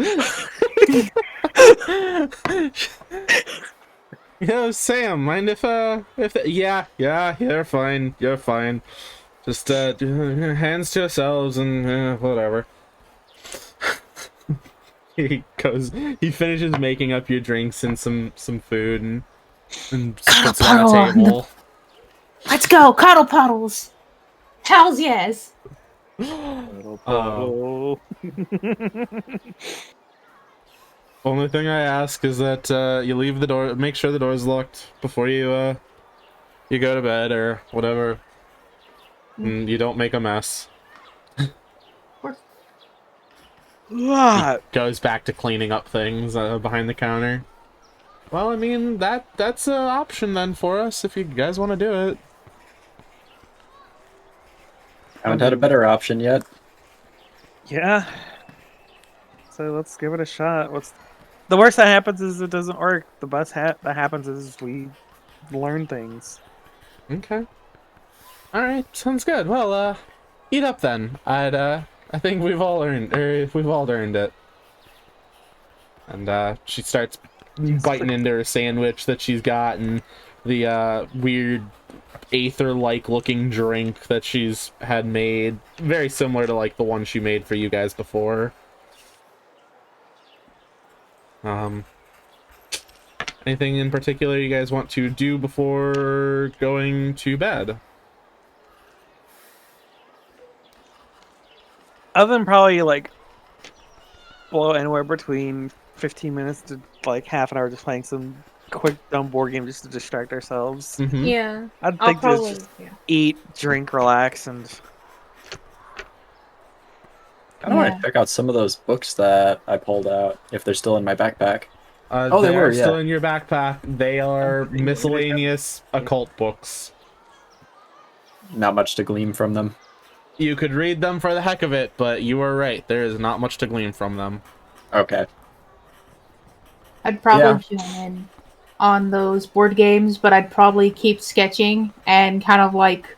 Yo, Sam, mind if yeah, you're fine. You're fine. Just hands to yourselves and whatever. He finishes making up your drinks and some food and puts it on a table. Let's go, cuddle puddles. Hells yes. Only thing I ask is that you leave the door, make sure the door's locked before you go to bed or whatever, and you don't make a mess. He goes back to cleaning up things behind the counter. Well, I mean, that's an option then for us if you guys want to do it. Haven't had a better option yet. Yeah. So let's give it a shot. What's the worst that happens is it doesn't work. The best that happens is we learn things. Okay. All right, sounds good. Well, eat up then. I think we've all earned it. And she starts biting into her sandwich that she's got and the weird aether-like looking drink that she's had made, very similar to like the one she made for you guys before. Anything in particular you guys want to do before going to bed? Other than probably like blow anywhere between 15 minutes to like half an hour just playing some quick dumb board game just to distract ourselves. Mm-hmm. Yeah. I'd think just eat, drink, relax, and I don't want to check out some of those books that I pulled out if they're still in my backpack. Oh, they were still in your backpack. They are miscellaneous occult books. Not much to glean from them. You could read them for the heck of it, but you are right. There is not much to glean from them. Okay. I'd probably join in on those board games, but I'd probably keep sketching and kind of like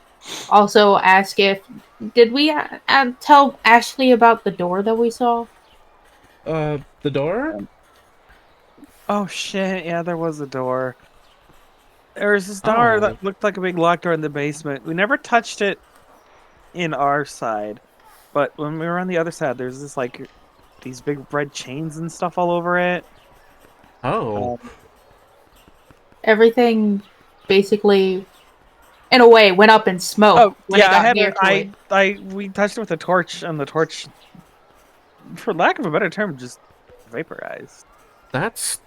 also ask if did we tell Ashley about the door that we saw? The door? oh shit, yeah, there was a door. There was this door that looked like a big locked door in the basement. We never touched it in our side, but when we were on the other side, there's this like these big red chains and stuff all over it. Oh. Everything basically, in a way, went up in smoke. Oh when yeah, it got near to it. we touched it with a torch, and the torch, for lack of a better term, just vaporized. That's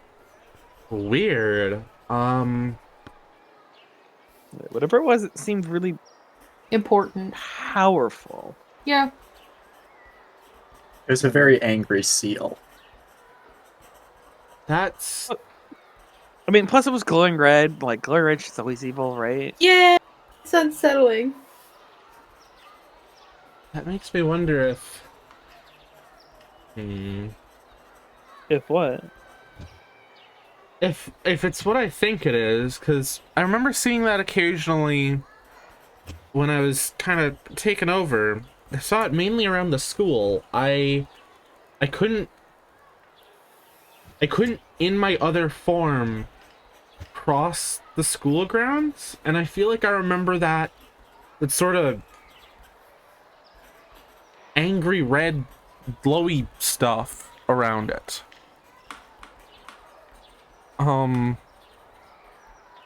weird. Whatever it was, it seemed really Important. powerful. Yeah. There's a very angry seal. That's... I mean, plus it was glowing red. Like, glowing red is always evil, right? Yeah, it's unsettling. That makes me wonder if... If what? If it's what I think it is, because I remember seeing that occasionally when I was kind of taken over. I saw it mainly around the school. I couldn't in my other form cross the school grounds, and I feel like I remember that sort of angry red glowy stuff around it.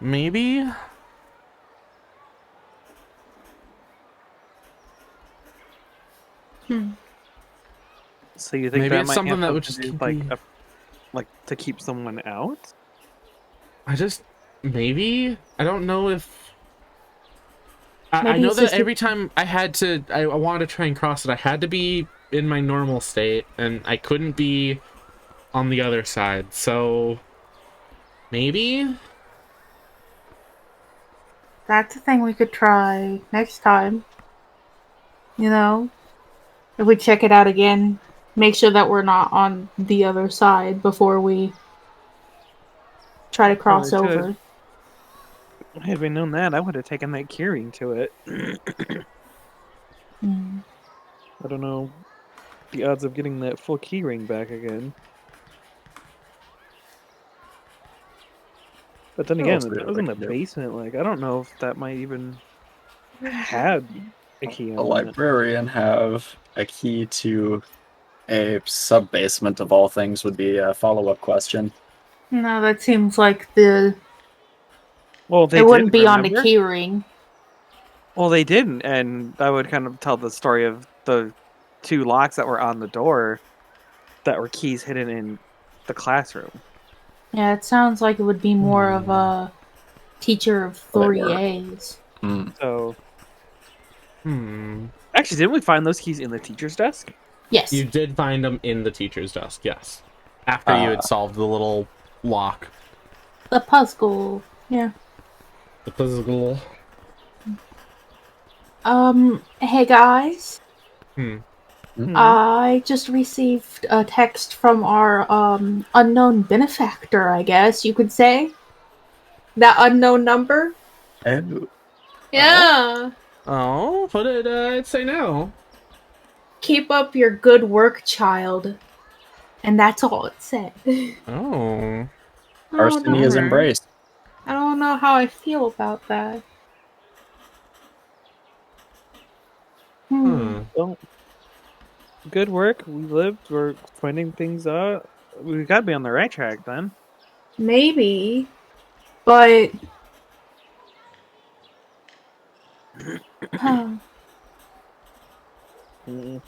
maybe. So you think Maybe that it's might something have that would something just to do keep with, me. like to keep someone out? Maybe I don't know if I Maybe know it's that just every time I wanted to try and cross it, I had to be in my normal state, and I couldn't be on the other side. So maybe. that's a thing we could try next time. You know, if we check it out again, make sure that we're not on the other side before we try to cross over. Had we known that, I would have taken that keyring to it. Mm. I don't know the odds of getting that full keyring back again. But then Oh, we'll again, see that what was we in the can do. basement. Like, I don't know if that might even had a key A on it. librarian have a key to a sub-basement of all things would be a follow-up question. No, that seems like Well, they it wouldn't didn't, be on the remember? keyring. Well, they didn't, and I would kind of tell the story of the 2 locks that were on the door that were keys hidden in the classroom. Yeah, it sounds like it would be more of a teacher of Well, they 3 were. A's. So, Hmm. actually, didn't we find those keys in the teacher's desk? Yes. You did find them in the teacher's desk, yes. After you had solved the little lock. The puzzle. Yeah. The puzzle. Hey guys. Hmm. I just received a text from our unknown benefactor, I guess you could say. That unknown number? Oh. Yeah. Oh, what did it say now? Keep up your good work, child. And that's all it said. Oh. Arsony is embraced. I don't know how I feel about that. Hmm. Well, good work. We lived. We're finding things out. We got to be on the right track then. Maybe. But huh, Mm.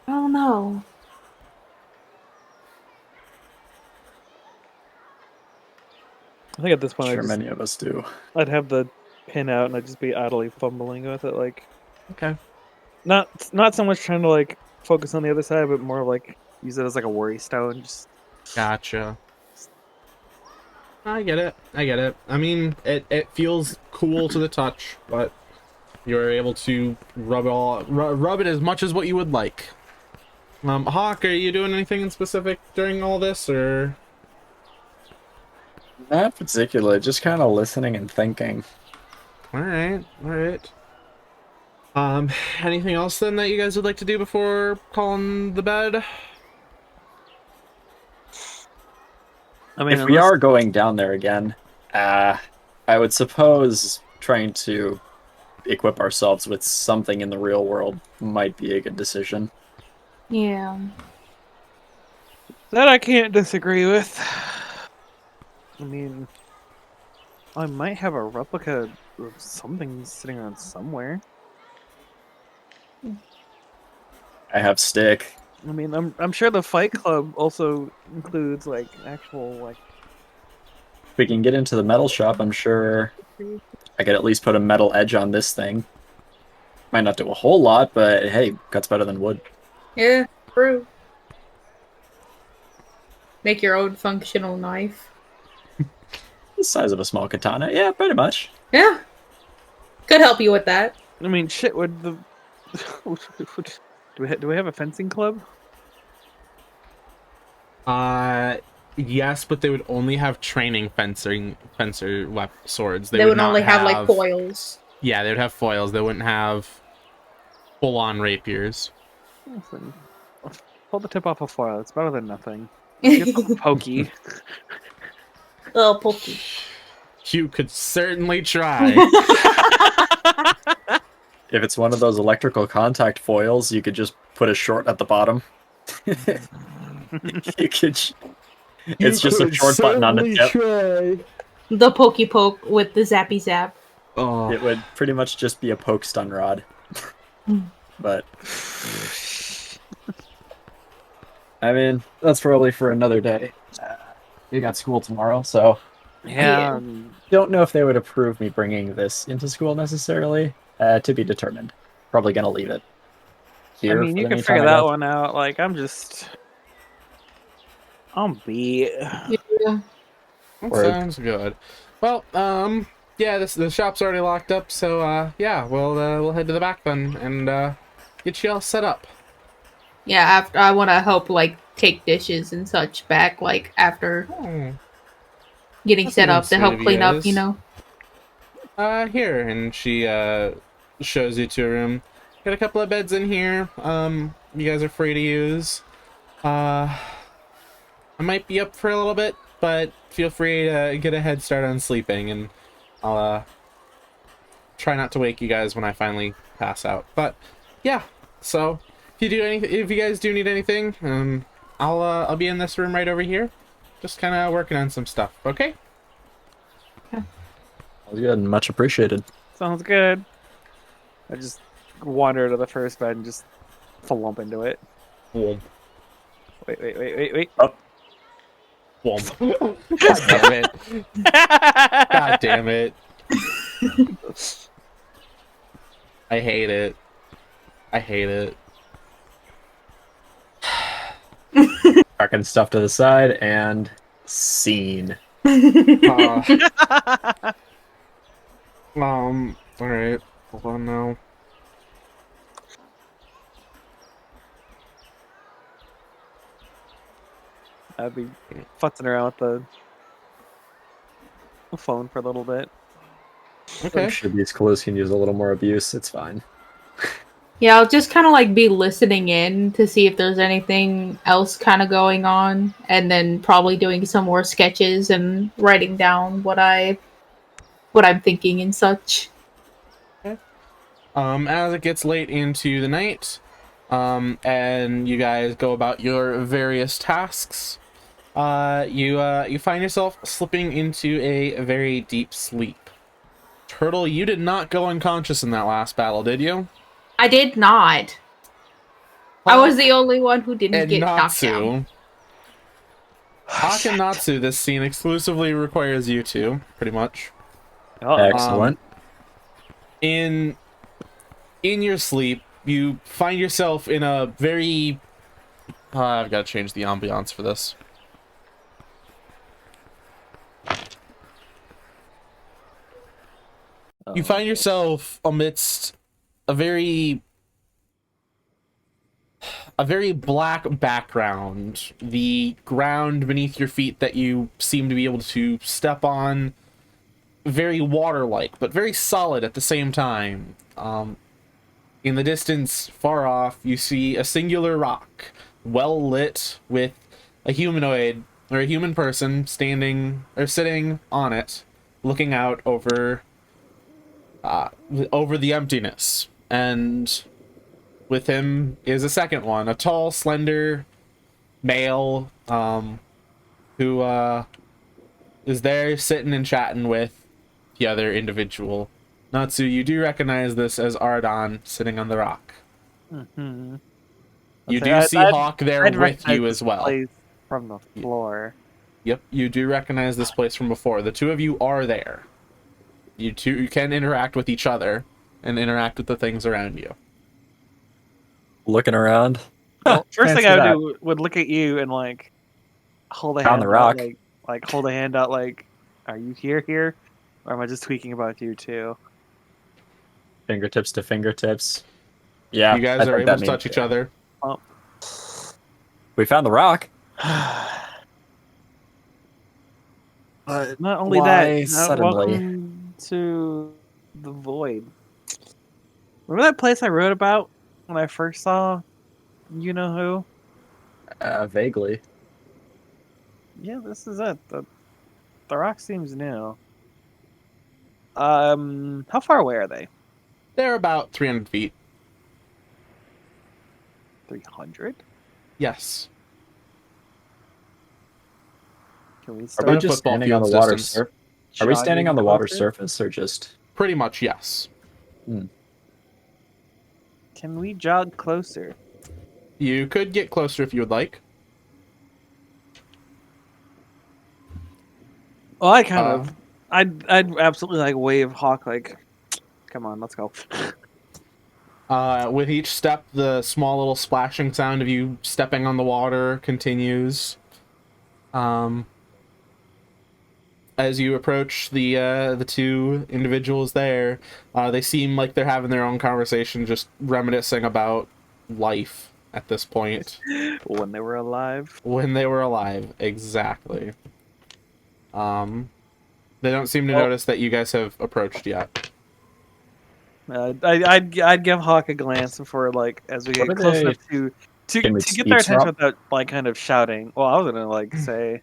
I don't know. I think at this point, Sure, many of us do. I'd have the pin out and I'd just be idly fumbling with it, like Okay. not so much trying to like focus on the other side, but more like use it as like a worry stone. Just Gotcha. I get it. I get it. I mean, it feels cool to the touch, but you're able to rub it as much as what you would like. Hawk, are you doing anything in specific during all this, or? Not particularly, just kind of listening and thinking. All right, all right. Anything else then that you guys would like to do before calling the bed? I mean, If we are going down there again, I would suppose trying to equip ourselves with something in the real world might be a good decision. Yeah. that I can't disagree with. I mean, I might have a replica of something sitting around somewhere. I have stick. I mean, I'm sure the Fight Club also includes like actual like. If we can get into the metal shop, I'm sure I could at least put a metal edge on this thing. Might not do a whole lot, but hey, cuts better than wood. Yeah, true. Make your own functional knife. The size of a small katana, yeah, pretty much. Yeah. Could help you with that. I mean, shit. Would the do we have a fencing club? Yes, but they would only have training fencer swords. They would not only have like foils. Yeah, they would have foils. They wouldn't have full-on rapiers. Listen, pull the tip off a foil. It's better than nothing. Get something pokey. Oh, pokey. You could certainly try. If it's one of those electrical contact foils, you could just put a short at the bottom. you could It's just a short button on the tip. Try. The pokey poke with the zappy zap. Oh, It would pretty much just be a poke stun rod. But I mean, that's probably for another day. You got school tomorrow, so Yeah. don't know if they would approve me bringing this into school necessarily. To be determined. Probably gonna leave it I here. mean, for you the can meantime, figure I that guess. one out. Like, I'm beat. Yeah. that Word. sounds good. Well, yeah, the shop's already locked up, so yeah, we'll head to the back then and get you all set up. Yeah, after I want to help like take dishes and such back like after Oh, getting that's set even up to sweet help of you clean up, guys. know. Here, and she shows you to a room. Got a couple of beds in here. You guys are free to use. I might be up for a little bit, but feel free to get a head start on sleeping, and I'll try not to wake you guys when I finally pass out. But yeah, so if you guys do need anything, I'll be in this room right over here, just kind of working on some stuff. Okay. Sounds good. Much appreciated. Sounds good. I just wander to the first bed and just flump into it. Womp. Wait. Womp. God damn it. God damn it. I hate it. I hate it. Cracking stuff to the side and scene. Alright. Hold on now. I'd be futzing around with the phone for a little bit. Okay. I'm sure these clothes can use a little more abuse. It's fine. Yeah, I'll just kind of like be listening in to see if there's anything else kind of going on, and then probably doing some more sketches and writing down what I'm thinking and such. As it gets late into the night, and you guys go about your various tasks, you find yourself slipping into a very deep sleep. Turtle, you did not go unconscious in that last battle, did you? I did not. I was the only one who didn't And get knocked down. Natsu. Hawk and Natsu, this scene exclusively requires you two, pretty much. Excellent. In your sleep, you find yourself in a very... I've got to change the ambiance for this. You find yourself amidst a very black background. The ground beneath your feet that you seem to be able to step on, very water-like, but very solid at the same time. In the distance, far off, you see a singular rock, well lit, with a humanoid or a human person standing or sitting on it, looking out over the emptiness. And with him is a second one, a tall, slender male, who is there sitting and chatting with the other individual. Natsu, you do recognize this as Ardon sitting on the rock. Mm-hmm. You do see Hawk there with you as well. Place from the floor. Yep, you do recognize this place from before. The two of you are there. You can interact with each other and interact with the things around you. Looking around. Well, first thing Fancy I would that. do would look at you and like hold a Down hand the out, rock. like hold a hand out, like, are you here, or am I just tweaking about you too? Fingertips to fingertips. Yeah, You guys are able to touch each other. We found the rock. Not only Why that, suddenly? welcome to the void. Remember that place I wrote about when I first saw you know who? Vaguely. Yeah, this is it. The rock seems new. How far away are they? They're about 300 feet. 300? Yes. Can we Are start we About a just football standing on the field's water distance. surface? Are we standing on the water closer? surface or just? Pretty much, yes. Can we jog closer? You could get closer if you would like. Well, I'd absolutely like wave Hawk like, come on, let's go. With each step, the small little splashing sound of you stepping on the water continues. As you approach the two individuals there, they seem like they're having their own conversation, just reminiscing about life at this point. When they were alive. When they were alive, exactly. They don't seem to notice that you guys have approached yet. I'd give Hawk a glance before like as we What get are close they- enough to Can we get their attention eavesdrop? without like kind of shouting. Well, I was gonna like say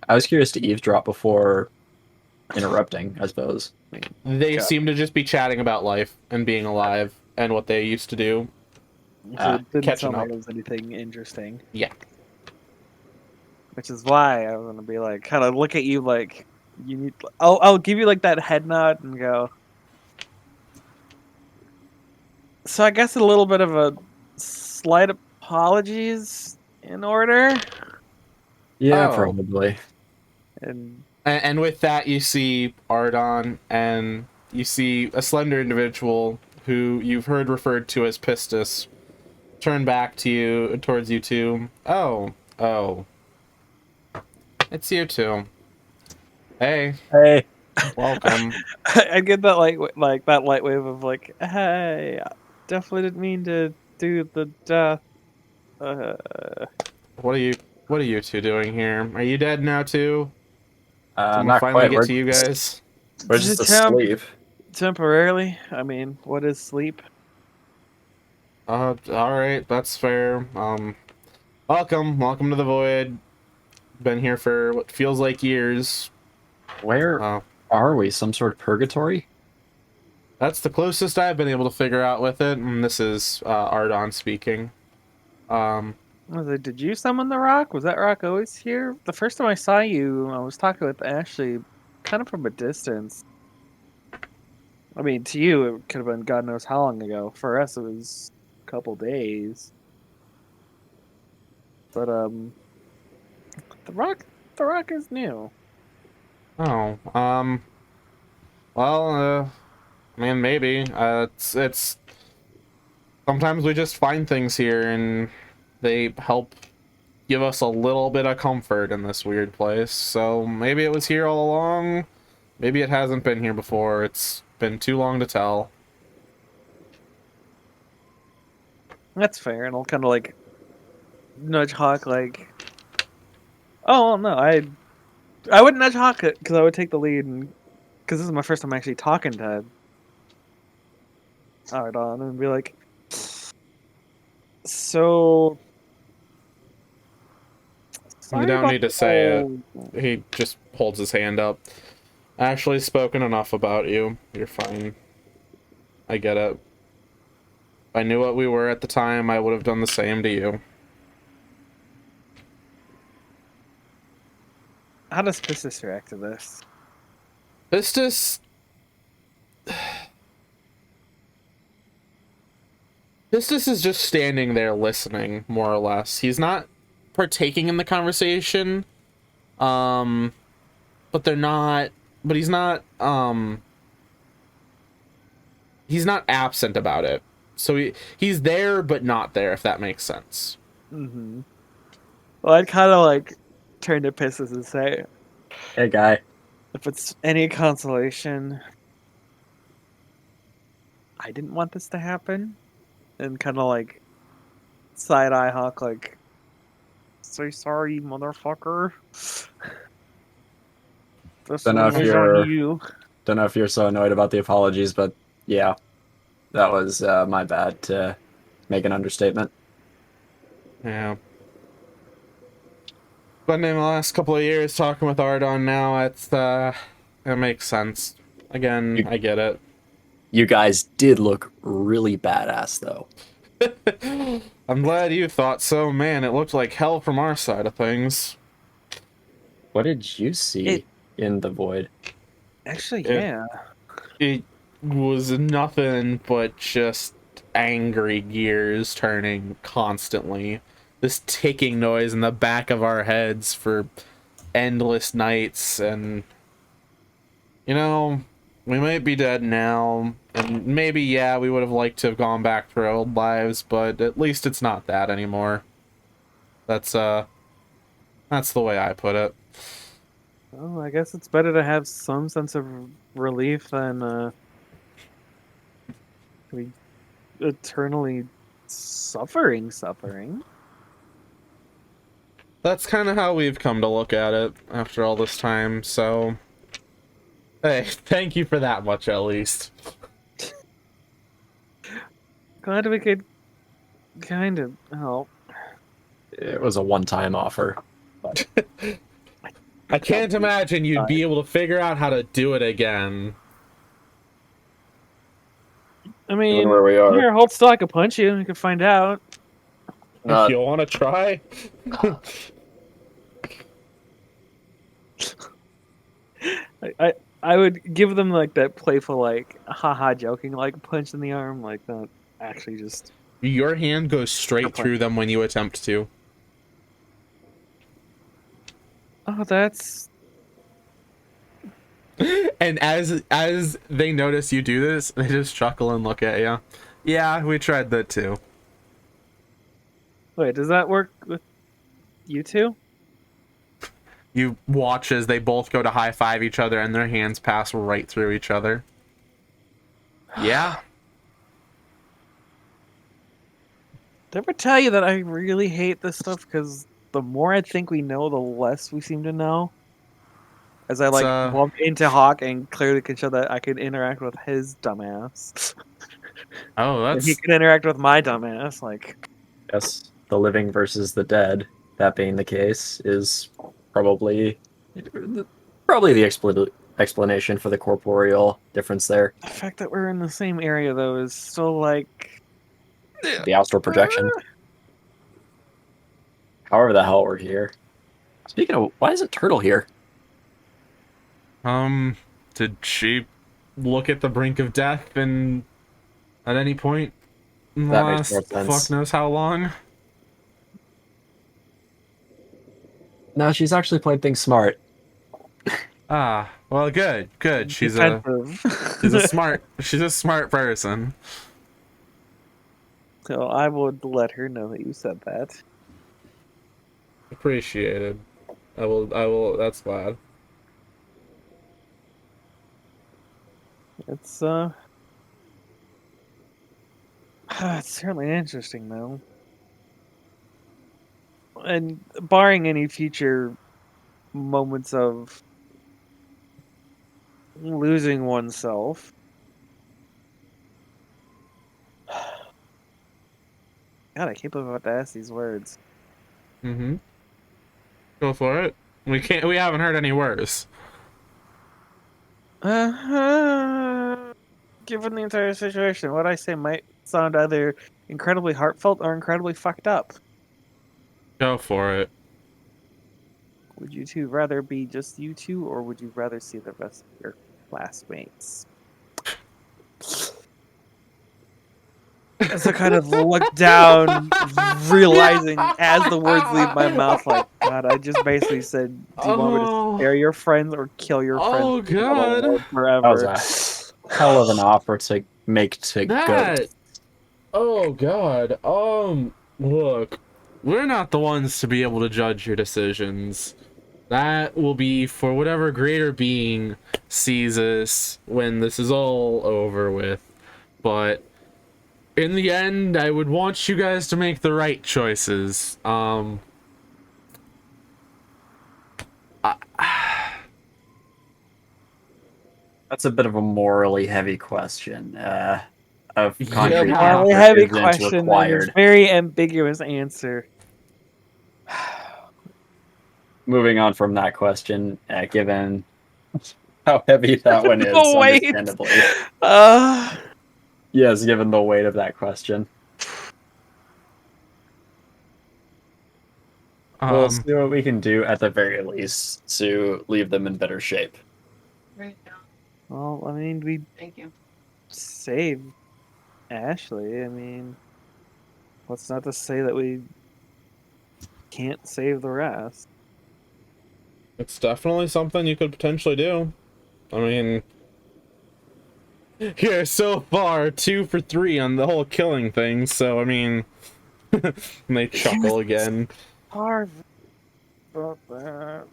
I was curious to eavesdrop before interrupting, I suppose. They God. seem to just be chatting about life and being alive and what they used to do. So it didn't catching sound like up. it was anything interesting. Yeah. Which is why I was gonna be like kind of look at you like you need. I'll give you like that head nod and go. So I guess a little bit of a slight apologies in order. Yeah, Oh. probably. And with that, you see Ardon, and you see a slender individual who you've heard referred to as Pistis turn back to you, towards you two. Oh. It's you two. Hey, Hey. welcome. I get that like that light wave of like, hey, I definitely didn't mean to do the death. What are you two doing here? Are you dead now too? Can we Not finally quite. get to you guys? We're just Temp- asleep. Temporarily. I mean, what is sleep? All right, that's fair. Welcome to the Void. Been here for what feels like years. Where are we? Some sort of purgatory? That's the closest I've been able to figure out with it, and this is Ardon speaking. I was like, did you summon the rock? Was that rock always here? The first time I saw you, I was talking with Ashley, kind of from a distance. I mean, to you, it could have been God knows how long ago. For us, it was a couple days. But the rock is new. Oh, well, I mean, maybe. It's sometimes we just find things here and they help give us a little bit of comfort in this weird place. So maybe it was here all along. Maybe it hasn't been here before. It's been too long to tell. That's fair, and I'll kind of like nudge Hawk, like, oh no, I wouldn't nudge Hawk because I would take the lead, and because this is my first time actually talking to Ardon, and be like, so. You don't need to say it. He just holds his hand up. Ashley's spoken enough about you. You're fine. I get it. If I knew what we were at the time, I would have done the same to you. How does Pistis react to this? Pistis is just standing there listening, more or less. He's not partaking in the conversation. But he's not absent about it. So he's there but not there, if that makes sense. Mm-hmm. Well, I'd kind of like turn to Pistis and say, Hey, guy. if it's any consolation, I didn't want this to happen. And kind of like side eye Hawk, like, say sorry, motherfucker. This Don't know one if was you're- on you. Don't know if you're so annoyed about the apologies, but yeah, that was my bad to make an understatement. Yeah. Spending the last couple of years talking with Ardon now, it makes sense. Again, I get it. You guys did look really badass, though. I'm glad you thought so. Man, it looked like hell from our side of things. What did you see in the void? Actually, It- yeah. It was nothing but just angry gears turning constantly. This ticking noise in the back of our heads for endless nights, and you know, we might be dead now, and maybe, yeah, we would have liked to have gone back to our old lives, but at least it's not that anymore. That's the way I put it. Well, I guess it's better to have some sense of relief than be eternally suffering. That's kind of how we've come to look at it after all this time, so hey, thank you for that much at least. Glad we could kind of help. It was a one-time offer. But I can't imagine you'd be able to figure out how to do it again. I mean, where we are. here, hold still. I could punch you. You can find out. If you want to try. I would give them like that playful, like, haha, joking, like punch in the arm, like that. Actually, just Your hand goes straight through them when you attempt to. oh, that's And as they notice you do this, they just chuckle and look at you. Yeah, we tried that too. wait. Does that work with you two? You watch as they both go to high five each other and their hands pass right through each other. Yeah. Did I ever tell you that I really hate this stuff? Because the more I think we know, the less we seem to know. As I like bump into Hawk and clearly can show that I can interact with his dumbass. Oh, And that's he can interact with my dumbass. Like, Yes, the living versus the dead. That being the case is probably the explanation for the corporeal difference there. the fact that we're in the same area though is still like The astral projection. However the hell we're here. Speaking of, why is a turtle here? did she look at the brink of death and at any point in the That makes last more sense. fuck knows how long? No, she's actually playing things smart. Ah, well, good. She's defensive. a smart person. So I would let her know that you said that. Appreciated. I will, that's glad. It's it's certainly interesting though. And barring any future moments of losing oneself. God, I can't believe I'm about to ask these words. Mm-hmm. Go for it. We haven't heard any worse. Given the entire situation, what I say might sound either incredibly heartfelt or incredibly fucked up. Go for it. Would you two rather be just you two, or would you rather see the rest of your classmates? As I kind of look down, realizing as the words leave my mouth, like, God, I just basically said, do you want me to spare your friends or kill your friends? Oh, God. Forever. That was a hell of an offer to make to That. go. Oh, God. Look, we're not the ones to be able to judge your decisions. That will be for whatever greater being sees us when this is all over with. But in the end, I would want you guys to make the right choices. That's a bit of a morally heavy question. Of Yeah, concrete Morally answer heavy isn't question and required. it's very ambiguous answer. Moving on from that question, given how heavy that one is, The weight. understandably. Yes, given the weight of that question. We'll see what we can do at the very least to leave them in better shape. Right now. Well, I mean, we Thank you. saved Ashley. I mean, what's not to say that we can't save the rest? It's definitely something you could potentially do. I mean, yeah, so far 2 for 3 on the whole killing thing. So I mean, and they chuckle again. Hard about that.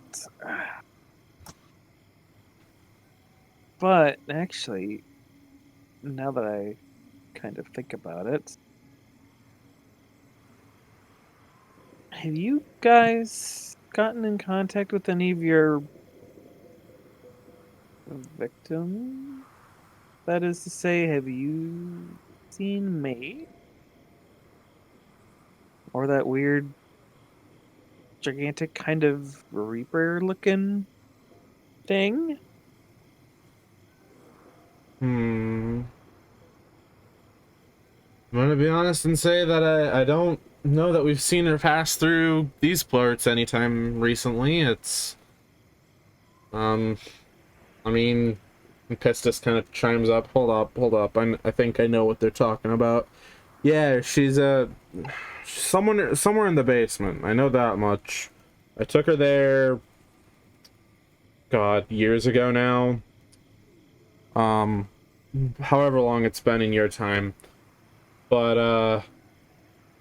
But actually, now that I kind of think about it, have you guys gotten in contact with any of your victims? That is to say, have you seen May? Or that weird, gigantic kind of Reaper looking thing? I'm gonna be honest and say that I don't know that we've seen her pass through these parts anytime recently. It's I mean, Pistis kind of chimes up. Hold up. I think I know what they're talking about. Yeah, she's somewhere in the basement. I know that much. I took her there, God, years ago now. However long it's been in your time. But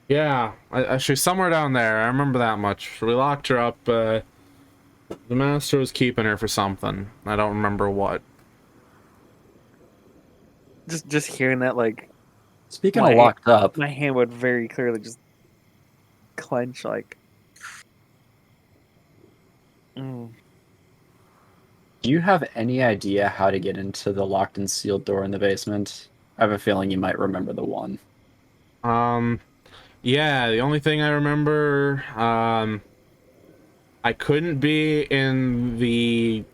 yeah, she's somewhere down there. I remember that much. We locked her up. The master was keeping her for something. I don't remember what. Just hearing that, like, Speaking of locked up, my hand would very clearly just clench, like. Do you have any idea how to get into the locked and sealed door in the basement? I have a feeling you might remember the one. Yeah, the only thing I remember, I couldn't be in the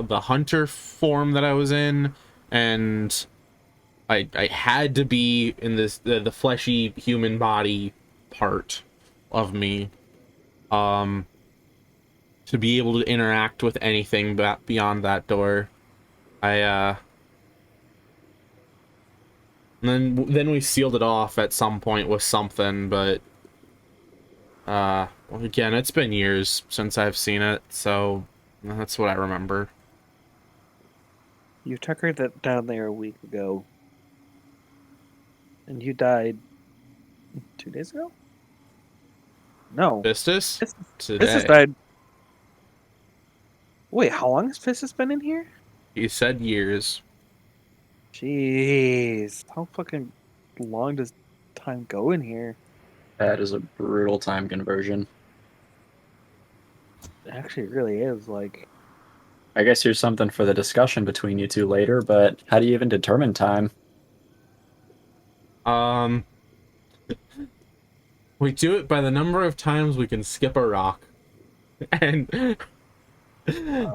hunter form that I was in, and I had to be in the fleshy human body part of me, to be able to interact with anything beyond that door. And then we sealed it off at some point with something, but well, again, it's been years since I've seen it, so that's what I remember. You took her down there a week ago. And you died 2 days ago? No. Pistis? Today. Pistis died. Wait, how long has Pistis been in here? He said years. Jeez. How fucking long does time go in here? That is a brutal time conversion. Actually, it really is. Like, I guess here's something for the discussion between you two later, but how do you even determine time? We do it by the number of times we can skip a rock. And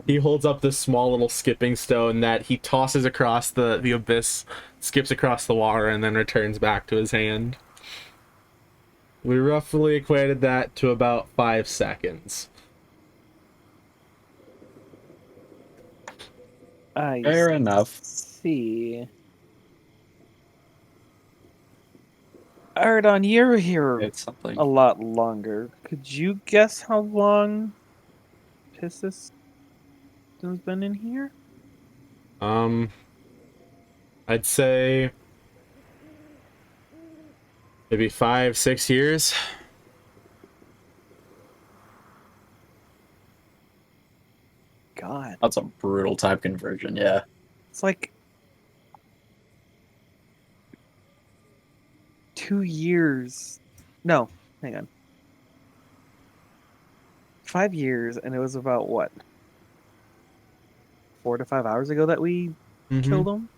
he holds up this small little skipping stone that he tosses across the abyss, skips across the water, and then returns back to his hand. We roughly equated that to about 5 seconds. Fair enough. See. Ardon, you're here It's something. a lot longer. Could you guess how long Pistis has been in here? I'd say maybe 5-6 years. God. That's a brutal time conversion, yeah. It's like 2 years. No, hang on. 5 years, and it was about what? 4 to 5 hours ago that we killed him?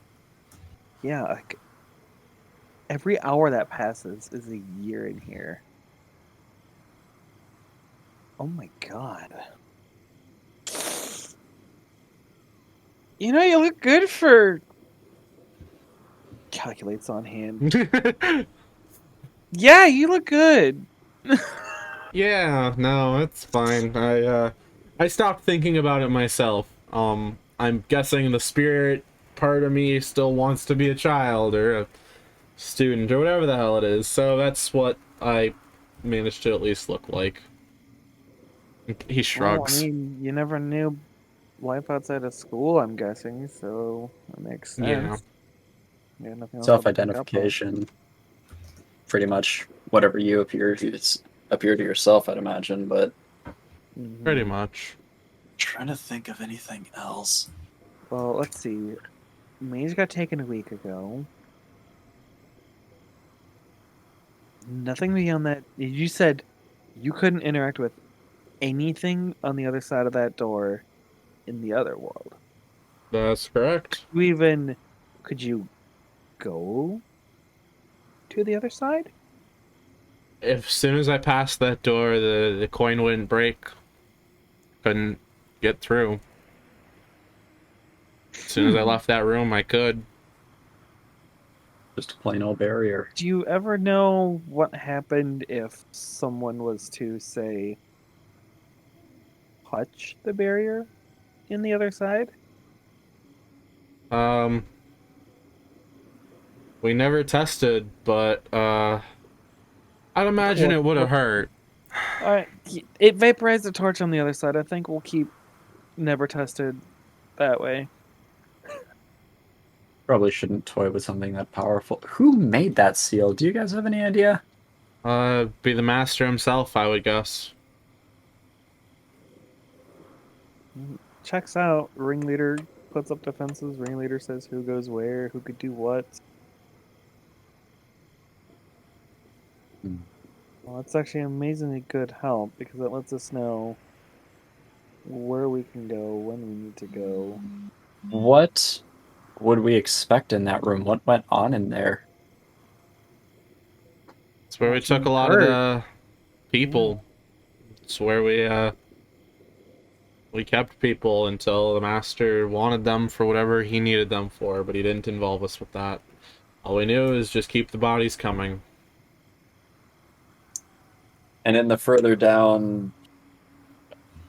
Yeah, like every hour that passes is a year in here. Oh my god. You know, you look good for... Calculates on hand. Yeah, you look good. Yeah, no, it's fine. I stopped thinking about it myself. I'm guessing the spirit part of me still wants to be a child or a student or whatever the hell it is. So that's what I managed to at least look like. He Well, I shrugs. mean, you never knew life outside of school, I'm guessing, so that makes Yeah. sense. Yeah, nothing else to pick up on. Self-identification, pretty much whatever you appear to yourself, I'd imagine. But Pretty Mhm. much. trying to think of anything else. Well, let's see. Mage got taken a week ago. Nothing beyond that. You said you couldn't interact with anything on the other side of that door in the other world. That's correct. Could you go to the other side? As soon as I passed that door, the coin wouldn't break. Couldn't get through. As soon as I left that room, I could. Just a plain old barrier. Do you ever know what happened if someone was to, say, touch the barrier in the other side? We never tested, but I'd imagine Cool. it would have hurt. Alright, it vaporized the torch on the other side. I think we'll keep never tested that way. Probably shouldn't toy with something that powerful. Who made that seal? Do you guys have any idea? Be the master himself, I would guess. Checks out. Ringleader puts up defenses. Ringleader says who goes where, who could do what. Hmm. Well, it's actually amazingly good help because it lets us know where we can go, when we need to go. What would we expect in that room? What went on in there? It's where we took a lot of the people. It's where we kept people until the master wanted them for whatever he needed them for, but he didn't involve us with that. All we knew is just keep the bodies coming. And in the further down,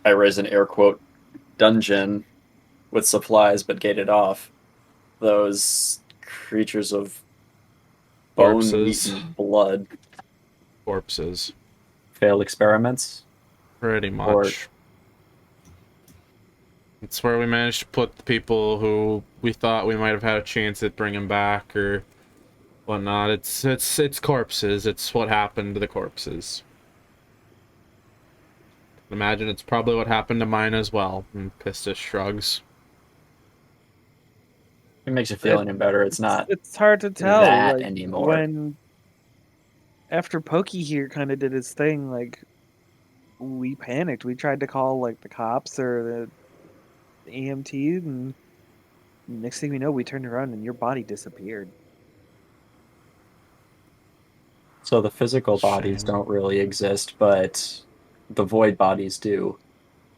I raise an air quote, dungeon with supplies but gated off, those creatures of Corpses. bone-eaten blood. Corpses. Failed experiments? Pretty much. Or it's where we managed to put the people who we thought we might have had a chance at bringing back or whatnot. It's corpses. It's what happened to the corpses. Imagine it's probably what happened to mine as well. And Pistis shrugs. it makes you feel any better. It's not It's hard to tell. that Like anymore. when after Pokey here kind of did his thing, like we panicked. We tried to call like the cops or the EMTs, and next thing we know, we turned around and your body disappeared. So the physical bodies Shame. don't really exist, but the void bodies do.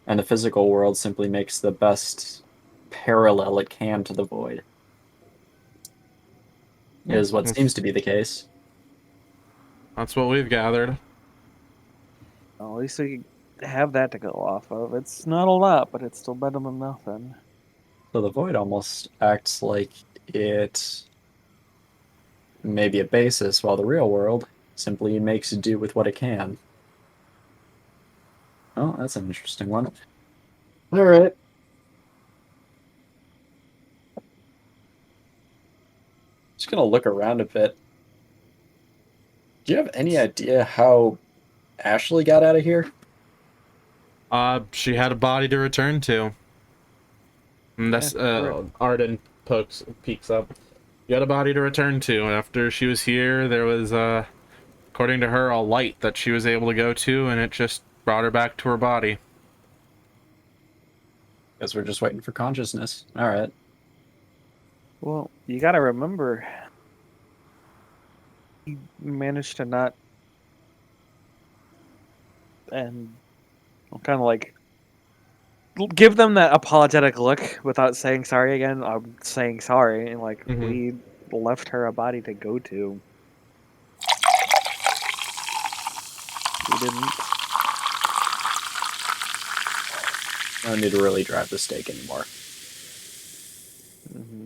And the physical world simply makes the best parallel it can to the void. Is what seems to be the case. That's what we've gathered. Well, at least we have that to go off of. It's not a lot, but it's still better than nothing. So the void almost acts like it may be a basis, while the real world simply makes do with what it can. Oh, that's an interesting one. All right. Just gonna look around a bit. Do you have any idea how Ashley got out of here? She had a body to return to. And that's Arden peeks up. You had a body to return to. After she was here, there was according to her, a light that she was able to go to, and it just brought her back to her body. Guess we're just waiting for consciousness. All right. Well, you gotta remember, he managed to not, and kind of like give them that apologetic look without saying sorry again. I'm saying sorry, and like we left her a body to go to. We didn't. No need to really drive the stake anymore. Mm-hmm.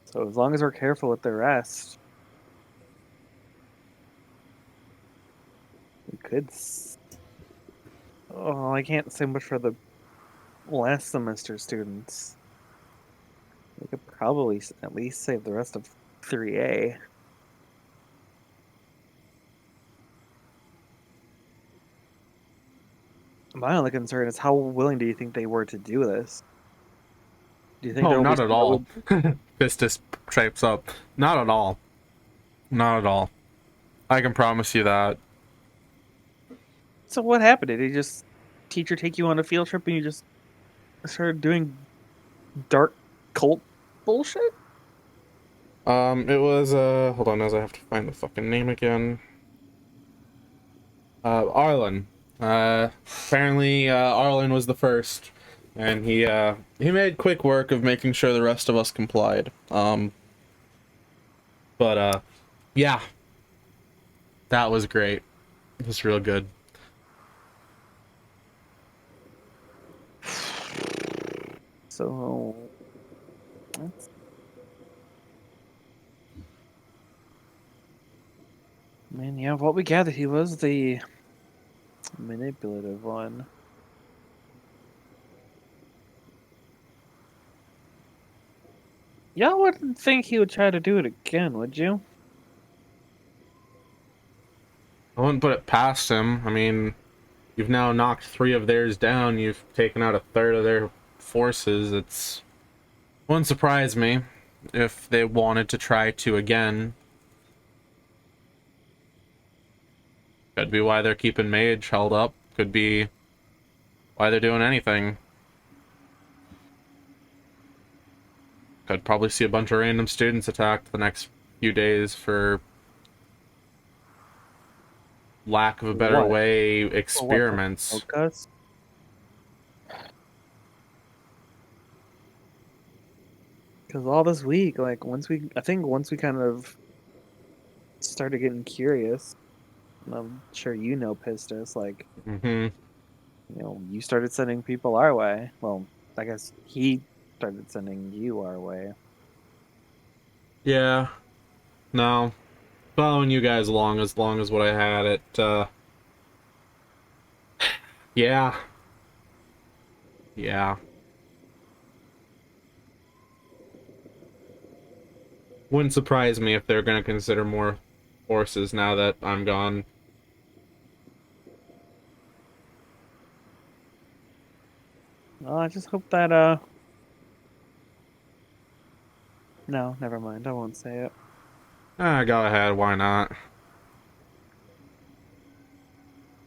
So as long as we're careful with the rest, we could. Oh, I can't say much for the last semester students. We could probably at least save the rest of 3A. My only concern is how willing do you think they were to do this? Do you think there Oh, will be not at some that all. would- Pistis types up. Not at all. Not at all. I can promise you that. So what happened? Did he just teacher take you on a field trip and you just started doing dark cult bullshit? It was, hold on, as I have to find the fucking name again. Arlen. Apparently, Arlen was the first, and he made quick work of making sure the rest of us complied. Yeah. That was great. It was real good. So that's... Man, yeah, what we gathered, he was the manipulative one. Y'all wouldn't think he would try to do it again, would you? I wouldn't put it past him. I mean, you've now knocked 3 of theirs down. You've taken out a third of their forces. Wouldn't surprise me if they wanted to try to again. Could be why they're keeping Mage held up. Could be why they're doing anything. Could probably see a bunch of random students attacked the next few days for lack of a better What? way, experiments. Because all this week, like I think once we kind of started getting curious, and I'm sure you know Pistis, like, Mm-hmm. you started sending people our way. Well, I guess he started sending you our way. Yeah. No. Following you guys along as long as what I had it, yeah. Yeah. Wouldn't surprise me if they're gonna consider more forces now that I'm gone. Well, I just hope that no, never mind. I won't say it. Go ahead, why not?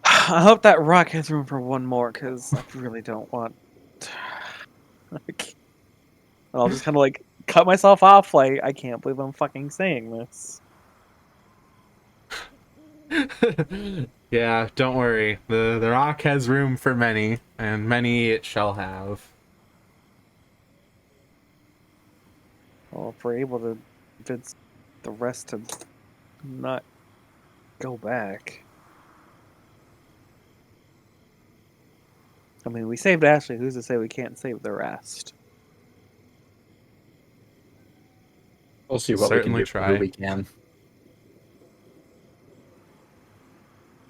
I hope that rock has room for one more, because I really don't want. Like, I'll just kind of like cut myself off. Like, I can't believe I'm fucking saying this. Yeah, don't worry. The rock has room for many, and many it shall have. Well, if we're able to convince the rest to not go back. I mean, we saved Ashley. Who's to say we can't save the rest? We'll see what we can Certainly do for who try. we can.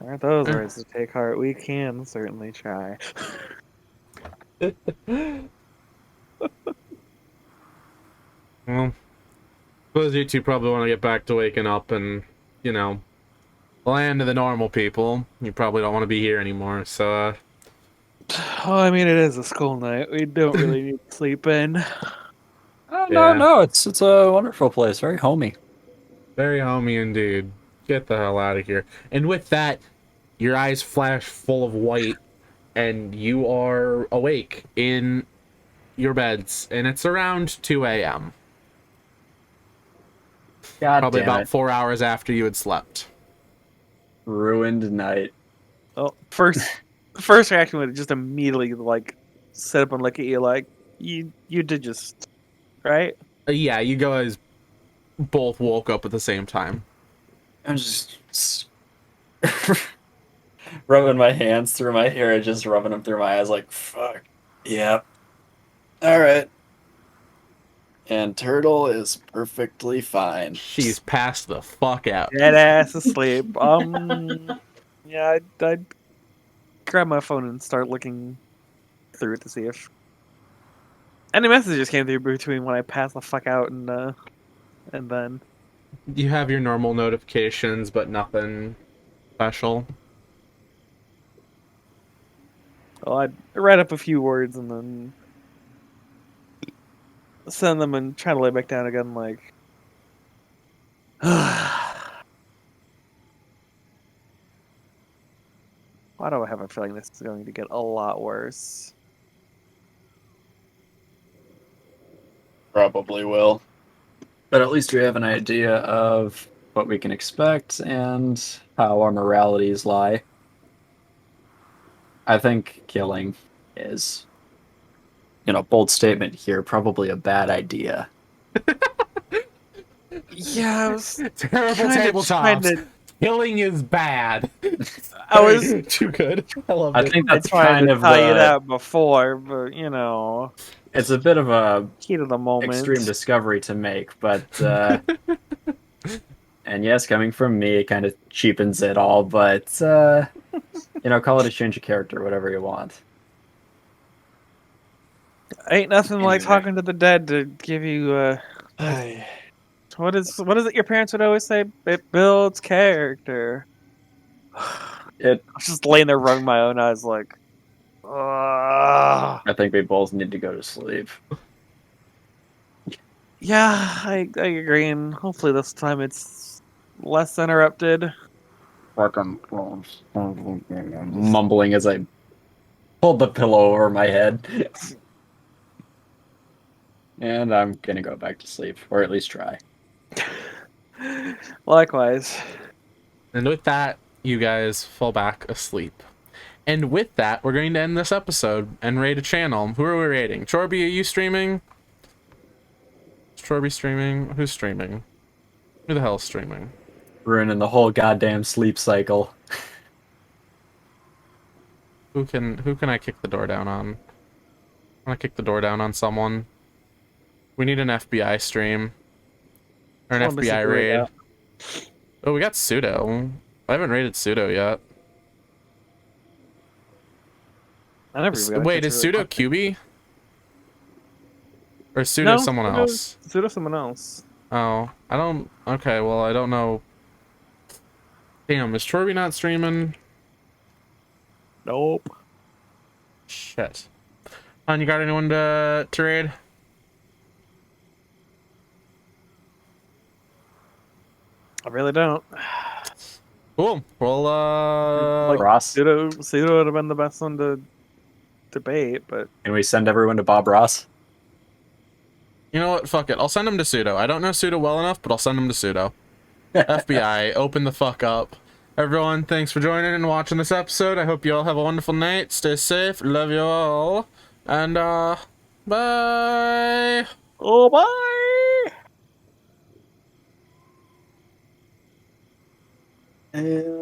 Aren't those words to take heart? We can certainly try. Well, suppose you two probably want to get back to waking up and, the land of the normal people. You probably don't want to be here anymore, so, Oh, I mean, it is a school night. We don't really need to sleep in. No, Yeah. no, it's a wonderful place, very homey. Very homey indeed. Get the hell out of here. And with that, your eyes flash full of white, and you are awake in your beds, and it's around 2 a.m. God Probably damn about it. 4 hours after you had slept. Ruined night. Oh, first reaction would just immediately like sit up and look at you like you did just right. Yeah, you guys both woke up at the same time. I'm just rubbing my hands through my hair and just rubbing them through my eyes like, fuck. Yep. All right. And Turtle is perfectly fine. She's passed the fuck out. Dead ass asleep. Yeah, I'd grab my phone and start looking through it to see if any messages came through between when I passed the fuck out and then. You have your normal notifications, but nothing special. Well, I'd write up a few words and then send them and try to lay back down again, like. Why do I have a feeling this is going to get a lot worse? Probably will. But at least we have an idea of what we can expect and how our moralities lie. I think killing is, bold statement here, probably a bad idea. Yeah, I was Terrible trying tabletops. to- Killing is bad. I was too good. I love it. I think that's trying kind to of tell you the. that before, but It's a bit of a heat of the moment. extreme discovery to make, but and yes, coming from me, it kind of cheapens it all. But call it a change of character, whatever you want. Ain't nothing like Anyway. talking to the dead to give you what is it your parents would always say? It builds character. It. I was just laying there rubbing my own eyes like, ugh. I think we both need to go to sleep. Yeah, I agree, and hopefully this time it's less interrupted. Fucking mumbling as I pulled the pillow over my head. And I'm gonna go back to sleep, or at least try. Likewise. And with that, you guys fall back asleep. And with that, we're going to end this episode and raid a channel. Who are we raiding? Chorby, are you streaming? Is Chorby streaming? Who's streaming? Who the hell's streaming? Ruining the whole goddamn sleep cycle. Who can I kick the door down on? I want to kick the door down on someone. We need an FBI stream. Or an FBI raid. Oh, we got Pseudo. I haven't raided Pseudo yet. I never even got Wait, to is the Pseudo content. QB? Or is Pseudo someone else? Pseudo someone else. Oh, I don't... Okay, well, I don't know. Damn, is Chorby not streaming? Nope. Shit. You got anyone to raid? I really don't. Cool. Well, Ross, Pseudo would have been the best one to debate, but can we send everyone to Bob Ross? you know what? Fuck it. I'll send him to Pseudo. I don't know Pseudo well enough, but I'll send him to Pseudo. FBI, open the fuck up. Everyone, thanks for joining and watching this episode. I hope you all have a wonderful night. Stay safe. Love you all. And, bye. oh bye. And